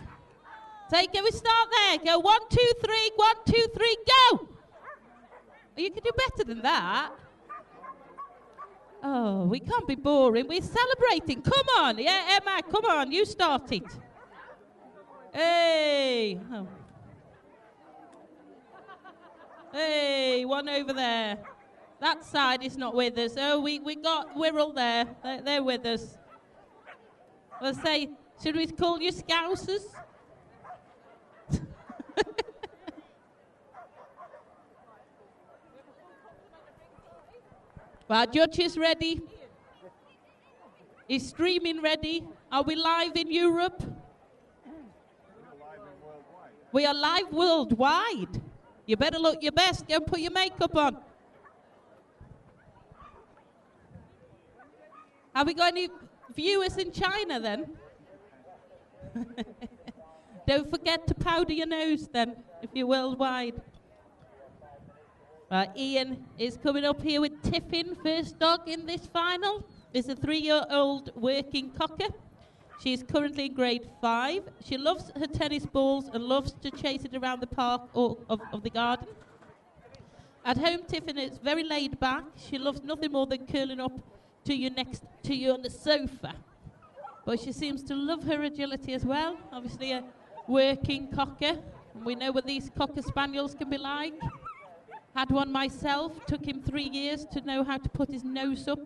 Say, can we start there? Go 1, 2, 3, 1, 2, 3, go. Oh, you can do better than that. Oh, we can't be boring. We're celebrating. Come on. Yeah, Emma, come on. You start it. Hey. Oh. Hey, one over there. That side is not with us. Oh, we got Wirral there. They're with us. Let's say, should we call you Scousers? Our judge is ready. Is streaming ready? Are we live in Europe? We are live worldwide. You better look your best. Go and put your makeup on. Have we got any viewers in China then? Don't forget to powder your nose then, if you're worldwide. Ian is coming up here with Tiffin, first dog in this final. Is a 3-year-old working cocker. She's currently in grade 5. She loves her tennis balls and loves to chase it around the park or of the garden. At home, Tiffin is very laid back. She loves nothing more than curling up to you next to you on the sofa. But she seems to love her agility as well. Obviously a working cocker. And we know what these cocker spaniels can be like. Had one myself, took him 3 years to know how to put his nose up.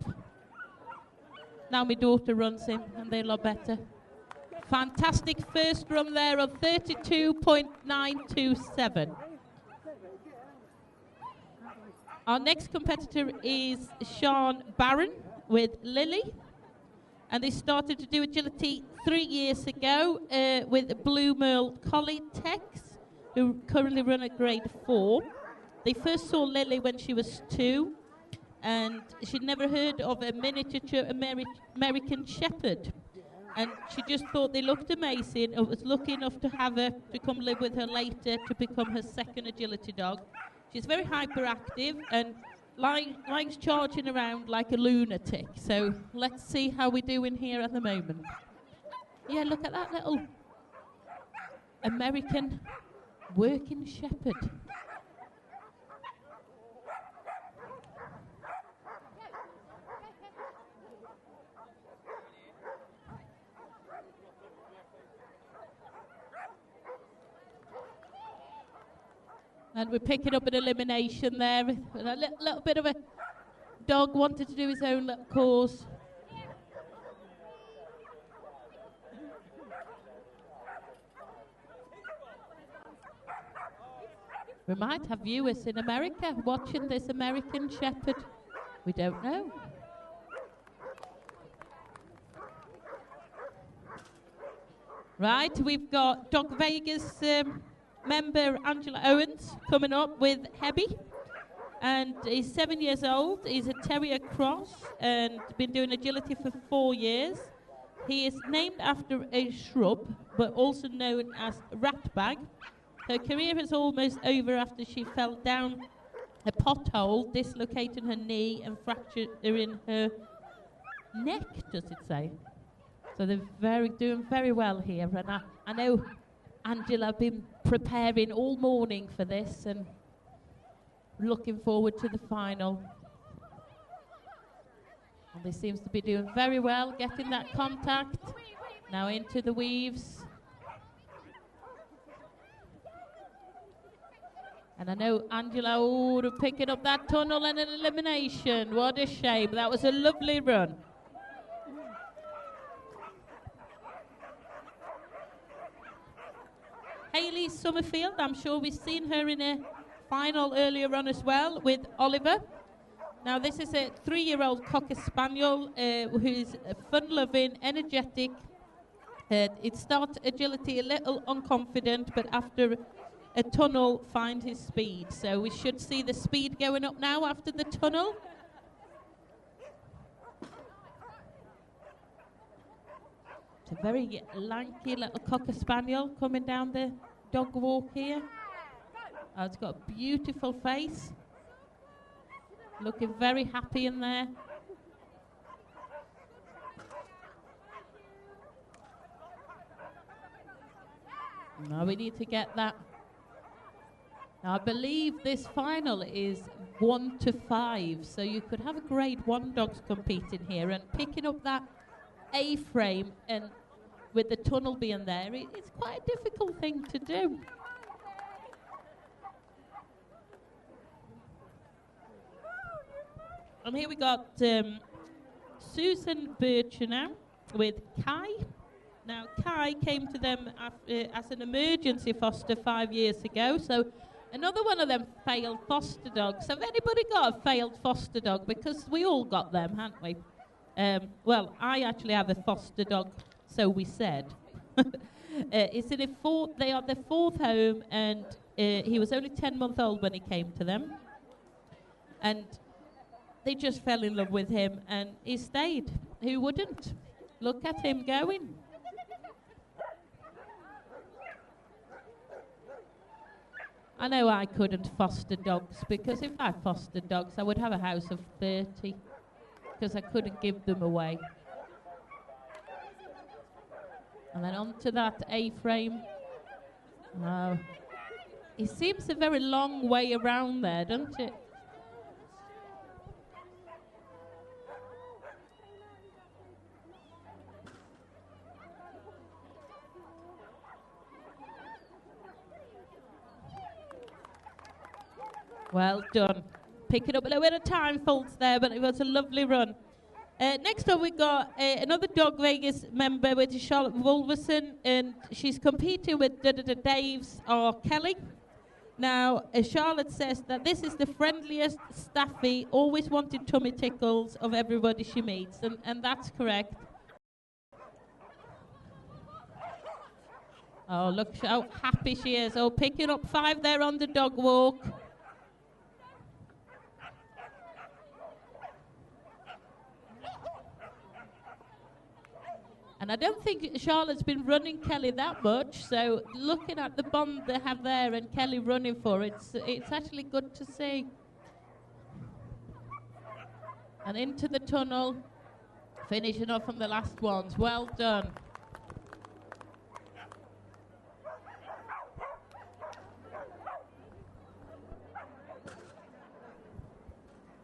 Now my daughter runs him, and they're a lot better. Fantastic first run there of 32.927. Our next competitor is Sean Barron with Lily. And they started to do agility 3 years ago with Blue Merle Collie Tex, who currently run at grade 4. They first saw Lily when she was 2, and she'd never heard of a miniature American Shepherd. And she just thought they looked amazing and was lucky enough to have her to come live with her later to become her second agility dog. She's very hyperactive and likes charging around like a lunatic. So let's see how we do in here at the moment. Yeah, look at that little American working shepherd. And we're picking up an elimination there. A little bit of a dog wanted to do his own little course. We might have viewers in America watching this American Shepherd. We don't know. Right, we've got Dog Vegas member Angela Owens coming up with Hebby. And he's 7 years old. He's a terrier cross and been doing agility for 4 years. He is named after a shrub, but also known as Ratbag. Her career is almost over after she fell down a pothole, dislocating her knee and fracturing her neck, does it say? So they're doing very well here. And I know Angela have been preparing all morning for this and looking forward to the final. And they seems to be doing very well, getting that contact. Now into the weaves. And I know Angela, picking up that tunnel and an elimination. What a shame. That was a lovely run. Hayley Summerfield, I'm sure we've seen her in a final earlier on as well with Oliver. Now this is a 3-year-old Cocker Spaniel who's fun-loving, energetic. It starts agility a little unconfident, but after a tunnel finds his speed. So we should see the speed going up now after the tunnel. It's a very lanky little Cocker Spaniel coming down the dog walk here. Oh, it's got a beautiful face. Looking very happy in there. Now we need to get that. Now I believe this final is 1 to 5, so you could have a grade 1 dogs competing here, and picking up that A-frame and with the tunnel being there, it's quite a difficult thing to do. And here we got Susan Bircher now with Kai. Now Kai came to them as an emergency foster 5 years ago, so another one of them failed foster dogs. Have anybody got a failed foster dog? Because we all got them, haven't we? Well, I actually have a foster dog, so we said. It's in they are their 4th home, and he was only 10 months old when he came to them. And they just fell in love with him, and he stayed. Who wouldn't? Look at him going. I know I couldn't foster dogs, because if I fostered dogs, I would have a house of 30, because I couldn't give them away. And then onto that A-frame. Oh. It seems a very long way around there, doesn't it? Well done. Picking up a little bit of time faults there, but it was a lovely run. Next up, we got another Dog Vegas member, which is Charlotte Wolverson, and she's competing with Dave's or Kelly. Now, Charlotte says that this is the friendliest, staffy, always wanted tummy tickles of everybody she meets, and that's correct. Oh, look how happy she is. Oh, picking up 5 there on the dog walk. And I don't think Charlotte's been running Kelly that much, so looking at the bond they have there and Kelly running for it, it's actually good to see. And into the tunnel, finishing off on the last ones. Well done.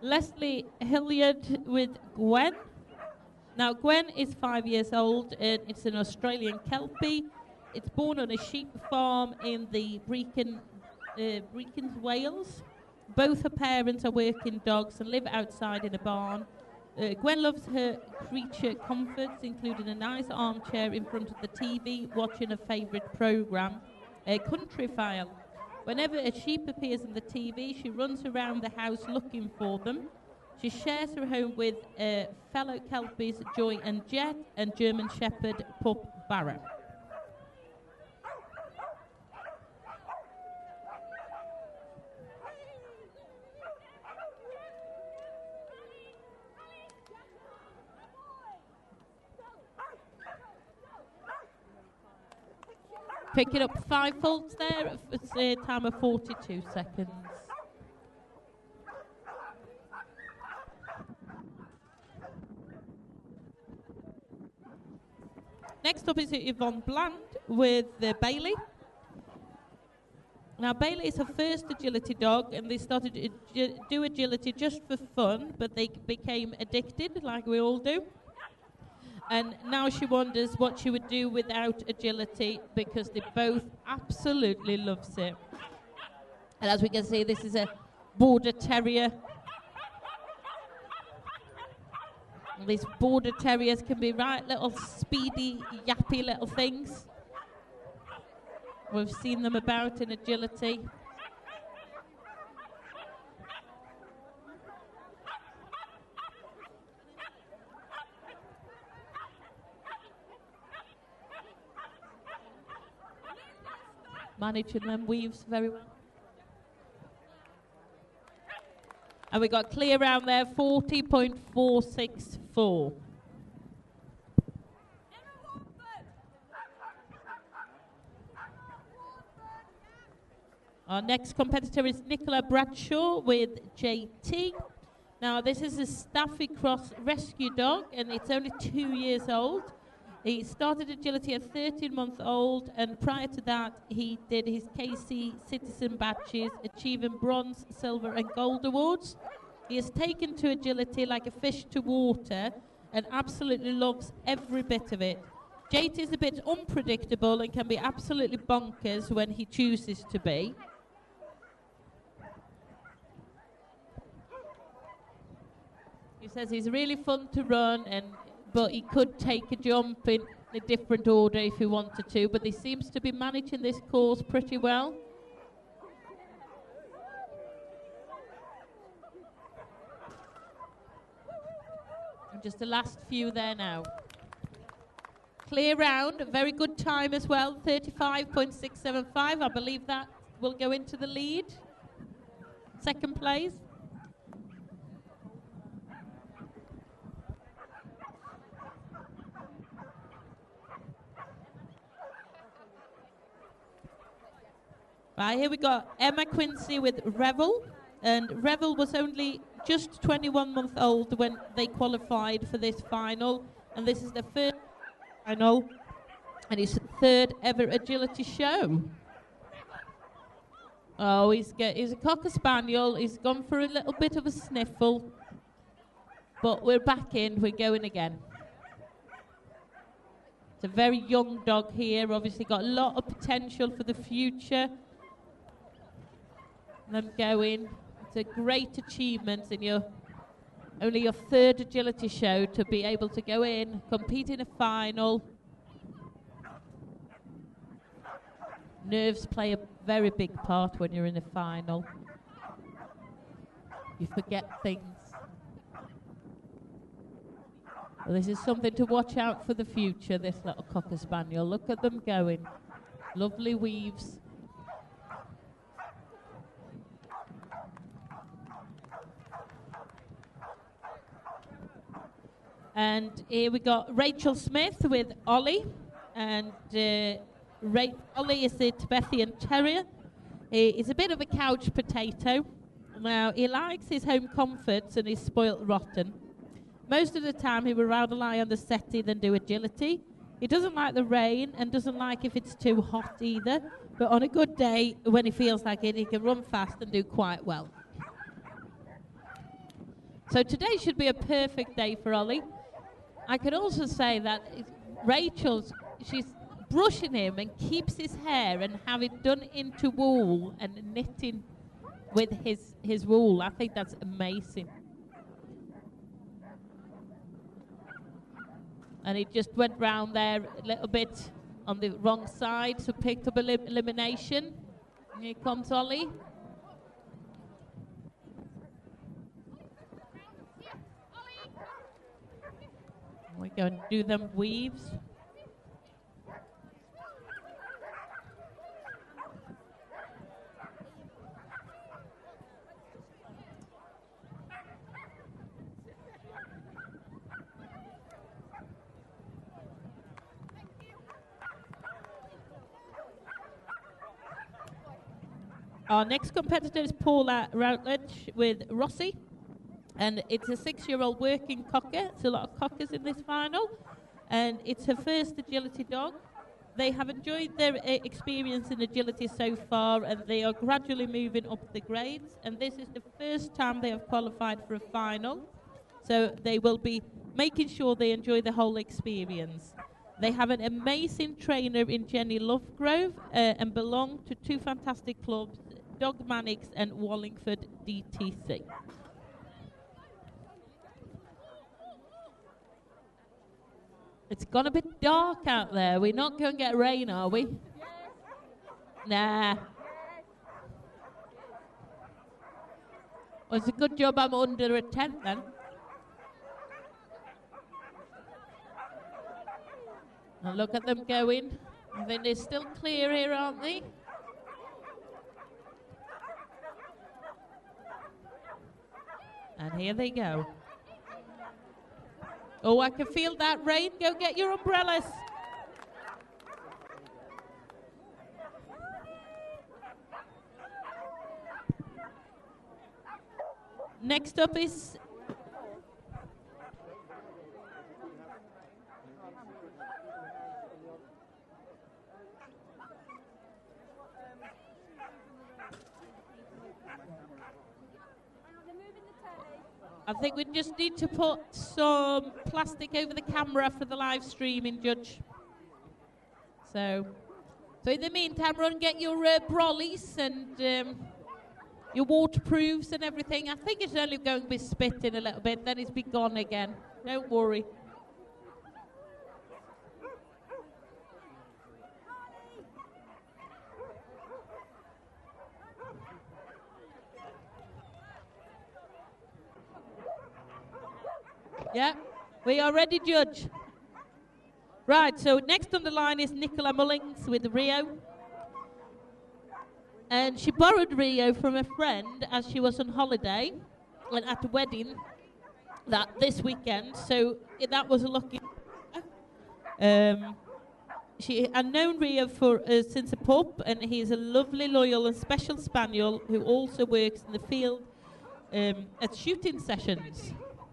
Leslie Hilliard with Gwen. Now, Gwen is 5 years old, and it's an Australian Kelpie. It's born on a sheep farm in the Brecon, Wales. Both her parents are working dogs and live outside in a barn. Gwen loves her creature comforts, including a nice armchair in front of the TV, watching a favourite programme, Country File. Whenever a sheep appears on the TV, she runs around the house looking for them. She shares her home with fellow Kelpies Joy and Jet and German Shepherd Pup Barra. Pick it up 5 faults there. It's a time of 42 seconds. Next up is Yvonne Bland with Bailey. Now, Bailey is her first agility dog, and they started to do agility just for fun, but they became addicted, like we all do. And now she wonders what she would do without agility, because they both absolutely loves it. And as we can see, this is a border terrier. And these border terriers can be right little speedy, yappy little things. We've seen them about in agility. Managing them weaves very well. And we got clear round there, 40.464. Our next competitor is Nicola Bradshaw with JT. Now, this is a Staffy Cross rescue dog, and it's only 2 years old. He started agility at 13-month-old, and prior to that, he did his KC Citizen badges, achieving bronze, silver, and gold awards. He has taken to agility like a fish to water and absolutely loves every bit of it. JT is a bit unpredictable and can be absolutely bonkers when he chooses to be. He says he's really fun to run, but he could take a jump in a different order if he wanted to, but he seems to be managing this course pretty well. And just the last few there now. Clear round, a very good time as well, 35.675. I believe that will go into the lead. Second place. Right, here we got Emma Quincy with Revel, and Revel was only just 21 months old when they qualified for this final, and this is the first final and his third ever agility show. Oh, he's a Cocker Spaniel. He's gone for a little bit of a sniffle, but we're back in. We're going again. It's a very young dog here. Obviously, got a lot of potential for the future. Them going. It's a great achievement in only your third agility show to be able to go in, compete in a final. Nerves play a very big part when you're in a final. You forget things. Well, this is something to watch out for the future, this little Cocker Spaniel. Look at them going. Lovely weaves. And here we got Rachel Smith with Ollie. And Ollie is the Tibetan Terrier. He's a bit of a couch potato. Now, he likes his home comforts and he's spoilt rotten. Most of the time, he would rather lie on the settee than do agility. He doesn't like the rain and doesn't like if it's too hot either. But on a good day, when he feels like it, he can run fast and do quite well. So today should be a perfect day for Ollie. I could also say that she's brushing him and keeps his hair and have it done into wool and knitting with his wool. I think that's amazing. And he just went round there a little bit on the wrong side, so picked up elimination. Here comes Ollie. We're going to do them weaves. Our next competitor is Paula Routledge with Rossi. And it's a 6-year-old working cocker. There's a lot of cockers in this final. And it's her first agility dog. They have enjoyed their experience in agility so far, and they are gradually moving up the grades. And this is the first time they have qualified for a final. So they will be making sure they enjoy the whole experience. They have an amazing trainer in Jenny Lovegrove and belong to 2 fantastic clubs, Dogmanics and Wallingford DTC. It's gone a bit dark out there. We're not going to get rain, are we? Nah. Well, it's a good job I'm under a tent then. And look at them going. I think they're still clear here, aren't they? And here they go. Oh, I can feel that rain. Go get your umbrellas. Next up is I think we just need to put some plastic over the camera for the live streaming, Judge. So in the meantime, run and get your brollies and your waterproofs and everything. I think it's only going to be spitting a little bit, then it's be gone again. Don't worry. Yeah, we are ready, Judge. Right, so next on the line is Nicola Mullings with Rio. And she borrowed Rio from a friend as she was on holiday and at a wedding this weekend. So that was a lucky. She had known Rio since a pup, and he's a lovely, loyal and special spaniel who also works in the field at shooting sessions.